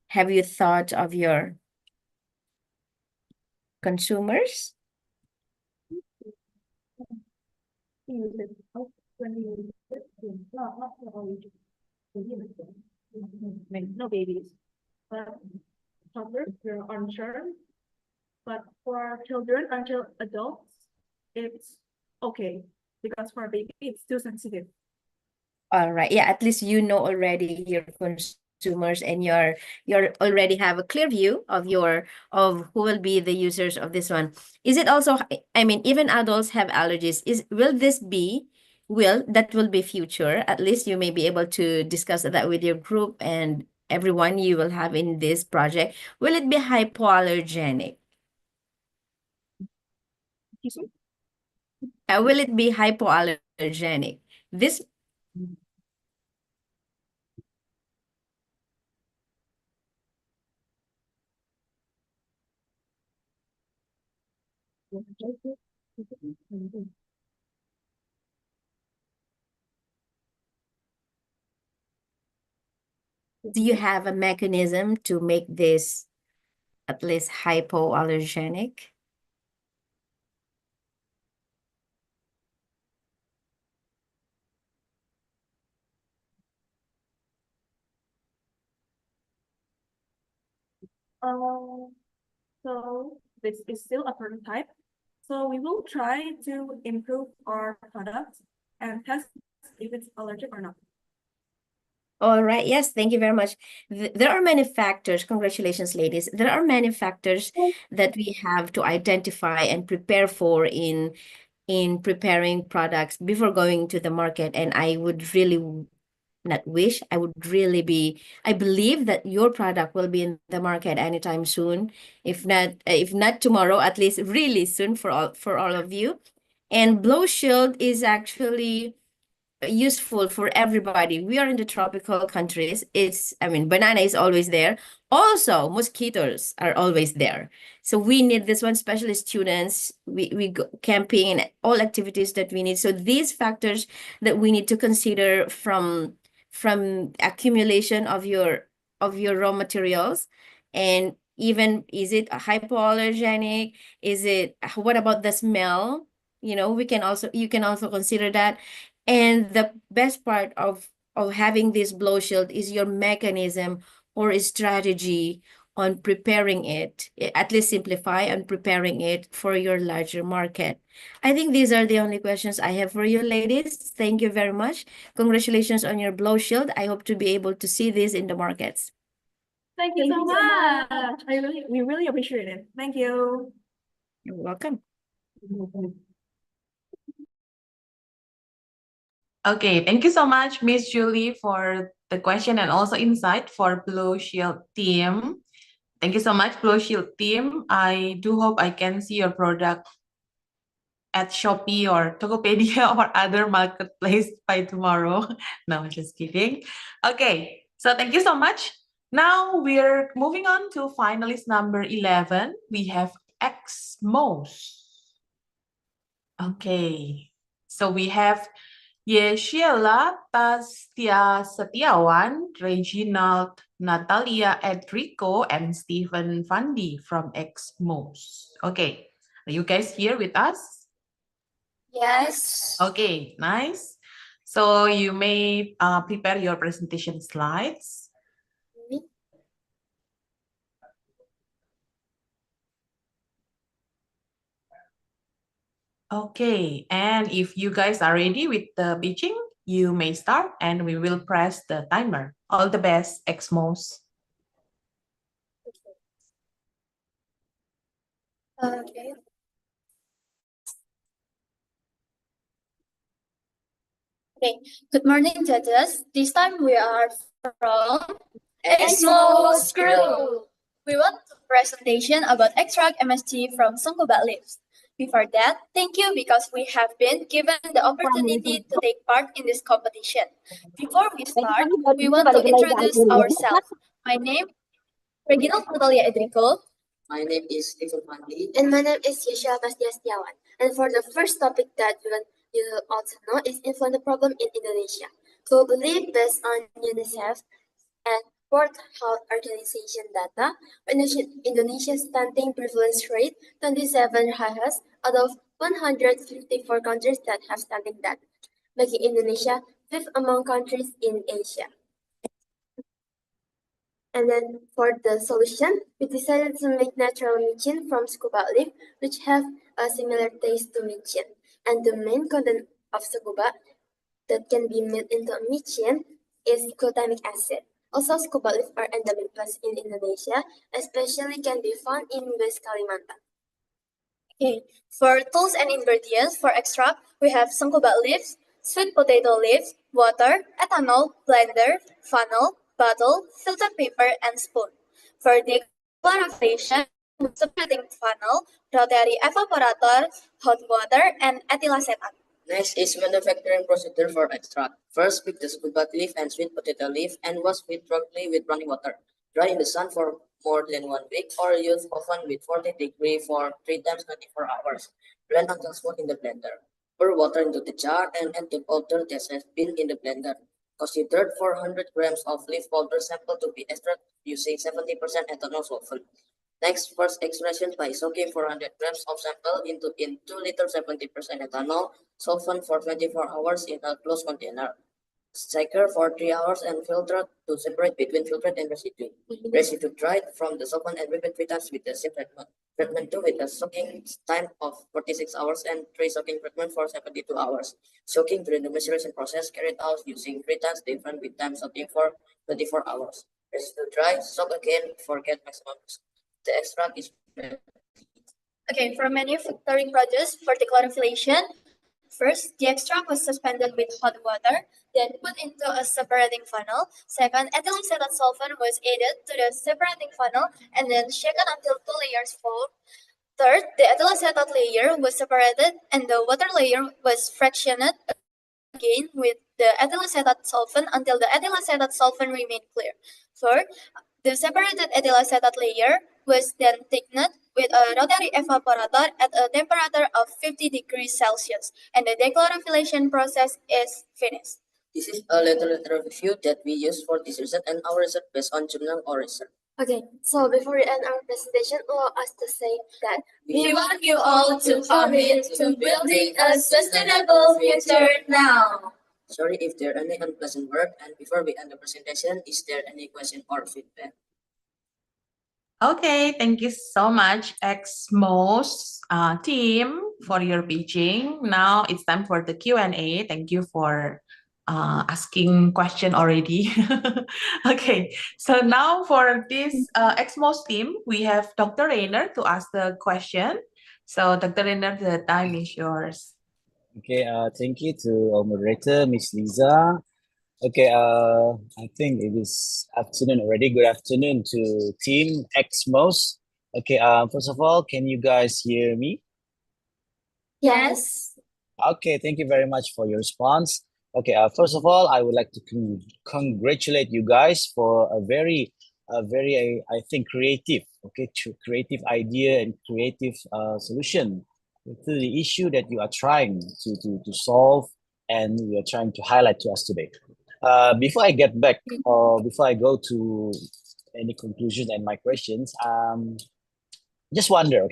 Have you thought of your consumers? No babies. Toddlers, we're unsure. But for children until adults, it's okay. Because for a baby, it's too sensitive. All right. Yeah, at least you know already your consumers and you're already have a clear view of who will be the users of this one. Is it also, I mean, even adults have allergies. That will be future. At least you may be able to discuss that with your group and everyone you will have in this project. Will it be hypoallergenic? Will it be hypoallergenic? This Do you have a mechanism to make this at least hypoallergenic? So this is still a prototype. So we will try to improve our product and test if it's allergic or not. All right. Yes, thank you very much. There are many factors. Congratulations, ladies. There are many factors that we have to identify and prepare for in preparing products before going to the market. And I would really not wish, I believe that your product will be in the market anytime soon. If not tomorrow, at least really soon for all of you. And Blow Shield is actually useful for everybody. We are in the tropical countries. Banana is always there. Also, mosquitoes are always there. So we need this one, especially students. We go camping and all activities that we need. So these factors that we need to consider from accumulation of your raw materials, and even is it hypoallergenic? What about the smell? You can also consider that. And the best part of having this blow shield is your mechanism or strategy on preparing it, at least simplify on preparing it for your larger market. I think these are the only questions I have for you, ladies. Thank you very much. Congratulations on your blow shield. I hope to be able to see this in the markets. Thank you so much. We really appreciate it. Thank you. You're welcome. Okay, thank you so much, Miss Julie, for the question and also insight for Blue Shield team. Thank you so much, Blue Shield team. I do hope I can see your product at Shopee or Tokopedia or other marketplace by tomorrow. No, just kidding. Okay, so thank you so much. Now we're moving on to finalist number 11. We have Xmos. Okay, so we have Yeshiela Tastia Setiawan, Reginald Natalia Edrico, and Stephen Fandi from Xmos. Okay, are you guys here with us? Yes. Okay, nice. So you may prepare your presentation slides. Okay, and if you guys are ready with the pitching, you may start and we will press the timer. All the best, Xmos. Okay. Okay. Good morning, judges. This time we are from Xmos Crew. We want a presentation about extract MSG from Songkobat leaves. Before that, thank you because we have been given the opportunity to take part in this competition. Before we start, we want to introduce ourselves. My name is Reginald Natalia Edrico. My name is Stephen Fandi. And my name is Yesha Bastiastiawan. And for the first topic that you also know is influenza problem in Indonesia. Globally, based on UNICEF and World Health Organization data, Indonesia's stunting prevalence rate 27 highest out of 154 countries that have stunting data, making Indonesia fifth among countries in Asia. And then for the solution, we decided to make natural micin from scuba leaf, which have a similar taste to micin. And the main content of scuba that can be made into micin is glutamic acid. Also, scuba leaf are endemic plants in Indonesia, especially can be found in West Kalimantan. Okay, for tools and ingredients for extract, we have sangkubat leaves, sweet potato leaves, water, ethanol, blender, funnel, bottle, filtered paper, and spoon. For decolorization, separating funnel, rotary evaporator, hot water, and ethyl acetate. Next is manufacturing procedure for extract. First, pick the scuba leaf and sweet potato leaf and wash it thoroughly with running water. Dry in the sun for more than 1 week or use oven with 40 degrees for 3 times 24 hours. Blend until smooth in the blender. Pour water into the jar and add the powder that has been in the blender. Consider 400 grams of leaf powder sample to be extracted using 70% ethanol solvent. Next, first extraction by soaking 400 grams of sample into 2 liters 70% ethanol solvent for 24 hours in a closed container. Shaker for 3 hours and filter to separate between filtrate and residue. Residue dried from the solvent and repeat 3 times with the same treatment. Treatment 2 with a soaking time of 46 hours and 3 soaking treatment for 72 hours. Soaking during the maceration process carried out using 3 times different with time soaking for 24 hours. Residue dry, soak again, forget maximum. The extract is Okay, for manufacturing produce for dechlorophylation, first, the extract was suspended with hot water, then put into a separating funnel. Second, ethyl acetate solvent was added to the separating funnel and then shaken until 2 layers form. Third, the ethyl acetate layer was separated and the water layer was fractionated again with the ethyl acetate solvent until the ethyl acetate solvent remained clear. Fourth, the separated ethyl acetate layer was then thickened with a rotary evaporator at a temperature of 50 degrees Celsius, and the dechlorophylation process is finished. This is a literature review that we use for this research and our research based on journal or research. Okay, so before we end our presentation, allow us to say that We want you all to commit to building a sustainable future now. Sorry if there are any unpleasant word, and before we end the presentation, is there any question or feedback? Okay, thank you so much, XMOS team, for your pitching. Now it's time for the Q&A. Thank you for asking question already. Okay, so now for this XMOS team, we have Dr. Rainer to ask the question. So Dr. Rainer, the time is yours. Okay, thank you to our moderator, Miss Lisa. Okay, I think it is afternoon already. Good afternoon to Team XMOS. Okay, first of all, can you guys hear me? Yes. Okay, thank you very much for your response. Okay, first of all, I would like to congratulate you guys for a very, I think, creative, creative idea and creative solution to the issue that you are trying to solve and you are trying to highlight to us today. Before I get back, or before I go to any conclusion and my questions, just wonder,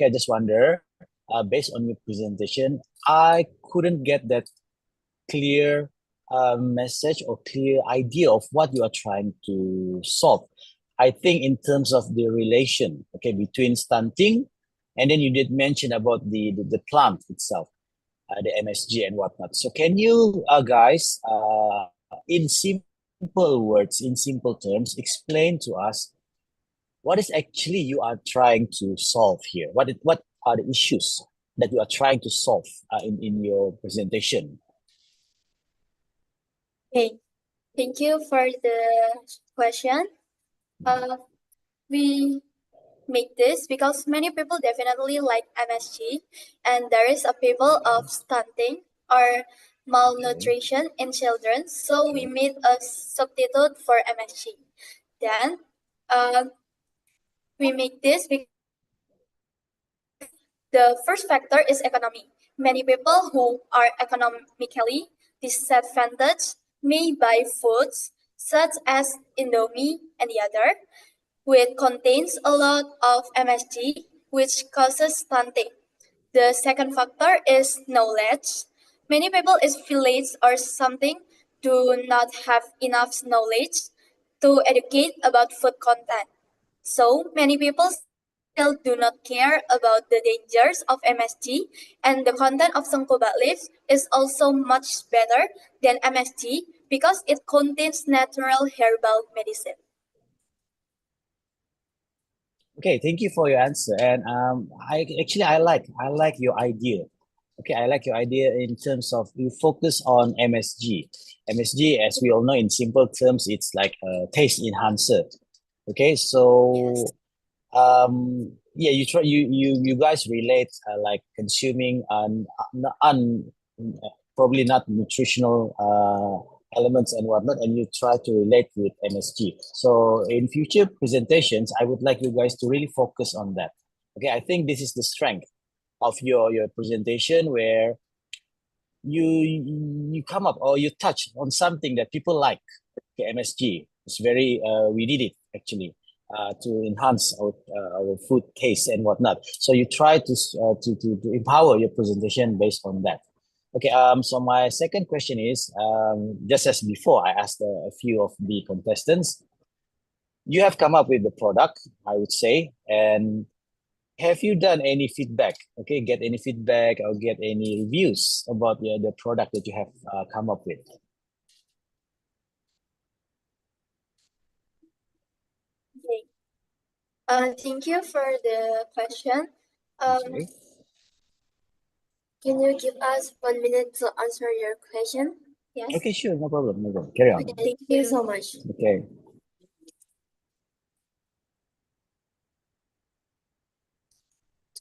based on your presentation, I couldn't get that clear message or clear idea of what you are trying to solve. I think in terms of the relation, okay, between stunting, and then you did mention about the plant itself, the MSG and whatnot. So can you guys, in simple words, in simple terms, explain to us what is actually you are trying to solve here? What are the issues that you are trying to solve in your presentation? Okay, thank you for the question. We make this because many people definitely like MSG, and there is a people of stunting or malnutrition in children, so we made a substitute for MSG. Then, we make this because the first factor is economy. Many people who are economically disadvantaged may buy foods such as Indomie and the other, which contains a lot of MSG, which causes stunting. The second factor is knowledge. Many people in village or something do not have enough knowledge to educate about food content. So many people still do not care about the dangers of MSG, and the content of sangkobat leaves is also much better than MSG because it contains natural herbal medicine. Okay, thank you for your answer. And I like your idea. Okay, I like your idea in terms of you focus on MSG. MSG, as we all know, in simple terms, it's like a taste enhancer. Okay, so yeah, you guys relate like consuming probably not nutritional elements and whatnot, and you try to relate with MSG. So in future presentations, I would like you guys to really focus on that. Okay, I think this is the strength of your presentation where you come up or you touch on something that people like. Okay, MSG. It's very we need it actually to enhance our food taste and whatnot. So you try to empower your presentation based on that. Okay, so my second question is, just as before, I asked a few of the contestants. You have come up with the product, I would say, and have you done any feedback? Okay, get any feedback or get any reviews about the product that you have come up with? Okay. Thank you for the question. Okay. Can you give us 1 minute to answer your question? Yes. Okay, sure, no problem, no problem. Carry on. Okay, thank you so much. Okay.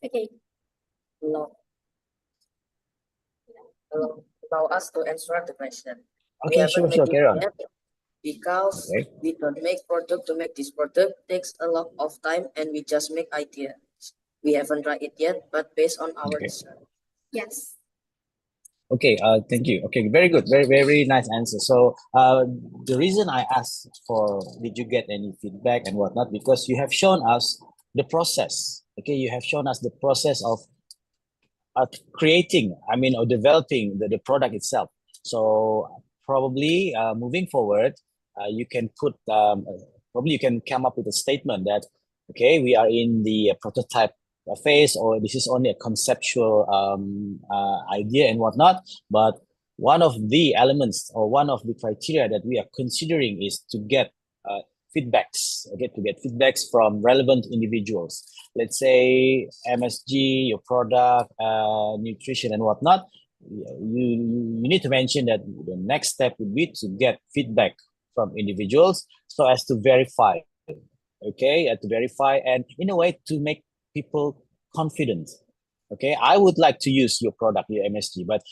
Okay. Allow us to answer the question. We Okay, haven't sure, made carry it on. yet because Okay. we don't make product to make this product takes a lot of time and we just make ideas. We haven't tried it yet, but based on our Okay. research. Yes. Okay, thank you. Okay, very good. Very nice answer. So, the reason I asked for did you get any feedback and whatnot, because you have shown us the process. Okay, you have shown us the process of creating, I mean, or developing the product itself. So probably moving forward, you can put, probably you can come up with a statement that Okay, we are in the prototype phase, or this is only a conceptual idea and whatnot. But one of the elements or one of the criteria that we are considering is to get feedbacks. Okay, to get feedbacks from relevant individuals. Let's say MSG, your product, nutrition, and whatnot. You need to mention that the next step would be to get feedback from individuals so as to verify, okay, to verify and in a way to make people confident. Okay, I would like to use your product, your MSG, but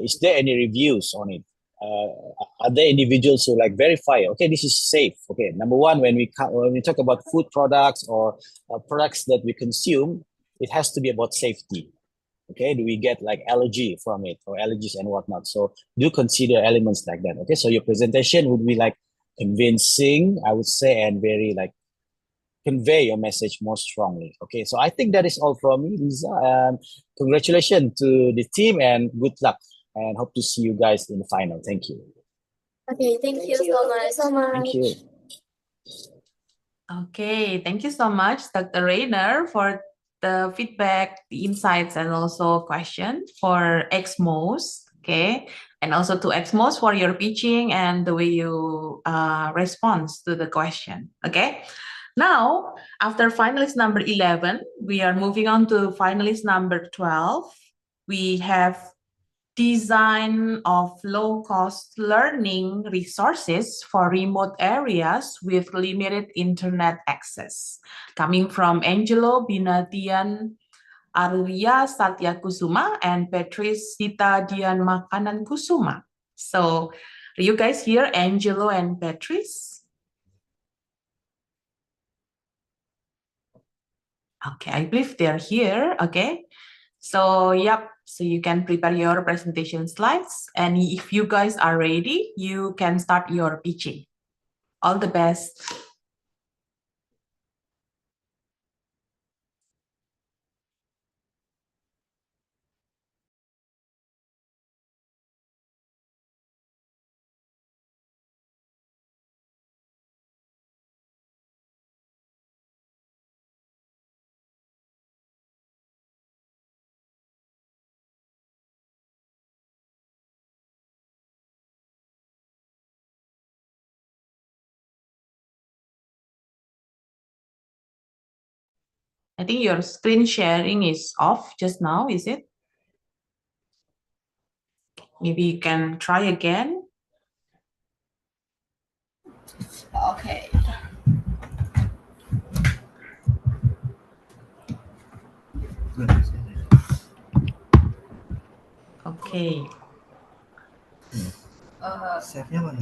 is there any reviews on it? Are there individuals who like verify, okay, this is safe? Okay, number one, when we talk about food products or products that we consume, it has to be about safety. Okay, do we get like allergy from it or allergies and whatnot? So do consider elements like that. Okay, so your presentation would be like convincing, I would say, and very like convey your message more strongly. Okay, so I think that is all from me, Lisa. And congratulations to the team and good luck. And hope to see you guys in the final. Thank you. Okay, thank you so much. Thank you. Okay, thank you so much, Dr. Rainer, for the feedback, the insights, and also questions for XMOS. Okay, and also to XMOS for your pitching and the way you respond to the question. Okay, now after finalist number 11, we are moving on to finalist number 12. We have design of low-cost learning resources for remote areas with limited internet access, coming from Angelo Binatian Arya Satya Kusuma and Patrice Sita Dian Makanan Kusuma. So, are you guys here, Angelo and Patrice? Okay, I believe they're here. Okay. So, yep, so you can prepare your presentation slides. And if you guys are ready, you can start your pitching. All the best. I think your screen sharing is off just now, is it? Maybe you can try again. Okay. Okay. Save-nya mana?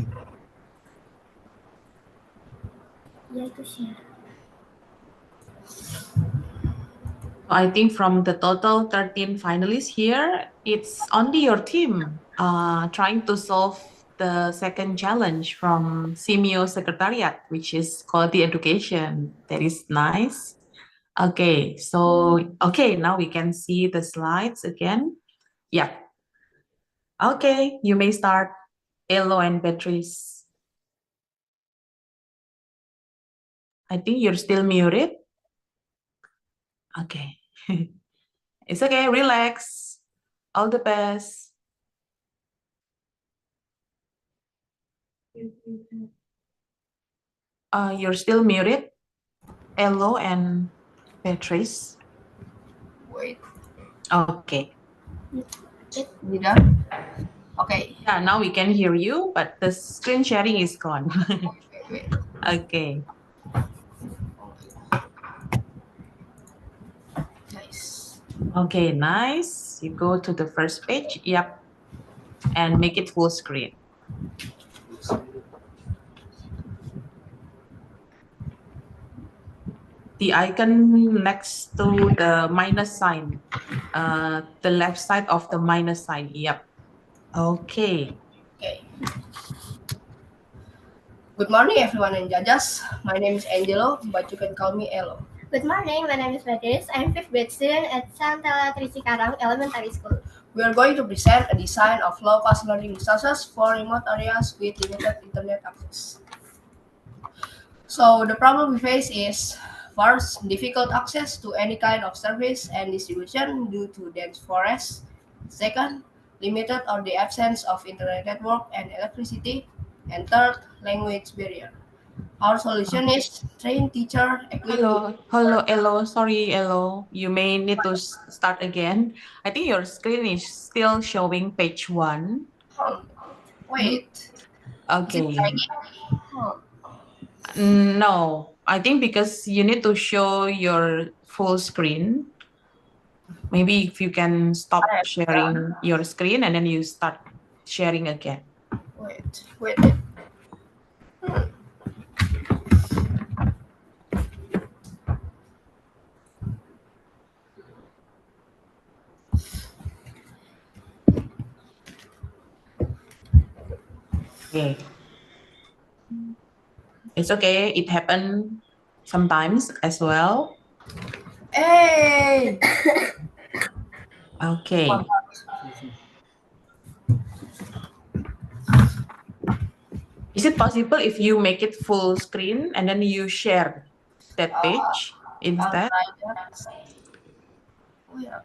Ya itu sih. I think from the total 13 finalists here, it's only your team trying to solve the second challenge from Simeo Secretariat, which is quality education. That is nice. Okay, so, okay, now we can see the slides again. Yeah. Okay, you may start, Elo and Beatrice. I think you're still muted. Okay. It's okay, relax. All the best. You're still muted, Elo and Beatrice. Wait. Okay. Tidak. Okay. Yeah, now we can hear you, but the screen sharing is gone. Okay. Nice. Okay, nice. You go to the first page. Yep. And make it full screen. The icon next to the minus sign, the left side of the minus sign. Yep. Okay. Okay. Good morning, everyone and judges. My name is Angelo, but you can call me Elo. Good morning, my name is Patrice. I'm 5th grade student at Santala Trisikarang Elementary School. We are going to present a design of low-cost learning resources for remote areas with limited internet access. So the problem we face is First, difficult access to any kind of service and distribution due to dense forests. Second, limited or the absence of internet network and electricity. And third, language barrier. Our solution is train teacher equipped Hello. Sorry, Elo. You may need to start again. I think your screen is still showing page 1. Wait. Is it Okay. lagging? No, I think because you need to show your full screen. Maybe if you can stop sharing your screen and then you start sharing again. Wait. Okay. It's okay. It happened sometimes as well. Hey! Okay. Is it possible if you make it full screen and then you share that page instead? I'll try that. Where?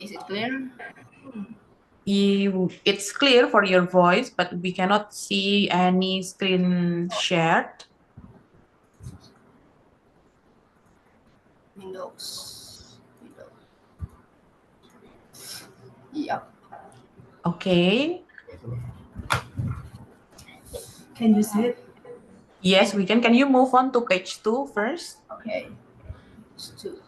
Is it clear? It's clear for your voice, but we cannot see any screen shared. Windows. Yep. Okay. Can you see it? Yes, we can. Can you move on to page 2 first? Okay. It's 2.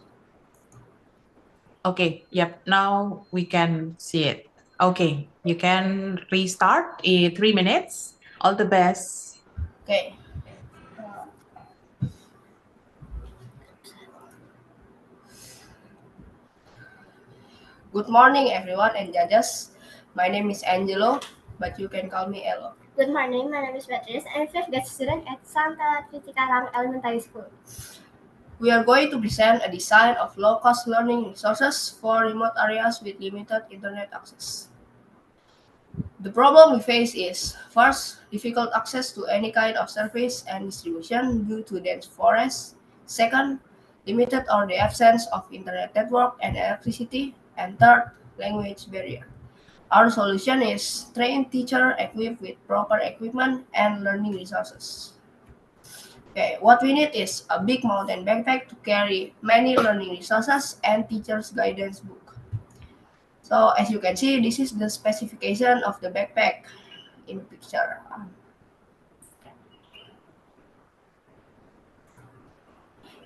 Okay. Yep. Now we can see it. Okay. You can restart in 3 minutes. All the best. Okay. Good morning, everyone and judges. My name is Angelo, but you can call me Elo. Good morning, my name is Beatrice. I'm a fifth grade student at Santa Criticaram Elementary School. We are going to present a design of low-cost learning resources for remote areas with limited internet access. The problem we face is, first, difficult access to any kind of service and distribution due to dense forests. Second, limited or the absence of internet network and electricity. And third, language barrier. Our solution is train teacher equipped with proper equipment and learning resources. Okay, what we need is a big mountain backpack to carry many learning resources and teacher's guidance book. So as you can see, this is the specification of the backpack in picture.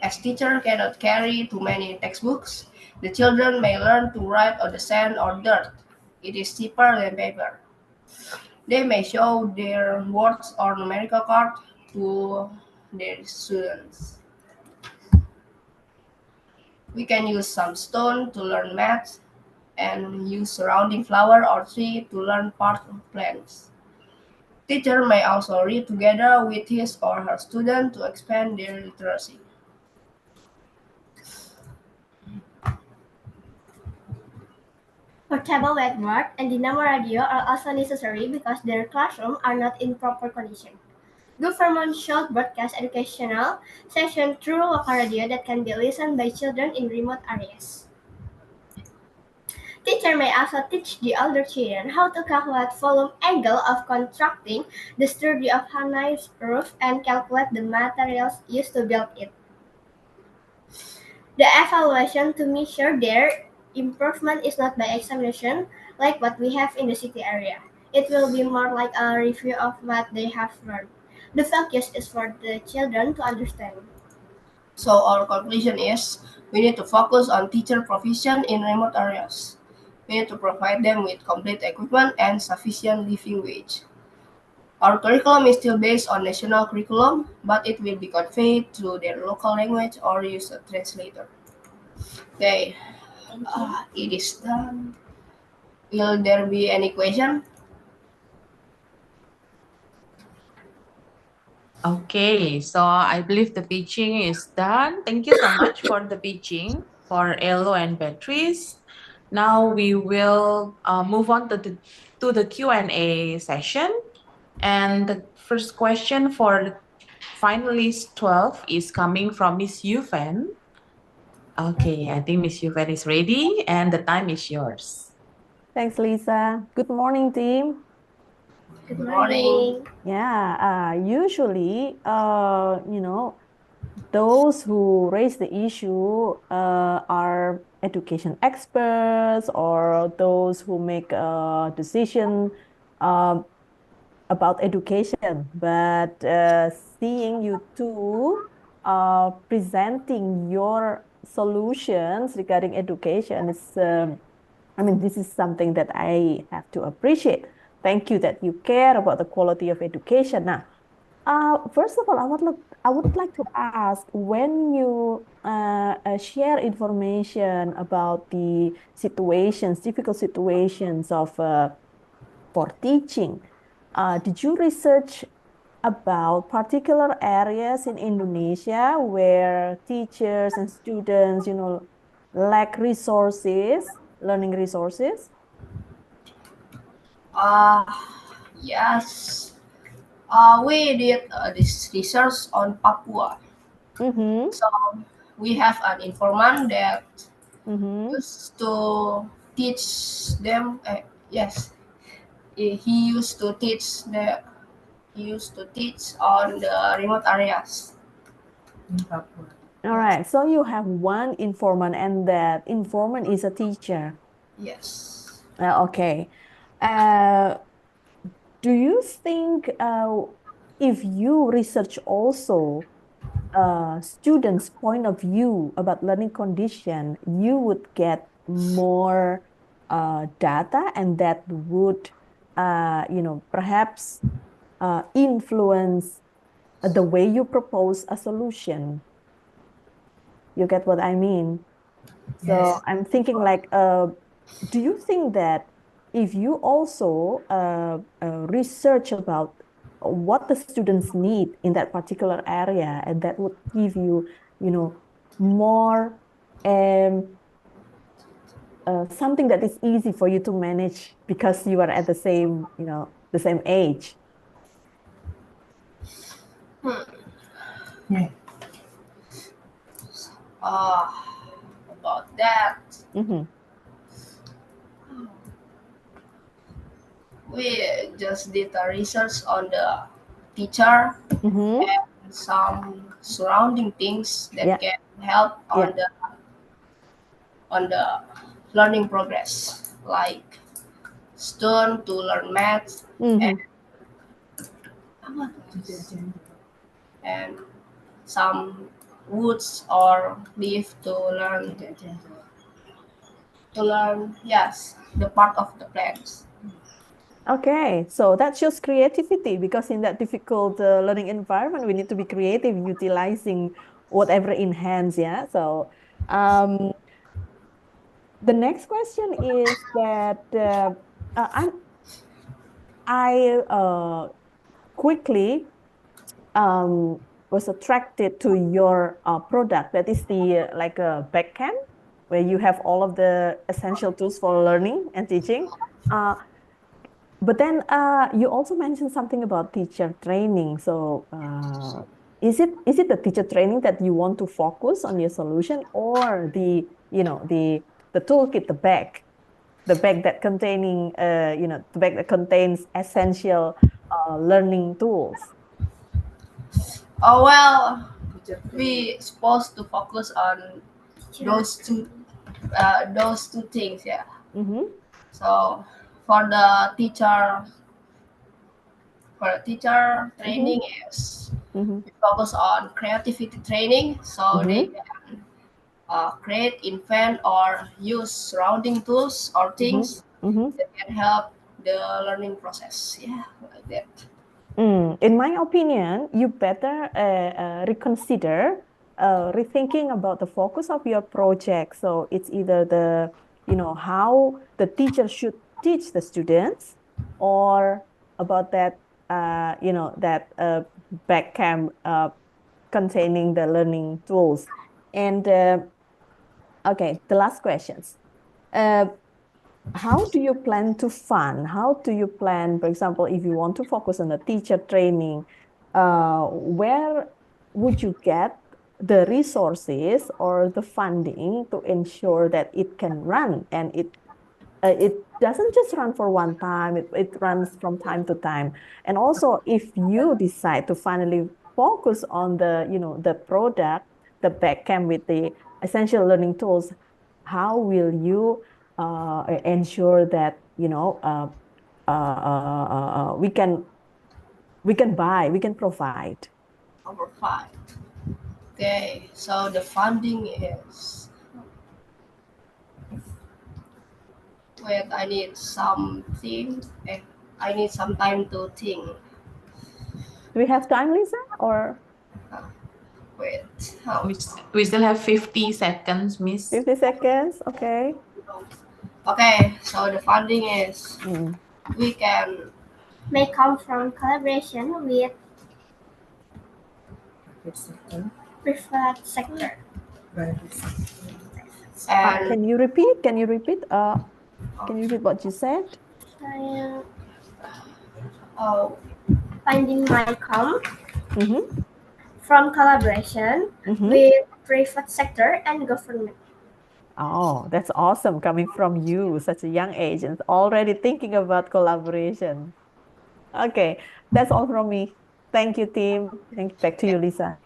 As teacher cannot carry too many textbooks, the children may learn to write on the sand or dirt. It is cheaper than paper. They may show their words or numerical card to their students. We can use some stone to learn math and use surrounding flower or tree to learn parts of plants. Teacher may also read together with his or her student to expand their literacy. Portable whiteboard and dynamo radio are also necessary because their classrooms are not in proper condition. Government should broadcast educational sessions through local radio that can be listened by children in remote areas. Teacher may also teach the older children how to calculate volume angle of constructing the sturdy of a nice roof and calculate the materials used to build it. The evaluation to measure their improvement is not by examination like what we have in the city area. It will be more like a review of what they have learned. The focus is for the children to understand. So our conclusion is we need to focus on teacher provision in remote areas. We need to provide them with complete equipment and sufficient living wage. Our curriculum is still based on national curriculum, but it will be conveyed through their local language or use a translator. Okay, it is done. Will there be any question? Okay, so I believe the pitching is done. Thank you so much for the pitching for Elo and Beatrice. Now we will move on to the Q&A session. And the first question for finalist 12 is coming from Miss Yuven. Okay, I think Miss Yuven is ready and the time is yours. Thanks, Lisa. Good morning, team. Good morning. Yeah, usually, those who raise the issue are education experts or those who make a decision uh, about education. But seeing you two presenting your solutions regarding education is, I mean, this is something that I have to appreciate. Thank you that you care about the quality of education. Now, first of all, I would like to ask when you share information about the situations, difficult situations of for teaching, did you research about particular areas in Indonesia where teachers and students, lack resources, learning resources? Yes. We did this research on Papua. Mm-hmm. So we have an informant that Mm-hmm. used to teach them. Yes, he used to teach on the remote areas. All right. So you have one informant, and that informant is a teacher. Yes. Okay. Uh, do you think if you research also students' point of view about learning condition, you would get more data, and that would, perhaps influence the way you propose a solution. You get what I mean? So Yes. I'm thinking like, do you think that if you also research about what the students need in that particular area, and that would give you, more something that is easy for you to manage because you are at the same, the same age. Hmm. Uh, about that, Mm-hmm. we just did a research on the teacher Mm-hmm. and some surrounding things that Yeah. can help Yeah. on the learning progress, like stone to learn math and, Mm-hmm. and some woods or leaf to learn yes the part of the plants. Okay, so that shows creativity because in that difficult learning environment, we need to be creative, utilizing whatever in hands. Yeah. So, um, the next question is that I quickly was attracted to your product. That is the like a backend where you have all of the essential tools for learning and teaching. Uh, But then you also mentioned something about teacher training. So is it the teacher training that you want to focus on your solution, or the toolkit, the bag that containing the bag that contains essential learning tools? Oh well, we supposed to focus on those two those two things. Yeah. Mm-hmm. So for the teacher training is Mm-hmm. we focus on creativity training so they Mm-hmm. can create, invent, or use surrounding tools or Mm-hmm. things Mm-hmm. that can help the learning process. Yeah, like that. In my opinion, you better reconsider, rethinking about the focus of your project. So it's either how the teacher should teach the students, or about that, that backcam containing the learning tools. And okay, the last questions. How do you plan to fund? How do you plan, for example, if you want to focus on the teacher training, where would you get the resources or the funding to ensure that it can run and it doesn't just run for one time, it runs from time to time. And also, if you decide to finally focus on the, the product, the backend with the essential learning tools, how will you ensure that, we can buy, we can provide? Number 5. Okay, so the funding is. Wait, I need something. I need some time to think. Do we have time, Lisa? Or Wait. We still have 50 seconds, Miss. 50 seconds? Okay. Okay, so the funding is we can May come from collaboration with private sector. Can you repeat? Can you repeat? Can you repeat what you said? Finding might come Mm-hmm. from collaboration with private sector and government. Oh, that's awesome coming from you, such a young age, and already thinking about collaboration. Okay, that's all from me. Thank you, team. Back to you, Lisa.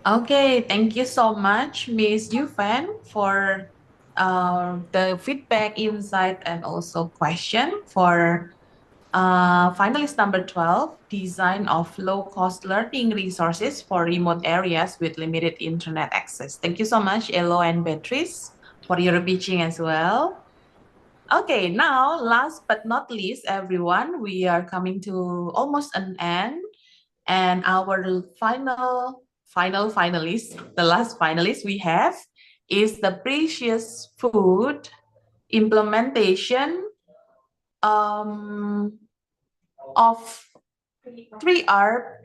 Okay, thank you so much, Miss Yuvan, for the feedback, insight, and also question for finalist number 12, design of low-cost learning resources for remote areas with limited internet access. Thank you so much, Elo and Beatrice, for your pitching as well. Okay, now last but not least, everyone, we are coming to almost an end, and our final finalist, the last finalist we have is the precious food implementation of 3R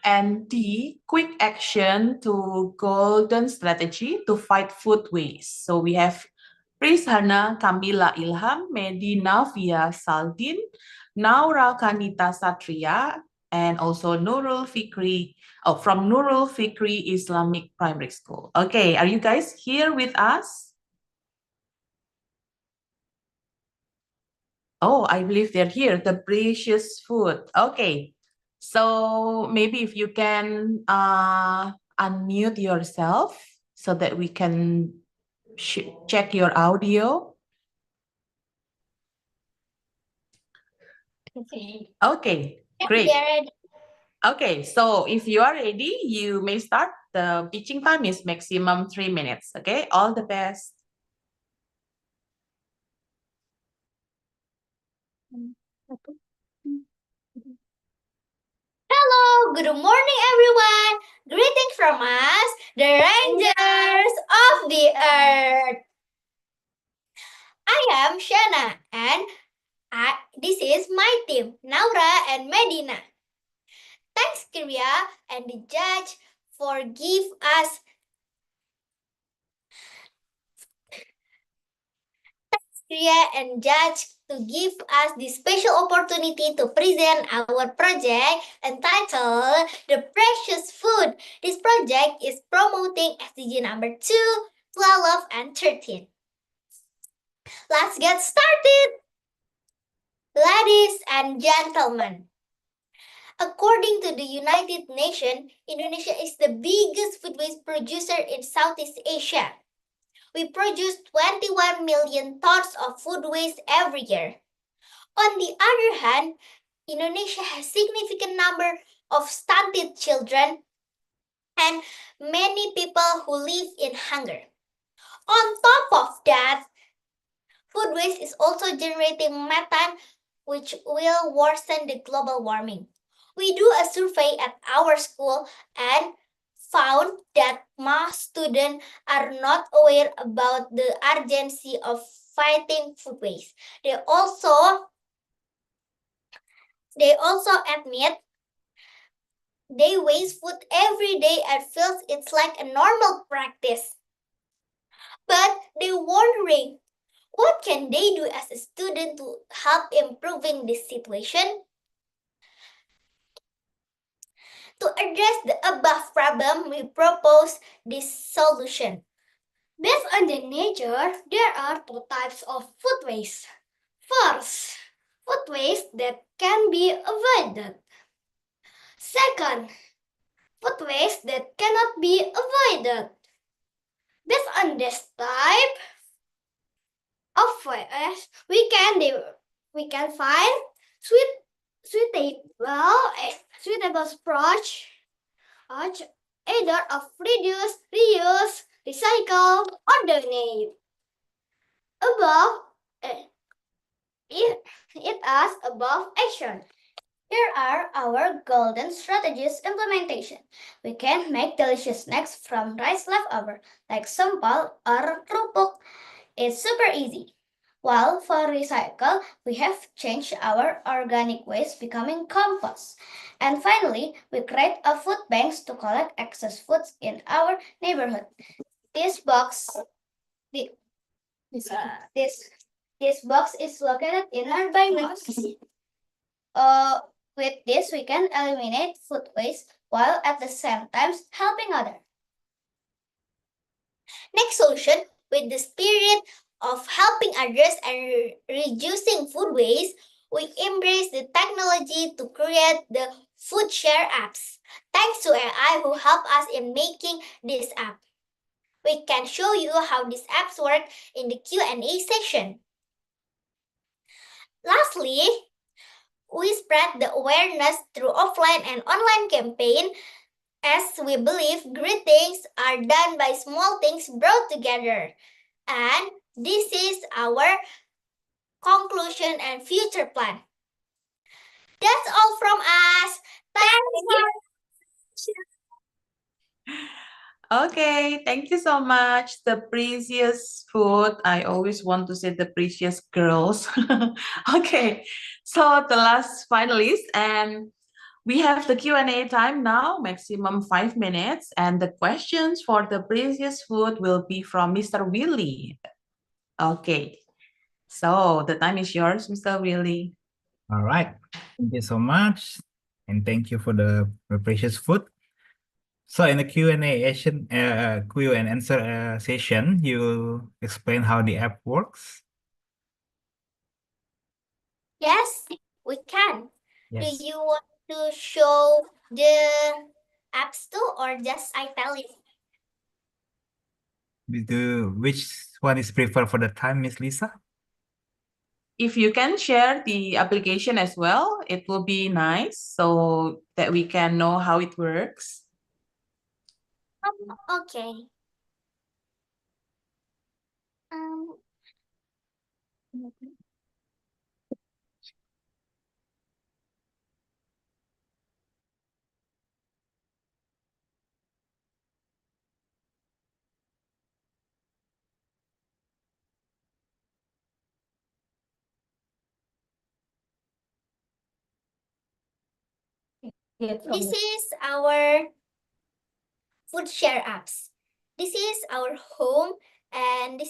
and D, quick action to golden strategy to fight food waste. So we have Prishana Kamila Ilham, Medina Via Saldin, Naura Kanita Satria, and also Nurul Fikri, from Nurul Fikri Islamic Primary School. Okay, are you guys here with us? Oh, I believe they're here, the precious food. Okay, so maybe if you can unmute yourself so that we can check your audio. Okay, great. Okay, so if you are ready, you may start. The pitching time is maximum 3 minutes. Okay, all the best. Hello, good morning, everyone. Greetings from us, the Rangers of the Earth. I am Shana, and this is my team, Naura and Medina. Thanks, Karya and the judge, for give us to give us this special opportunity to present our project entitled The Precious Food. This project is promoting SDG number 2, 12, and 13. Let's get started! Ladies and gentlemen, according to the United Nations, Indonesia is the biggest food waste producer in Southeast Asia. We produce 21 million tons of food waste every year. On the other hand, Indonesia has a significant number of stunted children and many people who live in hunger. On top of that, food waste is also generating methane, which will worsen the global warming. We do a survey at our school and found that most students are not aware about the urgency of fighting food waste. They also admit they waste food every day and feels it's like a normal practice. But probably wondering, what can they do as a student to help improving this situation? To address the above problem, we propose this solution. Based on the nature, there are two types of food waste. First, food waste that can be avoided. Second, food waste that cannot be avoided. Based on this type of waste, we can find suitable approach either of reduce, reuse, recycle, or donate. Above, it as above action. Here are our golden strategies implementation. We can make delicious snacks from rice leftover, like sampal or kerupuk. It's super easy. While for recycle, we have changed our organic waste becoming compost. And finally, we create a food banks to collect excess foods in our neighborhood. This box, the, this box is located in our box. With this, we can eliminate food waste while at the same time helping others. Next solution, with the spirit of helping others and reducing food waste, we embrace the technology to create the food share apps. Thanks to AI who help us in making this app. We can show you how these apps work in the Q&A section. Lastly, we spread the awareness through offline and online campaign, as we believe great things are done by small things brought together. And this is our conclusion and future plan. That's all from us. Thanks for Okay, thank you so much. The precious food. I always want to say the precious girls. Okay, so the last finalist, and we have the Q&A time now, maximum 5 minutes, and the questions for the precious food will be from Mr. Willie. Okay, so the time is yours, Mr. Willie. All right. Thank you so much. And thank you for the precious food. So in the Q&A Q and answer session, you explain how the app works. Yes, we can. Yes. Do you want to show the apps too, or just I tell you? Which one is preferred for the time, Miss Lisa? If you can share the application as well, it will be nice so that we can know how it works. Okay. This is our food share apps. This is our home, and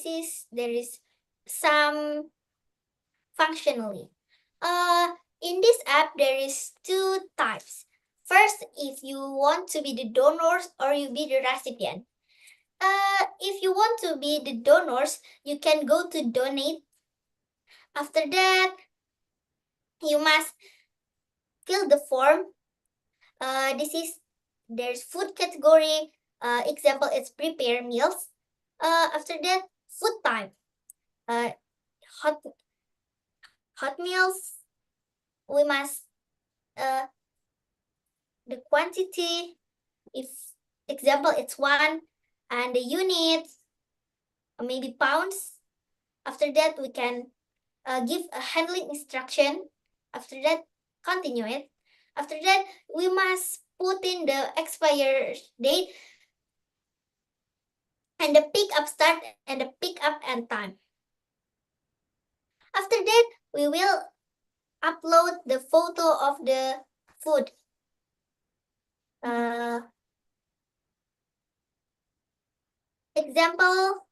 there is some functionally. In this app, there is two types. First, if you want to be the donors or you be the recipient. If you want to be the donors, you can go to donate. After that, you must fill the form. There's food category. Example, it's prepare meals. After that, food type. Hot meals. We must the quantity. If example, it's one, and the units, maybe pounds. After that, we can give a handling instruction. After that, continue it. After that, we must put in the expire date and the pick up start and the pick up end time. After that, we will upload the photo of the food. Example,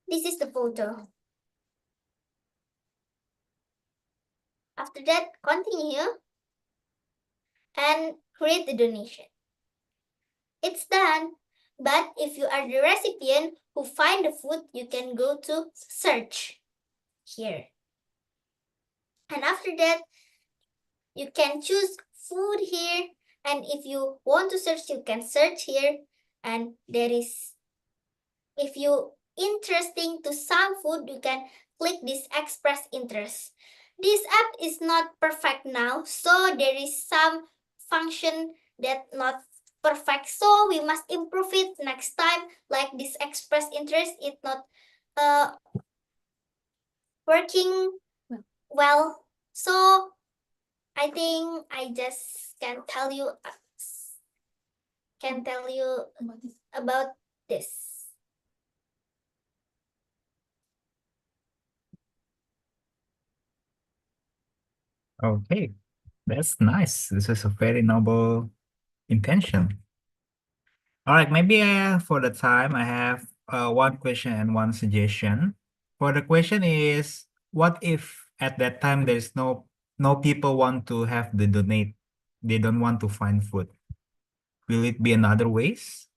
This is the photo. After that, continue and create the donation. It's done. But if you are the recipient who find the food, you can go to search here. And after that, you can choose food here. And if you want to search, you can search here. And there is, if you interesting to some food, you can click this express interest. This app is not perfect now, so there is some function that not perfect, so we must improve it next time. Like this express interest is not working well, so I think I just can tell you about this. Okay, that's nice. This is a very noble intention. All right, maybe for the time, I have one question and one suggestion. For the question is, what if at that time there's no people want to have the donate, they don't want to find food? Will it be another ways?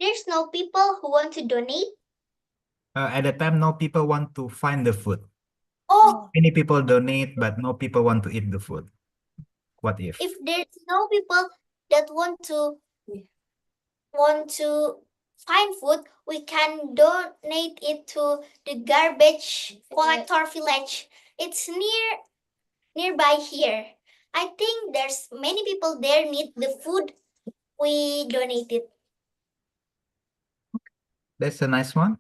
There's no people who want to donate. At the time, no people want to find the food. Oh, Many people donate, but no people want to eat the food. What if? if there's no people that want to find food, we can donate it to the garbage collector village. It's nearby here. I think there's many people there need the food we donated. That's a nice one.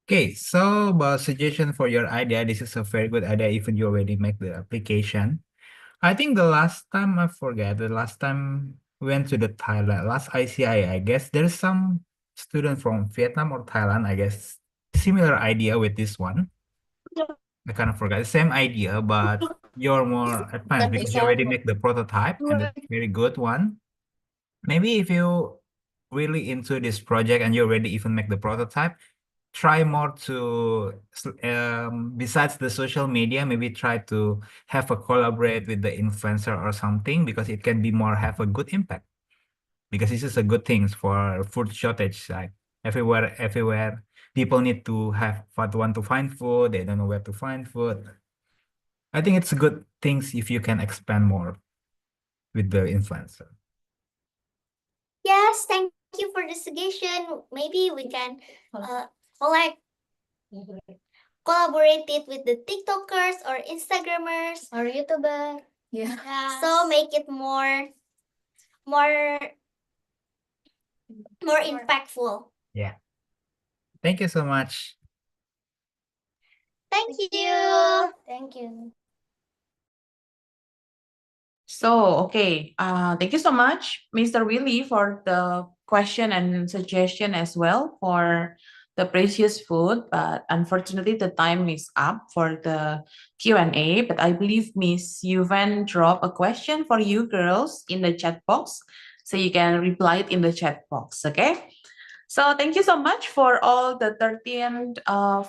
Okay, so about suggestion for your idea, this is a very good idea, even you already make the application. I think the last time I forget, the last time we went to the Thailand, last ICI guess there's some student from Vietnam or Thailand, I guess, similar idea with this one. I kind of forgot, same idea, but you're more advanced because you already make the prototype and it's a very good one. Maybe if you really into this project and you already even make the prototype, try more to besides the social media, maybe try to have a collaborate with the influencer or something, because it can be more have a good impact, because this is a good thing for food shortage. Like everywhere people need to want to find food, they don't know where to find food. I think it's good things if you can expand more with the influencer. Yes, thank you for the suggestion. Maybe we can collaborate it with the TikTokers or Instagrammers or YouTuber. Yeah. So make it more impactful. Yeah. Thank you so much. Thank you. Thank you. So, okay, thank you so much, Mr. Willie, for the question and suggestion as well for the precious food. But unfortunately, the time is up for the Q&A. But I believe Miss Yuvan dropped a question for you girls in the chat box, so you can reply it in the chat box, okay? So thank you so much for all the 13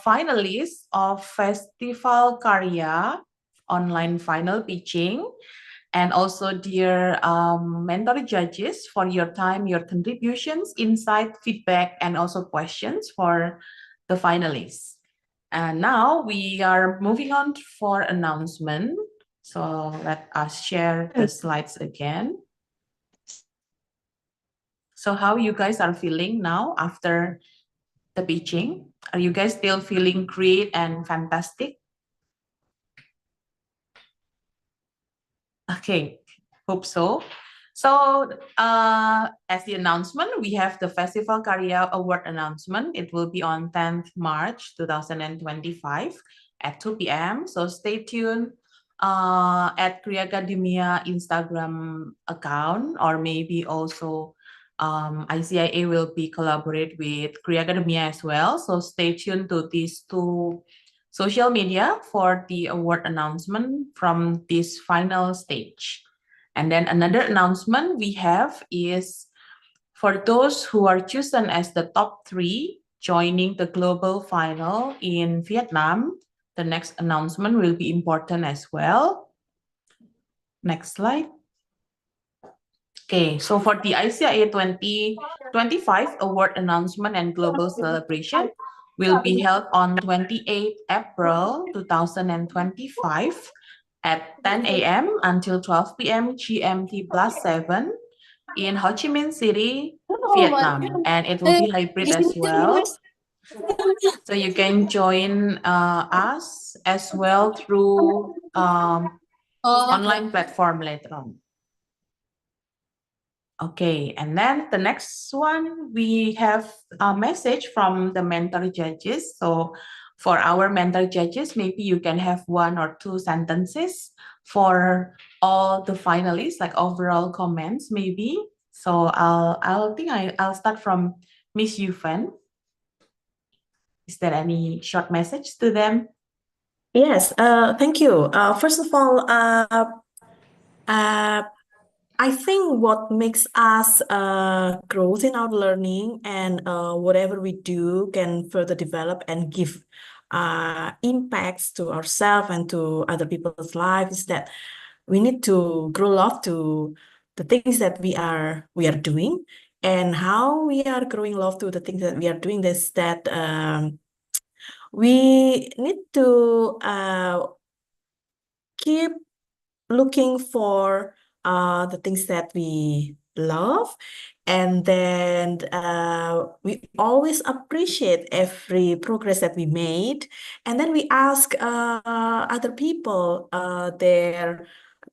finalists of Festival Karya online final pitching. And also, dear mentor judges, for your time, your contributions, insight, feedback, and also questions for the finalists. And now we are moving on for announcement. So let us share the slides again. So how you guys are feeling now after the pitching? Are you guys still feeling great and fantastic? Okay, hope so. So as the announcement, we have the Festival Karya Award announcement. It will be on 10th March 2025 at 2 p.m. So stay tuned at Karya Academia Instagram account, or maybe also ICIA will be collaborate with Karya Academia as well. So stay tuned to these two social media for the award announcement from this final stage. And then another announcement we have is for those who are chosen as the top 3 joining the global final in Vietnam, the next announcement will be important as well. Next slide. Okay, so for the ICIA 2025 award announcement and global celebration will be held on 28 April 2025 at 10 a.m. until 12 p.m. GMT +7 in Ho Chi Minh City, Vietnam, and it will be hybrid as well. So you can join us as well through online platform later on. Okay, and then the next one, we have a message from the mentor judges. So for our mentor judges, maybe you can have 1 or 2 sentences for all the finalists, like overall comments maybe. So I'll start from Miss Yufen. Is there any short message to them? Yes, thank you. First of all, I think what makes us growth in our learning and whatever we do can further develop and give impacts to ourselves and to other people's lives is that we need to grow love to the things that we are doing, and how we are growing love to the things that we are doing is that we need to keep looking for the things that we love, and then we always appreciate every progress that we made, and then we ask other people their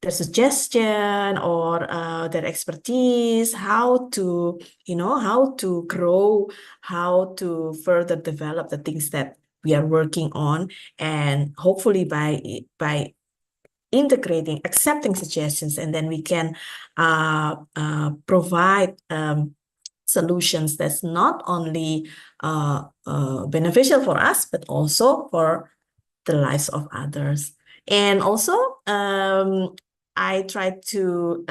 suggestion or their expertise, how to how to grow, how to further develop the things that we are working on, and hopefully by integrating, accepting suggestions, and then we can provide solutions that's not only beneficial for us, but also for the lives of others. And also, I try to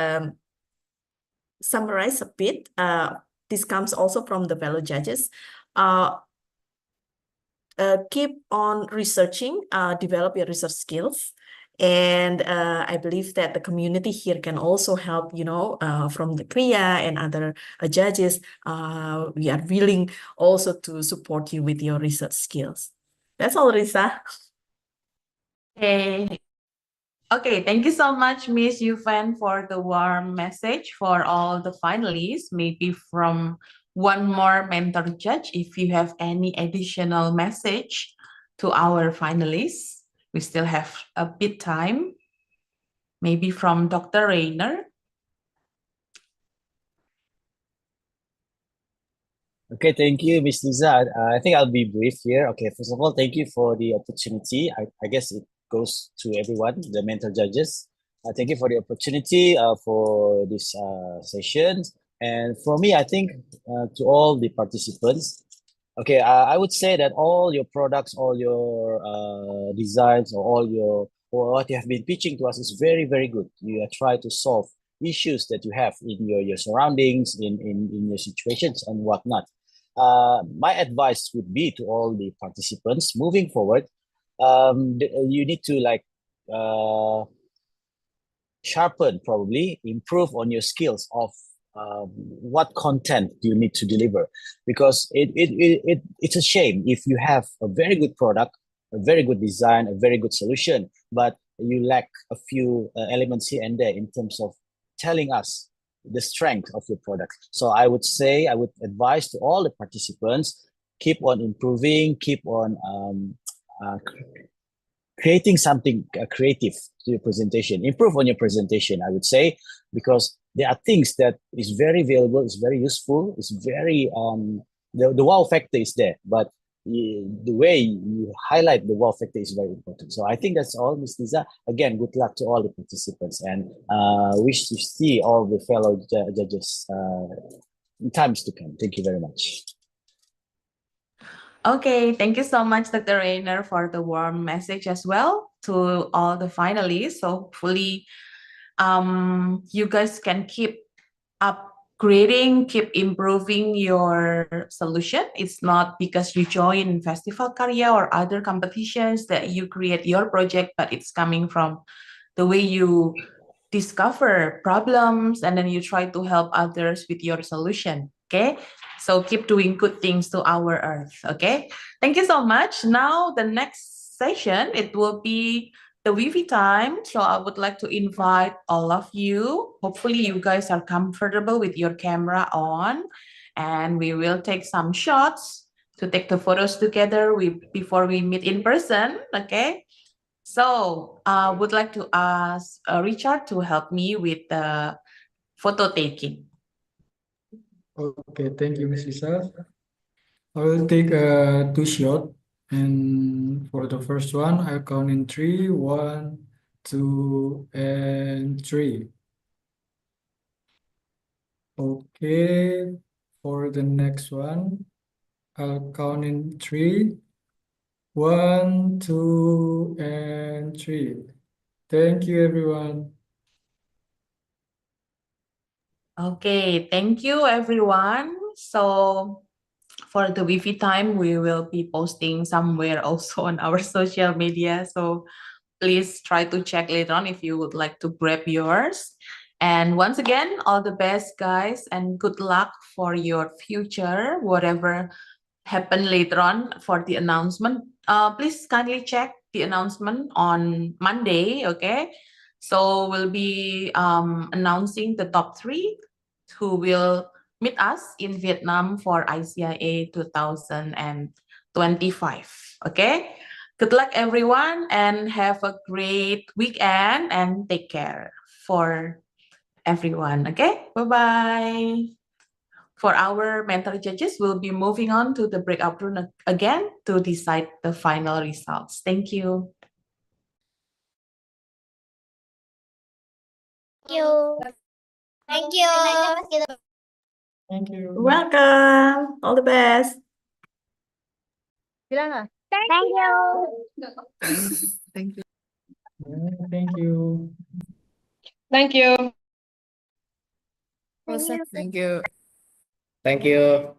summarize a bit. This comes also from the fellow judges. Keep on researching, develop your research skills. And I believe that the community here can also help, from the Karya and other judges. We are willing also to support you with your research skills. That's all, Risa. Okay, thank you so much, Miss Yufen, for the warm message for all the finalists. Maybe from one more mentor judge, if you have any additional message to our finalists, we still have a bit time. Maybe from Dr. Rainer. Okay, thank you, Ms. Lisa. I think I'll be brief here. Okay, first of all, thank you for the opportunity. I guess it goes to everyone, the mentor judges. Thank you for the opportunity for this session. And for me, I think to all the participants, okay, I would say that all your products, all your designs, or what you have been pitching to us is very, very good. You are trying to solve issues that you have in your surroundings, in your situations and whatnot. My advice would be to all the participants moving forward, you need to sharpen, probably improve on your skills of what content do you need to deliver, because it's a shame if you have a very good product, a very good design, a very good solution, but you lack a few elements here and there in terms of telling us the strength of your product. So I would advise to all the participants, keep on improving, keep on creating something creative to your presentation. Improve on your presentation, I would say, because there are things that is very valuable, is very useful, is very the wow factor is there, but the way you highlight the wow factor is very important. So I think that's all, Ms. Lisa. Again, good luck to all the participants, and wish to see all the fellow judges in times to come. Thank you very much. Okay, thank you so much, Dr. Rainer, for the warm message as well to all the finalists. So hopefully, you guys can keep upgrading, keep improving your solution. It's not because you join Festival Karya or other competitions that you create your project, but it's coming from the way you discover problems and then you try to help others with your solution. Okay, so keep doing good things to our earth. Okay, thank you so much. Now the next session, it will be the Wi-Fi time. So I would like to invite all of you. Hopefully you guys are comfortable with your camera on, and we will take some shots to take the photos together before we meet in person. Okay, so I would like to ask Richard to help me with the photo taking. Okay, thank you, Miss Lisa. I will take two shot, and for the first one, I'll count in three. 1, 2, and 3. Okay, for the next one, I'll count in 3. 1, 2, and 3. Thank you, everyone. Okay, thank you everyone. So for the Wi-Fi time, we will be posting somewhere also on our social media. So please try to check later on if you would like to grab yours. And once again, all the best, guys, and good luck for your future, whatever happen later on for the announcement. Please kindly check the announcement on Monday, okay? So we'll be announcing the top 3 who will meet us in Vietnam for ICIA 2025, okay? Good luck, everyone, and have a great weekend and take care for everyone, okay? Bye-bye. For our mentor judges, we'll be moving on to the breakout room again to decide the final results. Thank you. Thank you. Thank you. Thank you. Welcome. All the best. Thank you. Thank you. Thank you. Thank you. Thank you. Thank you.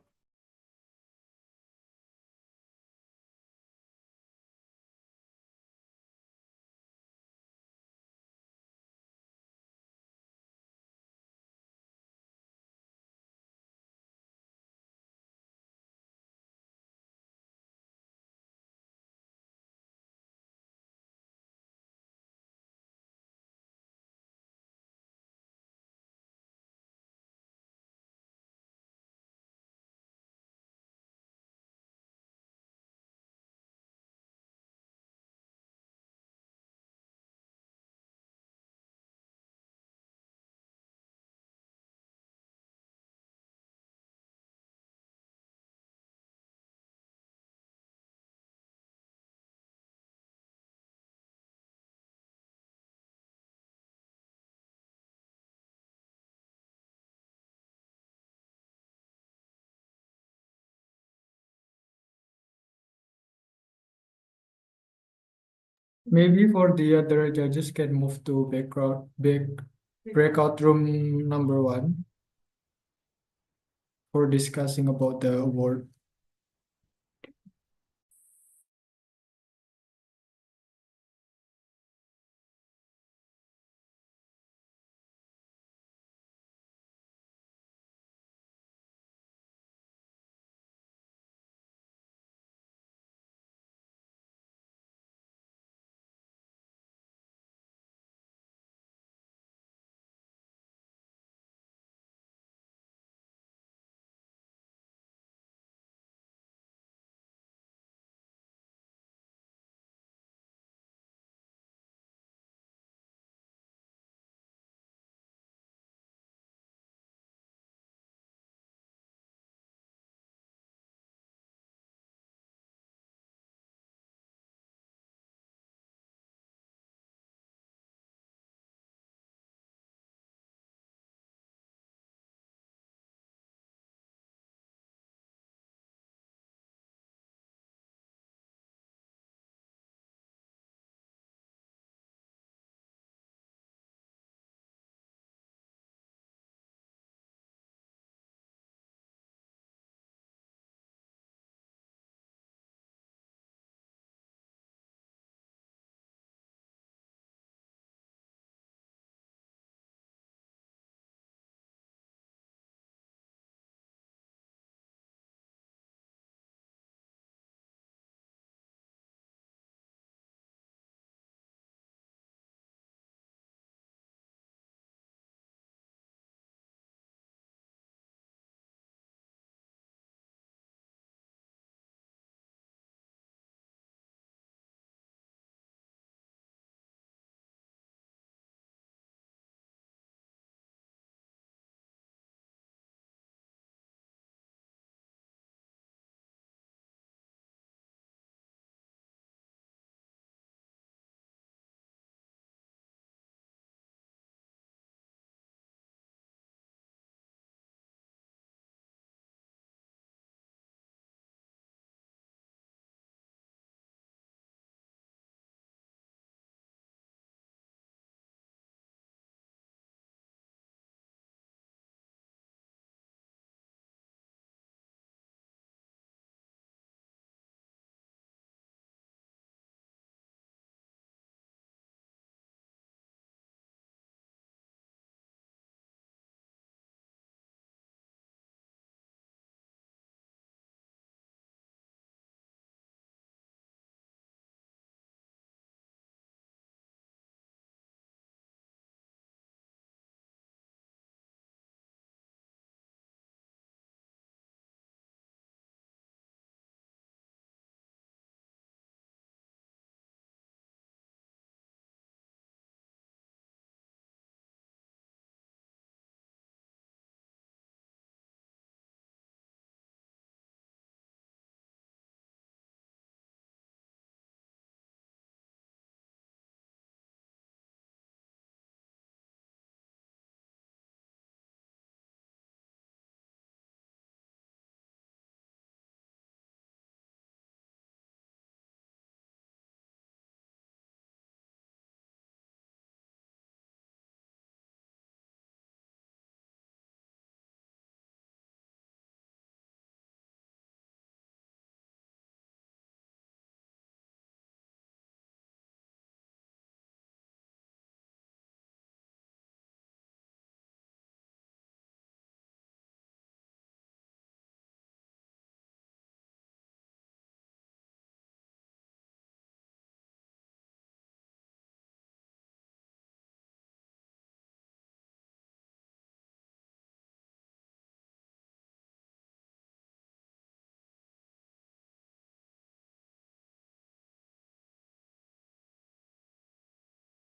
Maybe for the other judges can move to breakout room number 1 for discussing about the award.